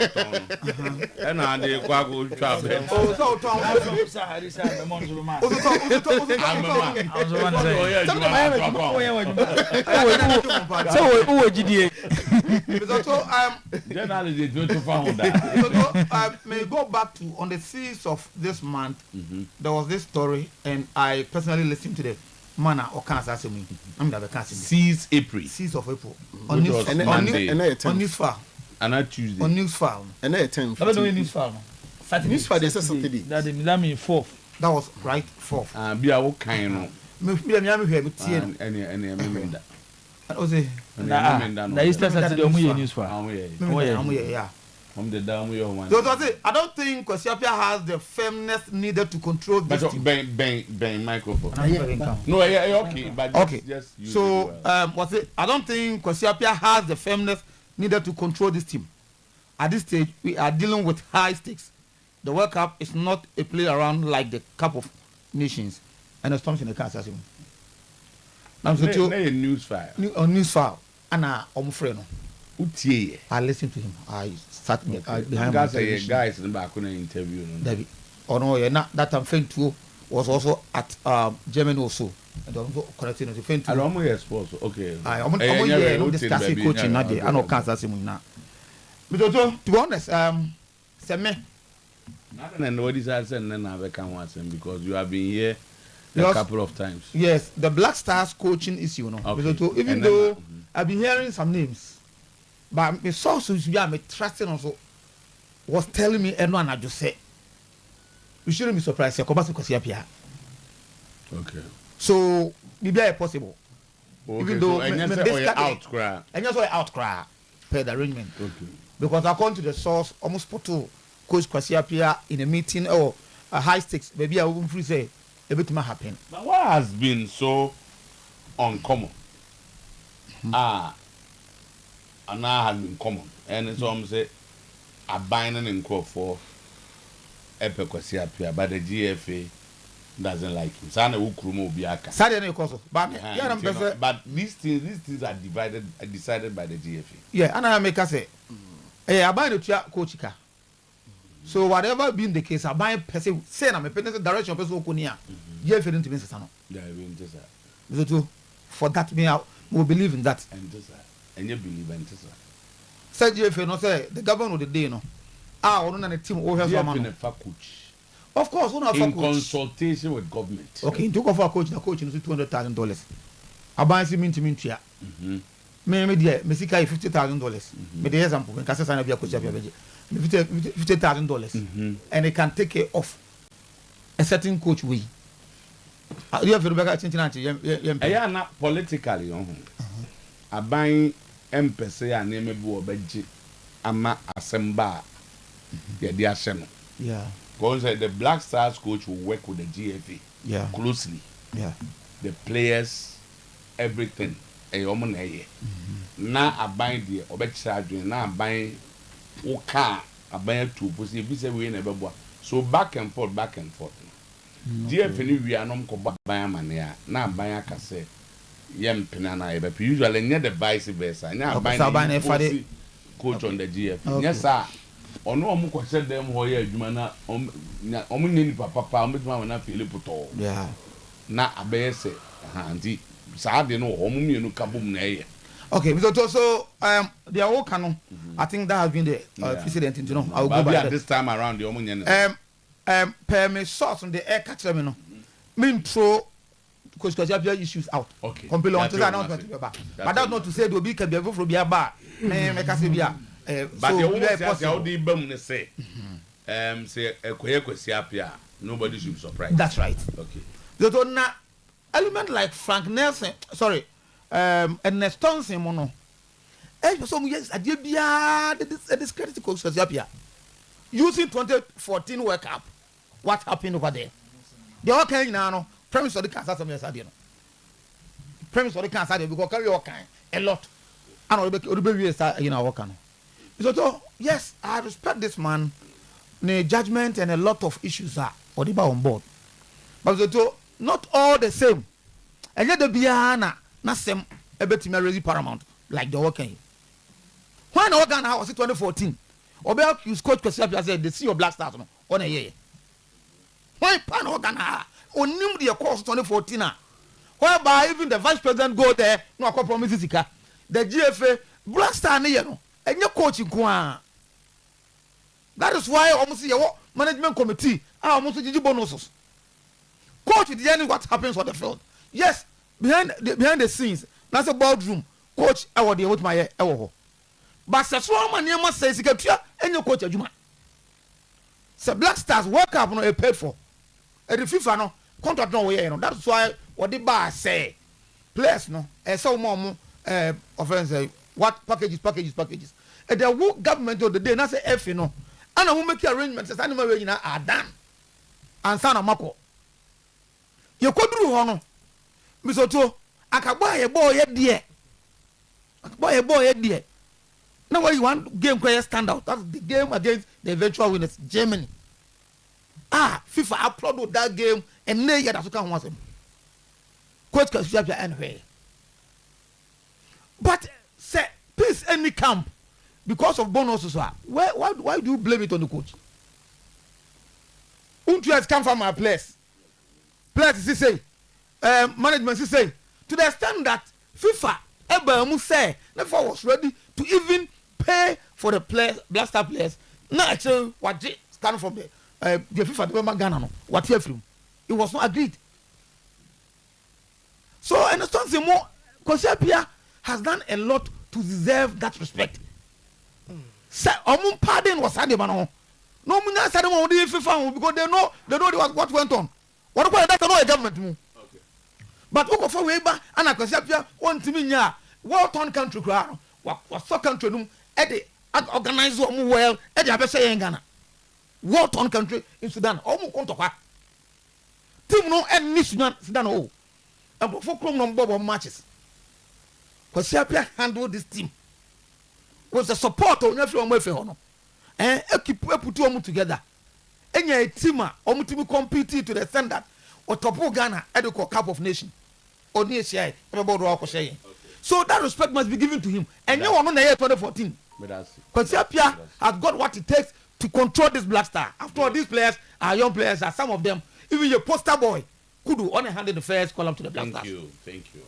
and I dey go travel. Oh, so may go back to on the 6th of this month. There was this story, and I personally listened to the manner or cancer. I'm the cancer. 6th April. 6th of April. On news file. And on Tuesday. On news file. And I 10. I don't know news file. News file. They said Saturday. That mean 4th. That was right 4th. Be a what kind of. Me Any. I was a. Na Easter Saturday omu news file. Yeah. I don't think Kwesiapia has the firmness needed to control this team. Bang microphone. No, okay, but okay. Just so what's it? I don't think Kwesiapia has the firmness needed to control this team. At this stage, we are dealing with high stakes. The World Cup is not a play around like the Cup of Nations, and the storms in the Kansas. Now, so news file. News file. Anna Omfreno. I listened to him. I sat behind guys in the back on an interview. David. Oh no, that I'm friend too was also at Germany also. And I'm correcting the friend too. I don't know sports. Okay. I'm discussing coaching now. I know Kansas now. But to be honest, Seme. Nothing and what is I said then I can watch him because you have been here a couple of times. Yes, the Black Stars coaching issue, okay. Even though I've been hearing some names. But my sources, we are trusting also, was telling me, and one I just said, we shouldn't be surprised. Okay. So, maybe it's possible. Okay, even though outcry. And just outcry per the arrangement. Okay. Because according to the source, almost for two, Coach Kwesiapia in a meeting or a high stakes, maybe I wouldn't free say everything might happen. But what has been so uncommon? And now has been common. And some say a binding in court for Epe Kwesiapia, but the GFA doesn't like him. Sana Ukrumo Biaka. But these things are decided by the GFA. Yeah, and I make us say, I buy the coach. So whatever being the case, I buy person say I'm a direction of person Okunia. GFA didn't mean Sano. Yeah, for that me I will believe in that. And you believe in this. Said GFA no say the government of the day no. On the team over here coach. Of course, in consultation with government. Okay, took off our coach, the coach is $200,000. I buy him into Mintia. Me dear, Messica $50,000. Me the example, when Casas and coach $50,000. And they can take care of a certain coach we. You have to back at I not politically. I buy MPC and name bo beji ama asemba the Arsenal. Yeah. Because the Black Stars coach will work with the GFA closely. Yeah. The players, everything. Now I buy the obexadrin, now I buy car, I buy two pussy, we never bought. So back and forth. GFA we are not going to buy a man. Now buy a cassette. Yem Pinana, but usually near the vice versa. Now buy a coach on the GFA. Yes, sir. Ono mu kwese dem ho ye adwuma na omu nyeni papa omu dwuma na feel puto yeah na abese anti saade no omu mienu kabum na ye okay so they are all canon. I think that has been the precedent, you know. I'll go back this time around the omu nyeni per me source on the air catch them, you know. Me throw Coach Kwesiapia issues out. Okay. Completely on the announcement to back. But that's not to say do be can be from be bar. Me can say bia. But so the how the bum say say Kwesiapia, nobody should be surprised. That's right. Okay. So na element like Frank Nelson, sorry, Ernest Thompson mono. So yes, adie bia the discredit Coach Kwesiapia. Using 2014 World Cup. What happened over there? They all kind now no premise of the cancer some years ago. Premise of the cancer because carry all kind a lot. And you know what kind. So yes, I respect this man. The judgment and a lot of issues are Odiba on board. but so not all the same. And yet the biana na sem ebetime raise paramount like the working. When Ogan was 2014, Obel you coach Kwesi said they see your Black Stars on a year. Why Pan Ogan onim the course 2014 whereby even the vice president go there no compromise sika. The GFA Black Star na no and your coaching kwa. That is why almost your management committee almost give bonuses. Coach the end what happens on the field. Yes, behind the scenes, that's a boardroom. Coach, I want to with my but so man you must say and your coach Ajuma. So Black Stars work up no paid for. And the FIFA no contract no way, that's why what the bar say. Players no, and so more offense what packages. And the government of the day not say F no. And I will make arrangements as animal are done. And Sana Mako. You could do honor. Mr. Otuo, I can buy a boy yet dear. I can buy a boy yet dear. Now why you want game player stand out? That's the game against the eventual winners, Germany. FIFA uploaded that game and nay that's what I want him. Coach Kwesi anyway. But say please any camp because of bonuses. Why do you blame it on the coach? Untu has come from our place. Players say, management say, to the extent that FIFA ever say never was ready to even pay for the players, Black Star players. Now actually, what they stand from the FIFA the Ghana no, what here from, it was not agreed. So I understand some more. Kwesi has done a lot to deserve that respect. Say, pardon was had no. No, me not said them FIFA because they know what went on. What about that? No government move. Okay. But who go for way back? And I Kwesi want to me nya. What on country crowd? What so country no? Ede organize them well. Ede abese in Ghana. What on country in Sudan? Omu konto kwa. Team no any Sudan oh. And for come number of matches. Kwesi handle this team. Was the support of everyone with no. Keep put two together. Any team compete to the standard or top Ghana at the Cup of Nations or near CI. So that respect must be given to him. And you are on the year 2014. Kwesi has got what it takes to control this Black Star. After all, these players are young players, are some of them, even your poster boy, could do only handle the first column to the Black Stars. Thank you.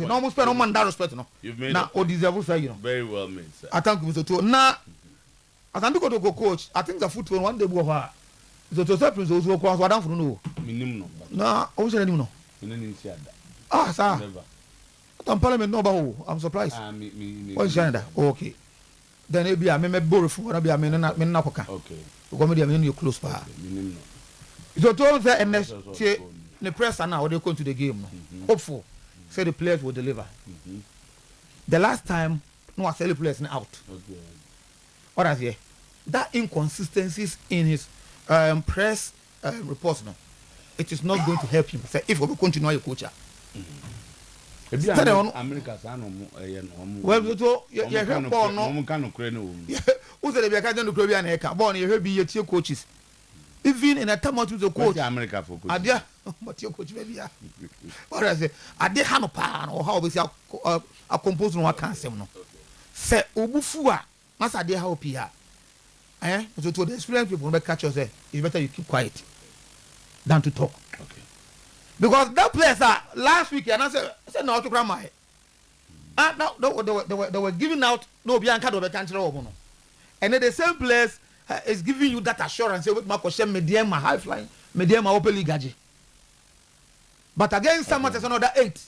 Almost spend no man that respect. You've made now, very well made, sir. I thank you, Mr. Otuo. Now, as I go to go coach, I think the football one day go over. Mr. Otuo Prince also go out for no. Minimum. No, also anymore. Sir. I'm Parliament no, I'm surprised. What's Canada? Okay. Then maybe I may borrow for be a man nakoka. Okay. Go media mean you close pa. So to say and the press now they come to the game. Hopeful. Say the players will deliver. The last time no I sell the players out. Okay. What I say? That inconsistencies in his press reports now. It is not going to help him. Say if we continue your coach. America well so you help no who said they can do Caribbean eka born you be your coaches even in a time to the coach America for coach adia but your coach maybe what I say ade hano pa or how we say a compose no can say no say obufu a masa ade how pia so to the experience people be catch you say it's better you keep quiet than to talk. Okay. Because that players last week and I said no to grandma. Now they were giving out no Bianca do be country no. And then the same players is giving you that assurance with my question medium high flying medium open league. But against someone that's another 8.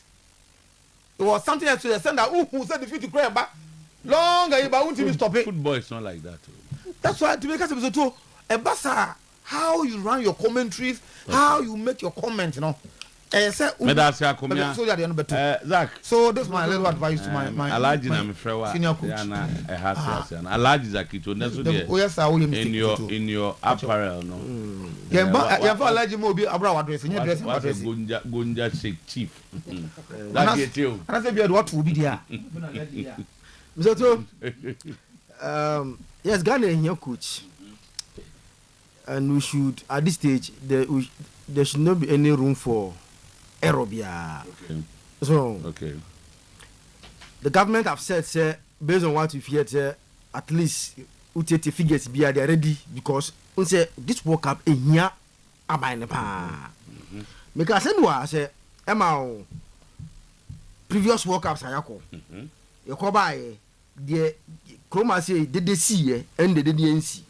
It was something else to the sender who said defeat to cry back long but won't even stop it. Football is not like that. That's why to make us episode 2 a bassa how you run your commentaries, how you make your comments, you know. So this is my little advice to my senior coach. In your apparel, no. Chief. That's what will be there. Yes, Ghana in your coach. and we should at this stage there should not be any room for error. Okay. So okay. The government have said, say, based on what we've heard, say, at least UTT figures they are ready because we say this World Cup is here about pa. Because I say Emma previous World Cups are yako. You come by the Chroma say they see and they didn't see.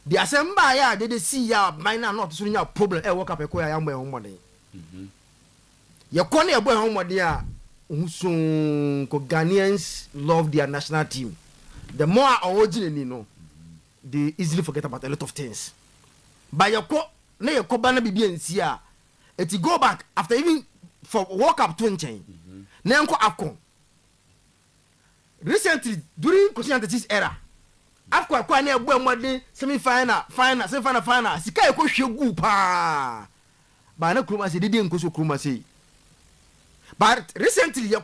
The assembly ya they see ya minor not so ya problem e World Cup e ko ya mbo home money. You come here boy home money ya Ghanaians love their national team. The more originally know, they easily forget about a lot of things. But you go banana bibi and see it go back after even for World Cup 20. Now go AFCON. Recently during Koscielny's era, AFCON kwa ne boy mwade semi-final, final. Sika eko shegu pa. Ba na Kruma say didn't go so Kruma say. But recently, the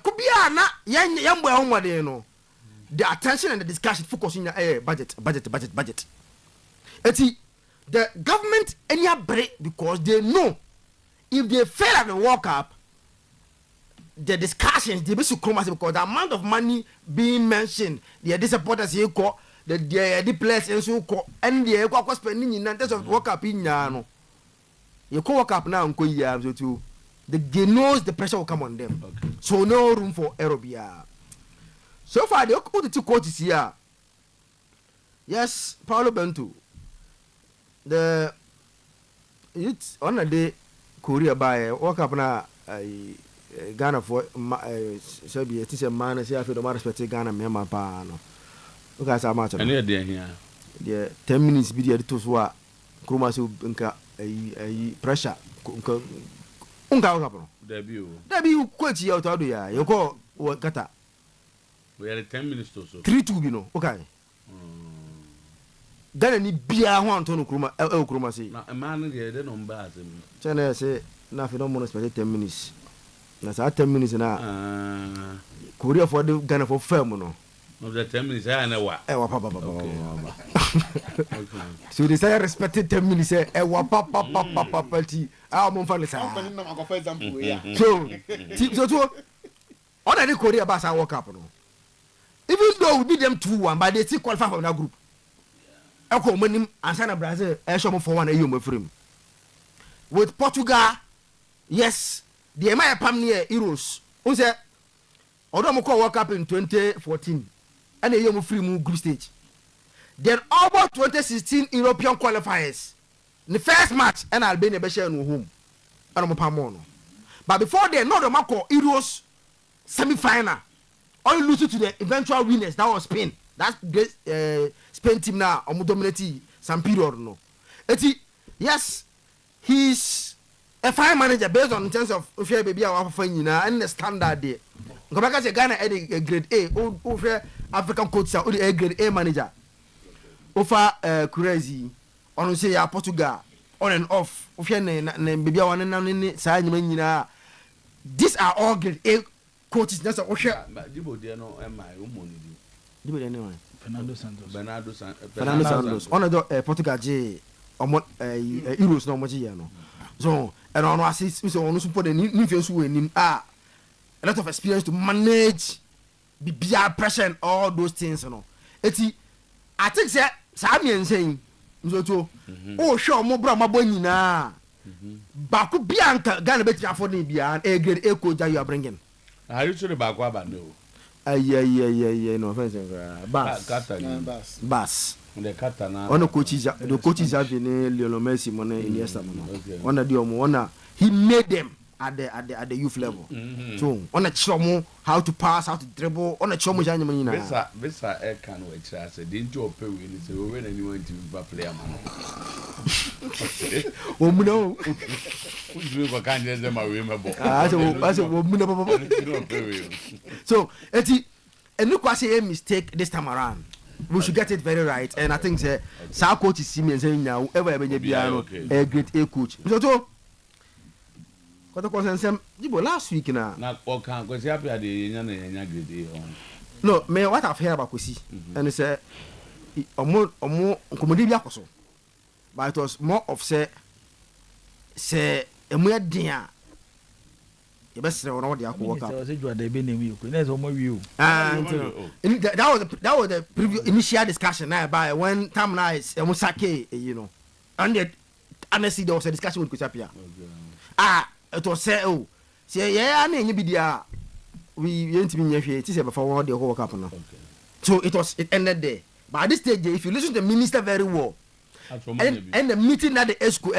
attention and the discussion focus on budget. The government any break because they know if they fail at the World Cup, the discussions they be so because the amount of money being mentioned, the supporters here call the players and so call and the equal spending in terms of World Cup in Yano. You call World Cup now and so too. They knows the pressure will come on them. Okay. So no room for error. So far, the two coaches here. Yes, Paulo Bento. It's on a day Korea by walk up now. Ghana for Serbia. It is a man. Say I feel the man respect Ghana. Me my pa no. Look at how much. And here. The 10 minutes video to so. Kruma so nka pressure. Debut quite out of the you call what kata. We had 10 minutes or so. 3-2 you know. Okay. Then ni bia one to no Kruma Kruma say. Na man here they don't bad him. Chana say na fi don't spend 10 minutes. Na say 10 minutes na. Korea for the Ghana for firm no. No the 10 minutes I know what. So they say respected 10 minutes papa I'm for example, yeah. So other than Korea Bass I walk up. Even though we beat them 2-1, but they still qualify from that group. Eko Monim and Sana Brazil, Eshom for 1 a frame. With Portugal, yes, the Emaya Pamnia Heroes. Who said Odomoko World Cup in 2014 and a young free move group stage. Then over 2016 European qualifiers. The first match and Albania be share no home. But before they know the Marco Euros semi-final. Only lose to the eventual winners. That was Spain. That's great Spain team now. Dominating some period no. Yes, he's a fine manager based on in terms of baby our and the standard there. Go back to Ghana a grade A. African coach a grade A manager. Over crazy. On say ya Portugal on and off baby one these are all grade A coaches that's a but Dibo there no am I Dibo there Bernardo Santos on the Portugal J Euros no much no so and on assist so on support the new win a lot of experience to manage be pressure and all those things you know I think say Sami saying so oh sure mo bra mabo nyina ba ku bianca Ghana bet ya for ni bia a grade A coach you are bringing are you sure ba kwa ba no no offense Bas the Katana on the coaches have been Lionel Messi mo na Iniesta mo on the omo he made them at the youth level. So on a chomo how to pass, how to dribble, on a chomo janya manina. This air can wait. I said, didn't you pay when it's when anyone to play a man? Oh no. We can't get them away, my boy. So and look what's a mistake this time around. We should get it very right. And I think Sa coach is seeing saying now ever a great A coach. So last week na no me what I've heard about Kwesi and say omo komodi bi akoso but it was more of say emu edin you best say one dey work up. That was the previous initial discussion now by when time now is Musake, you know, and the honestly there was a discussion with Kusapia. It was say say yeah, I mean be there. We ain't been here. It is before one day work up now. So it ended there. But at this stage, if you listen to the minister very well, and the meeting that the ESCO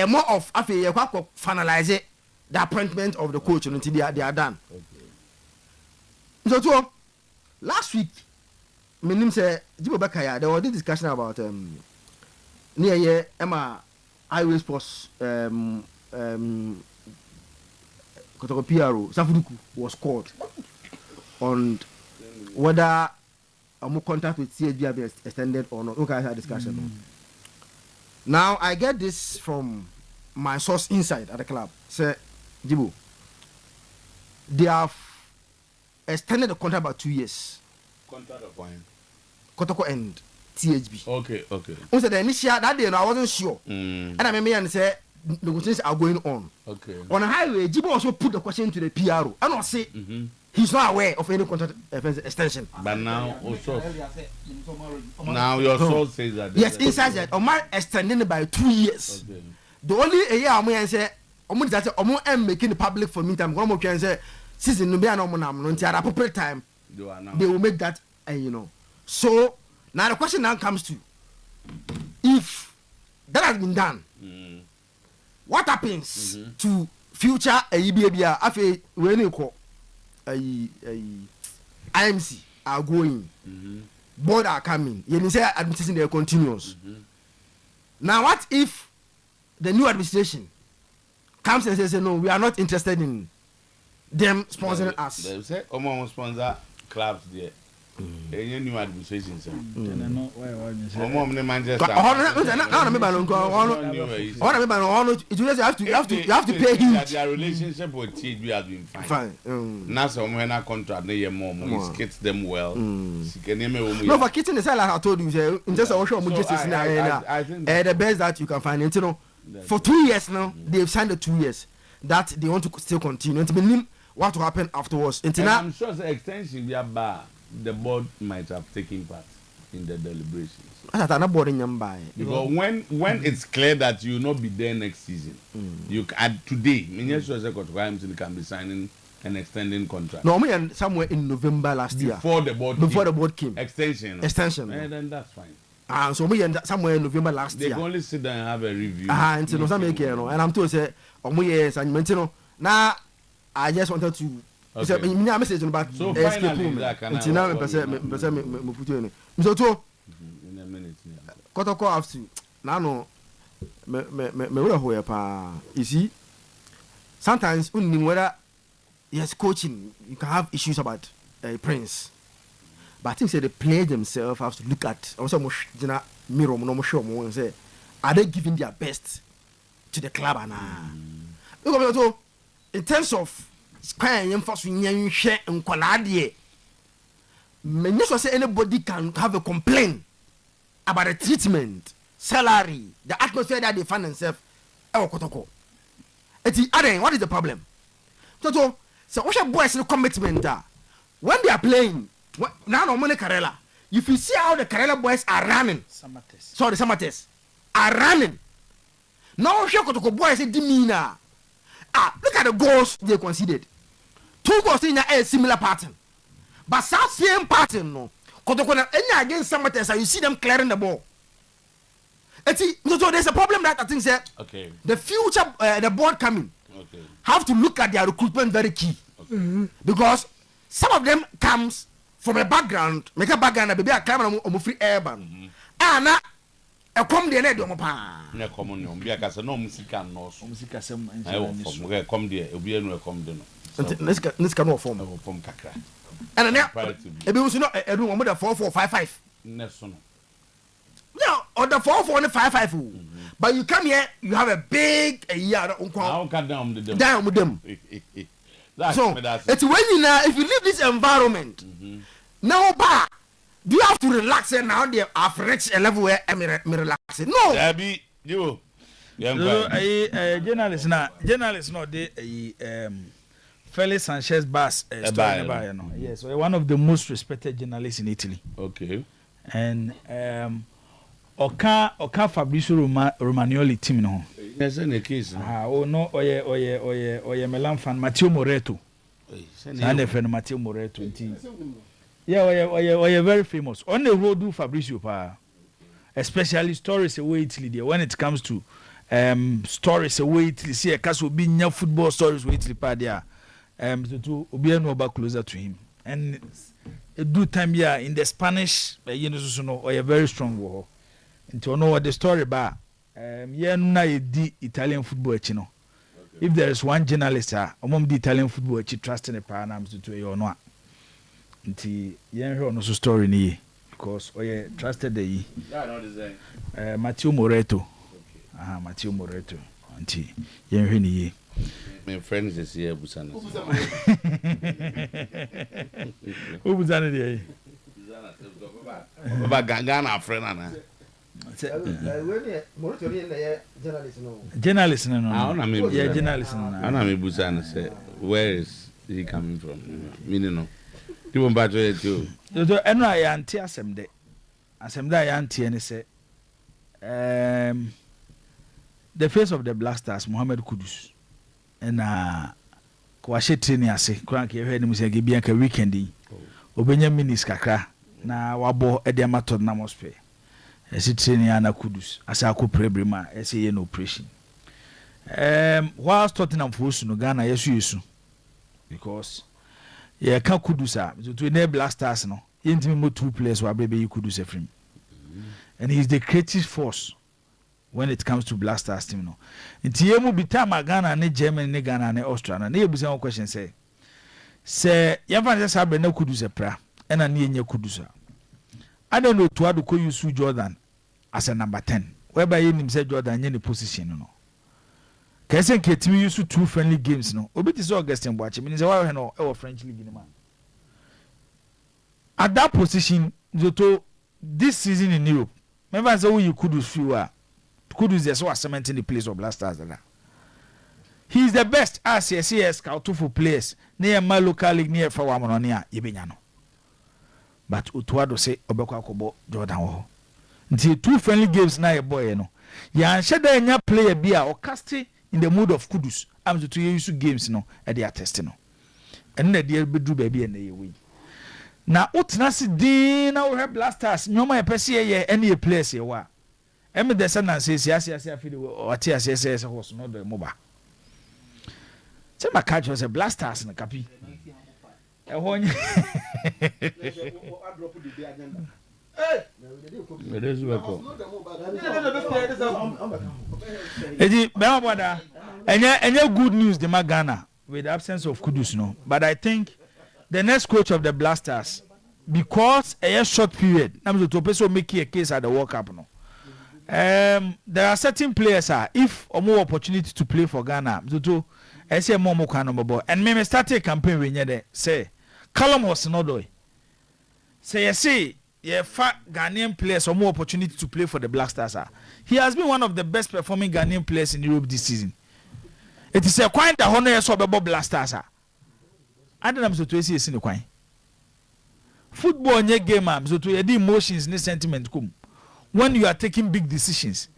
more of after you finalize it. The appointment of the coach until they are done. So last week, my name said Jibo Bakaya. There was this discussion about near here Emma Highway Sports Kotoko PRO Safuduku was called on whether a more contact with CHB have been extended or not. Okay, I had a discussion. Now I get this from my source inside at the club. Say Jibo, they have extended the contract about 2 years. Contract of when? Kotoko and THB. Okay. Also the initial that day, I wasn't sure. And I remember and say negotiations are going on. Okay. On a highway, Jibo also put the question to the PRO. And I say he's not aware of any contract extension. But now also now your source says that. Yes, inside that Omar extending it by 2 years. Okay. The only year I'm say I'm making the public for me time. One can say season no be an at appropriate time. They will make that, you know. So now the question now comes to if that has been done, what happens to future EBA after when you call IMC are going, board are coming. You say administration there continues. Now what if the new administration comes and says no, we are not interested in them sponsoring us. They say almost sponsor clubs there. Any new administration, sir. You have to pay him. Their relationship with THB has been fine. Now some when I contract they more it kits them well. No, for kitchen is like I told you, in just a show the best that you can find. You know, for 2 years now, they've signed the 2 years that they want to still continue. And what will happen afterwards? I'm sure the extension we are bar. The board might have taken part in the deliberations. Because when it's clear that you will not be there next season, you can today. Can be signing an extending contract. No, somewhere in November last year. Before the board came. Extension. Then that's fine. So we somewhere in November last year. They can only sit down and have a review. And I'm told say now I just wanted to. Okay. Message about so finally, in a minute. Kotoko have to now no you see sometimes whether yes coaching you can have issues about Prince, but I think say the players themselves have to look at also mirror and say are they giving their best to the club and in terms of anybody can have a complaint about the treatment, salary, the atmosphere that they find themselves. What is the problem? So what's your boys' commitment? When they are playing, now no money Karela. If you see how the Karela boys are running, the Samates are running. Now Kotoko boys demeanor. Look at the goals they conceded. 2 goals in a similar pattern. But that same pattern, no. Any against Samates, you see them clearing the ball. So there's a problem that I think the future, the board coming, have to look at their recruitment very key. Because some of them comes from a background, make a background, maybe a camera on free urban. A come the net on pa. No common no because no musica no some. I will come there. Obi no come there no. This cannot form kakra. And now e be we not a room with 4455. Next no. No, or the 4455. But you come here, you have a big year on I'll cut down with them. Down with them. So it's when you now if you leave this environment now ba Do you have to relax it now? They have reached a level where I'm relaxing. No. Abby, you. Journalist now they Felix Sanchez Bass story about, yes, one of the most respected journalists in Italy. Okay. And Oka Fabrizio Romagnoli team no. Yes, in the case. Oye Milan fan Matteo Moretto. And friend Matteo Moretto team. Yeah, oye very famous. On the road do Fabrizio pa. Especially stories away Italy there when it comes to stories away Italy. See a case will be near football stories with Italy pa there. To be about closer to him. And a do time here in the Spanish, or very strong war. And to know what the story about, the Italian football, if there is one journalist among the Italian football, trusting the Panams to you or not. Until no story ni because trusted the Matteo Moretto. Matteo Moretto. Until you my friends is here, Busana. Who Busana there? Baba Gangana friend. Journalist no. Yeah, journalist no. Ana me Busana say, where is he coming from? Meaning no. You want back to it too. So eno ya anti asem de. Asem da ya anti ene say the face of the Black Stars, Mohamed Kudus. And kwashe training ase krank ye hwe ni musa ge bia ka weekend obenya minis kakra na wabo e de amato na mospe ese training ana Kudus asa akopre ma ese ye no operation whilst Tottenham force no Ghana yesu because ye ka Kudus to enable Black Stars no yentimi mo two players wa bebe Kudus efrim and he's the creative force when it comes to Black Stars team no. Nti yemu bitama Ghana ne Germany ne Ghana ne Austria na yebusa one question say yamfa say sabe na Kudus pra ena ne yenye Kudus I don't know to ado ko use Jordan as a number 10 whereby you nim say Jordan nye ne position no kese nke timi use two friendly games no obi ti say Augustine Boache mean say why no e French league ni man at that position Zoto this season in Europe remember say you Kudus fewer Kudus is so cementing the place of Black Stars. He is the best as CSS scout for players near my local league near for Wamonia Yebiano. But Otuo-Acheampong say Obeko Akobo Jordan ho. Until two friendly games na a boy no. Ya sheda nya player bia or casting in the mood of Kudus. Am to use games no e dey attest no. And na dey bedu baby and dey win. Na utna si din na we Black Stars nyoma e pese ye any place ye wa. Emi the son and says yes afidi o ati asese horse no do moba. Say my catch was a Black Stars na kapi. E honye. Edi be boda. Enye good news the Ghana with the absence of Kudus no. But I think the next coach of the Black Stars because a short period na me to person make a case at the World Cup no. There are certain players if or more opportunity to play for Ghana to say more kind and me start a campaign when you say Callum was not doing say you see fat Ghanaian players or more opportunity to play for the Black Stars he has been one of the best performing Ghanaian players in Europe this season. It is a quite the honor so about Black Stars I don't know to see in the coin football nye game so to the emotions ni sentiment come when you are taking big decisions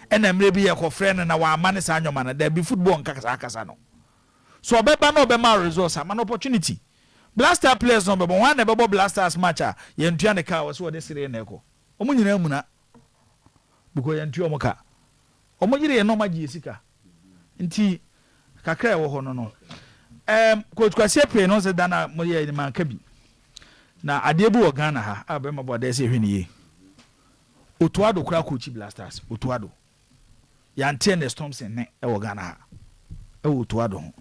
and I'm maybe a friend and our man is on your man there be football and kakasano so obeba no obema resource am an opportunity Blaster players number one never Blasters match ye ntua ne car was what they say na eko omo nyina mu na because ye ntua omo ka omo yire ye no magi sika nti kakra wo ho no coach Kwasi play no se dana mo ye ni man ka bi na ade bu wo Ghana ha abema bo dey say hweniye Otuo-Acheampong kura coach Blasters Otuo-Acheampong ya ntie ne Storms ne e wo Ghana ha e Otuo-Acheampong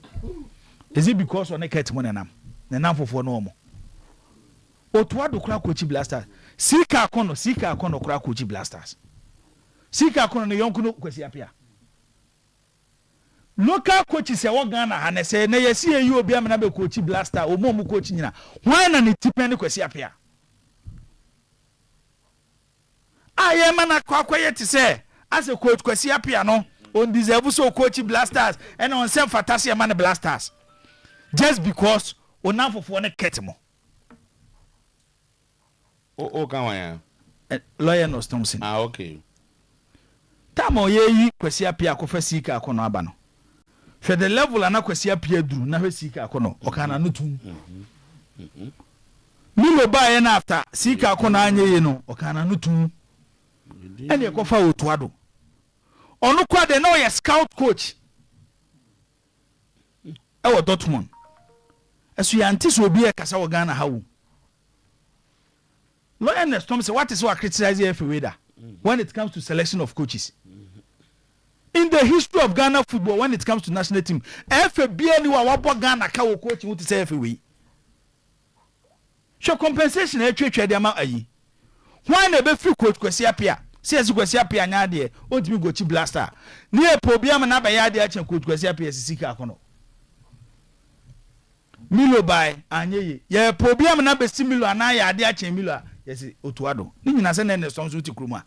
is it because on eket mo nenam fofo no omo Otuo-Acheampong kura coach Blasters sika akono kura coach Blasters sika akono ne yonku no Kwasi apia local coaches e wo Ghana ha ne say na yesi eyi obi amena be coach Blaster omo coach nyina why na ne tipen ne Kwasi apia Aye man akwaye to say as a coach Kwesi Appiah no on deserve so coach Blasters and on some fantasy man Blasters just because onafo for na ketimo o kan wan lawyer no Thompson okay tamo ye Kwesi Appiah akofa sika akono aba no for the level ana Kwesi Appiah duru na hwe sika akono okana no tum Milo ba ye na after sika akono anye ye no okana no tum ene ekofa Otuado ono kwa de no ye scout coach ewo Dortmund esu ya antiso obi e kasa wo Ghana hawo Lionel Storm say what is what criticize FA when it comes to selection of coaches in the history of Ghana football when it comes to national team FA bia ni wa wabo Ghana ka wo coach wo ti say FA show compensation e twetwe de ama ayi when e be free coach Kwesi Appiah says Kwesi Appiah nya de o timi go chi Blaster ni e po bia na ba ya de a chen coach Kwesi Appiah sisika akono Milo by anyeye ye po bia na be similo ana ya de a chen Milo yes Otuado ni nyina se na ne so ti kruma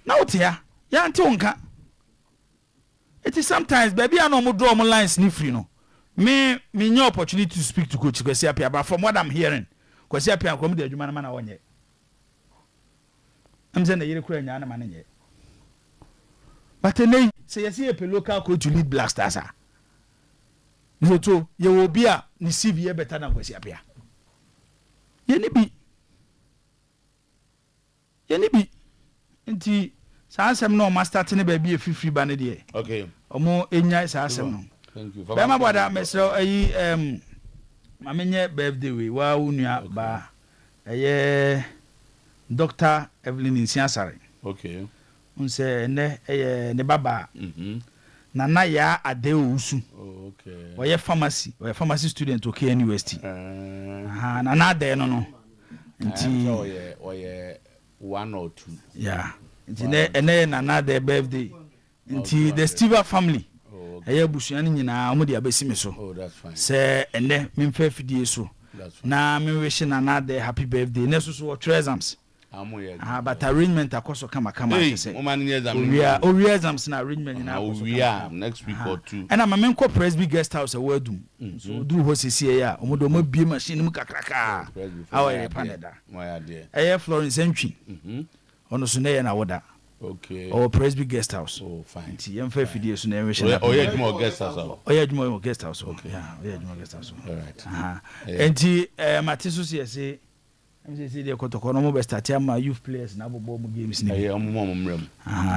na otia ya nti onka it is sometimes baby I know mo draw mo lines ni free no me no opportunity to speak to coach Kwesi Appiah but from what I'm hearing Kwesi Appiah come the adwuma na mana wonye am say na yire kura nya na mana nye but nay say yes a local coach to lead Blasters ah so ye will be a ni CV better than Kwesi Appiah ye ni bi nti sa asem no master tene ba bi e free ba ne de okay omo enya sa asem no thank you ba ma boda mesro ayi mamenye birthday we wa unua ba eye Dr. Evelyn Nsiasare okay unse ne baba na ya adeusu okay oye pharmacy student okay university na de no nti oye 1 or 2 yeah nti ne na de birthday nti the Steve family eye busuan nyina omo de abesi me so oh that's fine say ene me mfa fidie so na me wish na de happy birthday ne so exams but arrangement akoso kama say we are exams na arrangement na we are next week or 2 and am menko Presby guest house wadum so do ho sisi ya omodo mo bie machine mu kakraka Oyerepa neda eye Florence Entwi ono so na na woda okay or Presby guest house oh fine ti yem fa fidie so na enwe she Oyerepa guest house Oyerepa guest house okay yeah Oyerepa guest house all right enti matiso say I'm saying they kotoko no mo be start am youth players na bobo mo games ni mrem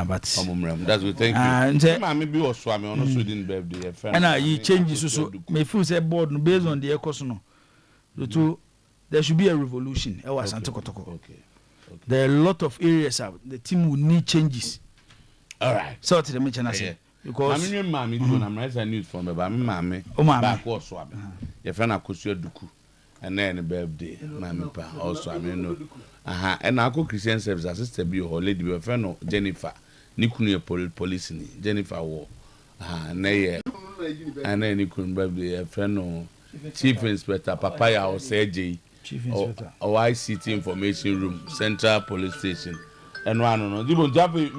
but mrem that's good thank you ma me bi oso am ono so din birthday and you change so me feel say board no based on the ecoso no so there should be a revolution e was Asante Kotoko okay there are a lot of areas the team will need changes all right so to the mention say because mami do na mresa news from me ba me mami back oso am ye fa na Kosu Aduku and then birthday mami pa also I mean no and I Christian service assistant bi o lady bi friend no Jennifer ni kunu police ni Jennifer wo na ye and then ni kunu birthday friend no chief inspector Papaya o say chief inspector o ICT information room central police station and one no dibo jabe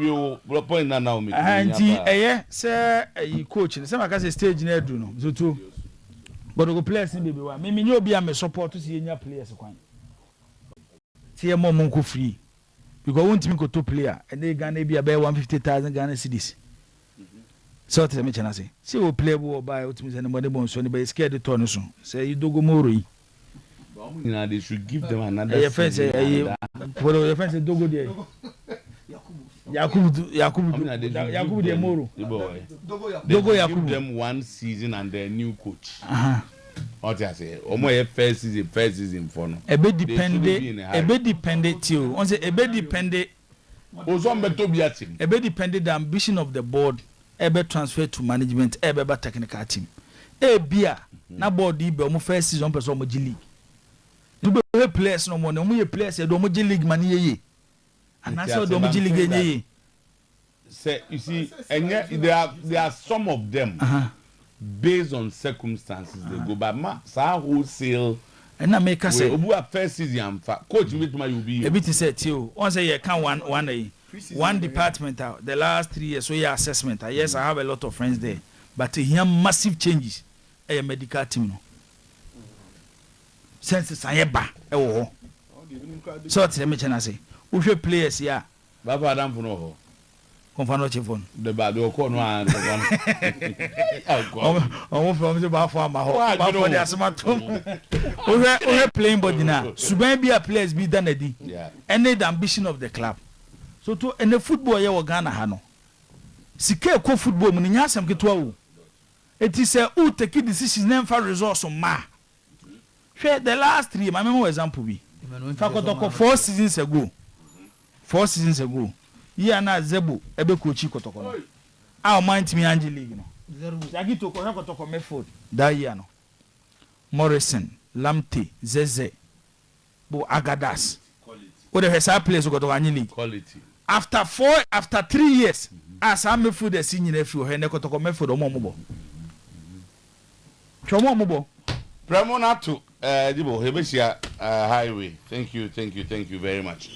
we point na o me and say coach say maka say stage na edu no so too but go players ni baby wa me nyo obi am support to see nya players kwan see mo monko free because won't me go to player and they Ghana be about 150,000 Ghana cedis so tell me chana say see we play bo buy ultimate say nobody bon so anybody scared the turn so say you dogo moro yi they should give them another your friend say for your friend say dogo there Yakubu de Moro. Dogo Yakubu. Give them one season and their new coach. What I say? Omo first season for no. A bit dependent too. On say a bit dependent. A bit dependent the ambition of the board. A bit transfer to management. A bit technical team. A beer. Na board be omo first season person omo G League. You be players no more. Omo ye players do omo G League man ye. And that's how the League. Say, you see, and yet there are some of them based on circumstances they go, but wholesale And na make us say obu a first season amfa coach with my you be a bit say too once a year can one department out the last 3 years so your assessment yes I have a lot of friends there but to hear massive changes a medical team no sense sayeba e wo so tell me chana say we should players here baba adam for no confano chefon the bad o ko no an on from the bar for ma ho ba for the asmato we playing body na suban be a players be done edi and the ambition of the club so to in the football ye wo Ghana ha no sika ko football mu nya asem keto wo it is a who take decisions name for resource ma share the last 3 my memo example be fakotoko 4 seasons ago yeah na Zebo ebe coach kotoko no our mind me Angel League no yagi to kotoko Medford that year no Morrison Lamte Zeze bo Agadas what the hesa place kotoko Angel League quality after 3 years as am Medford the senior few he ne kotoko Medford omo PROMOTIONAL Dibo Hebeshia highway thank you very much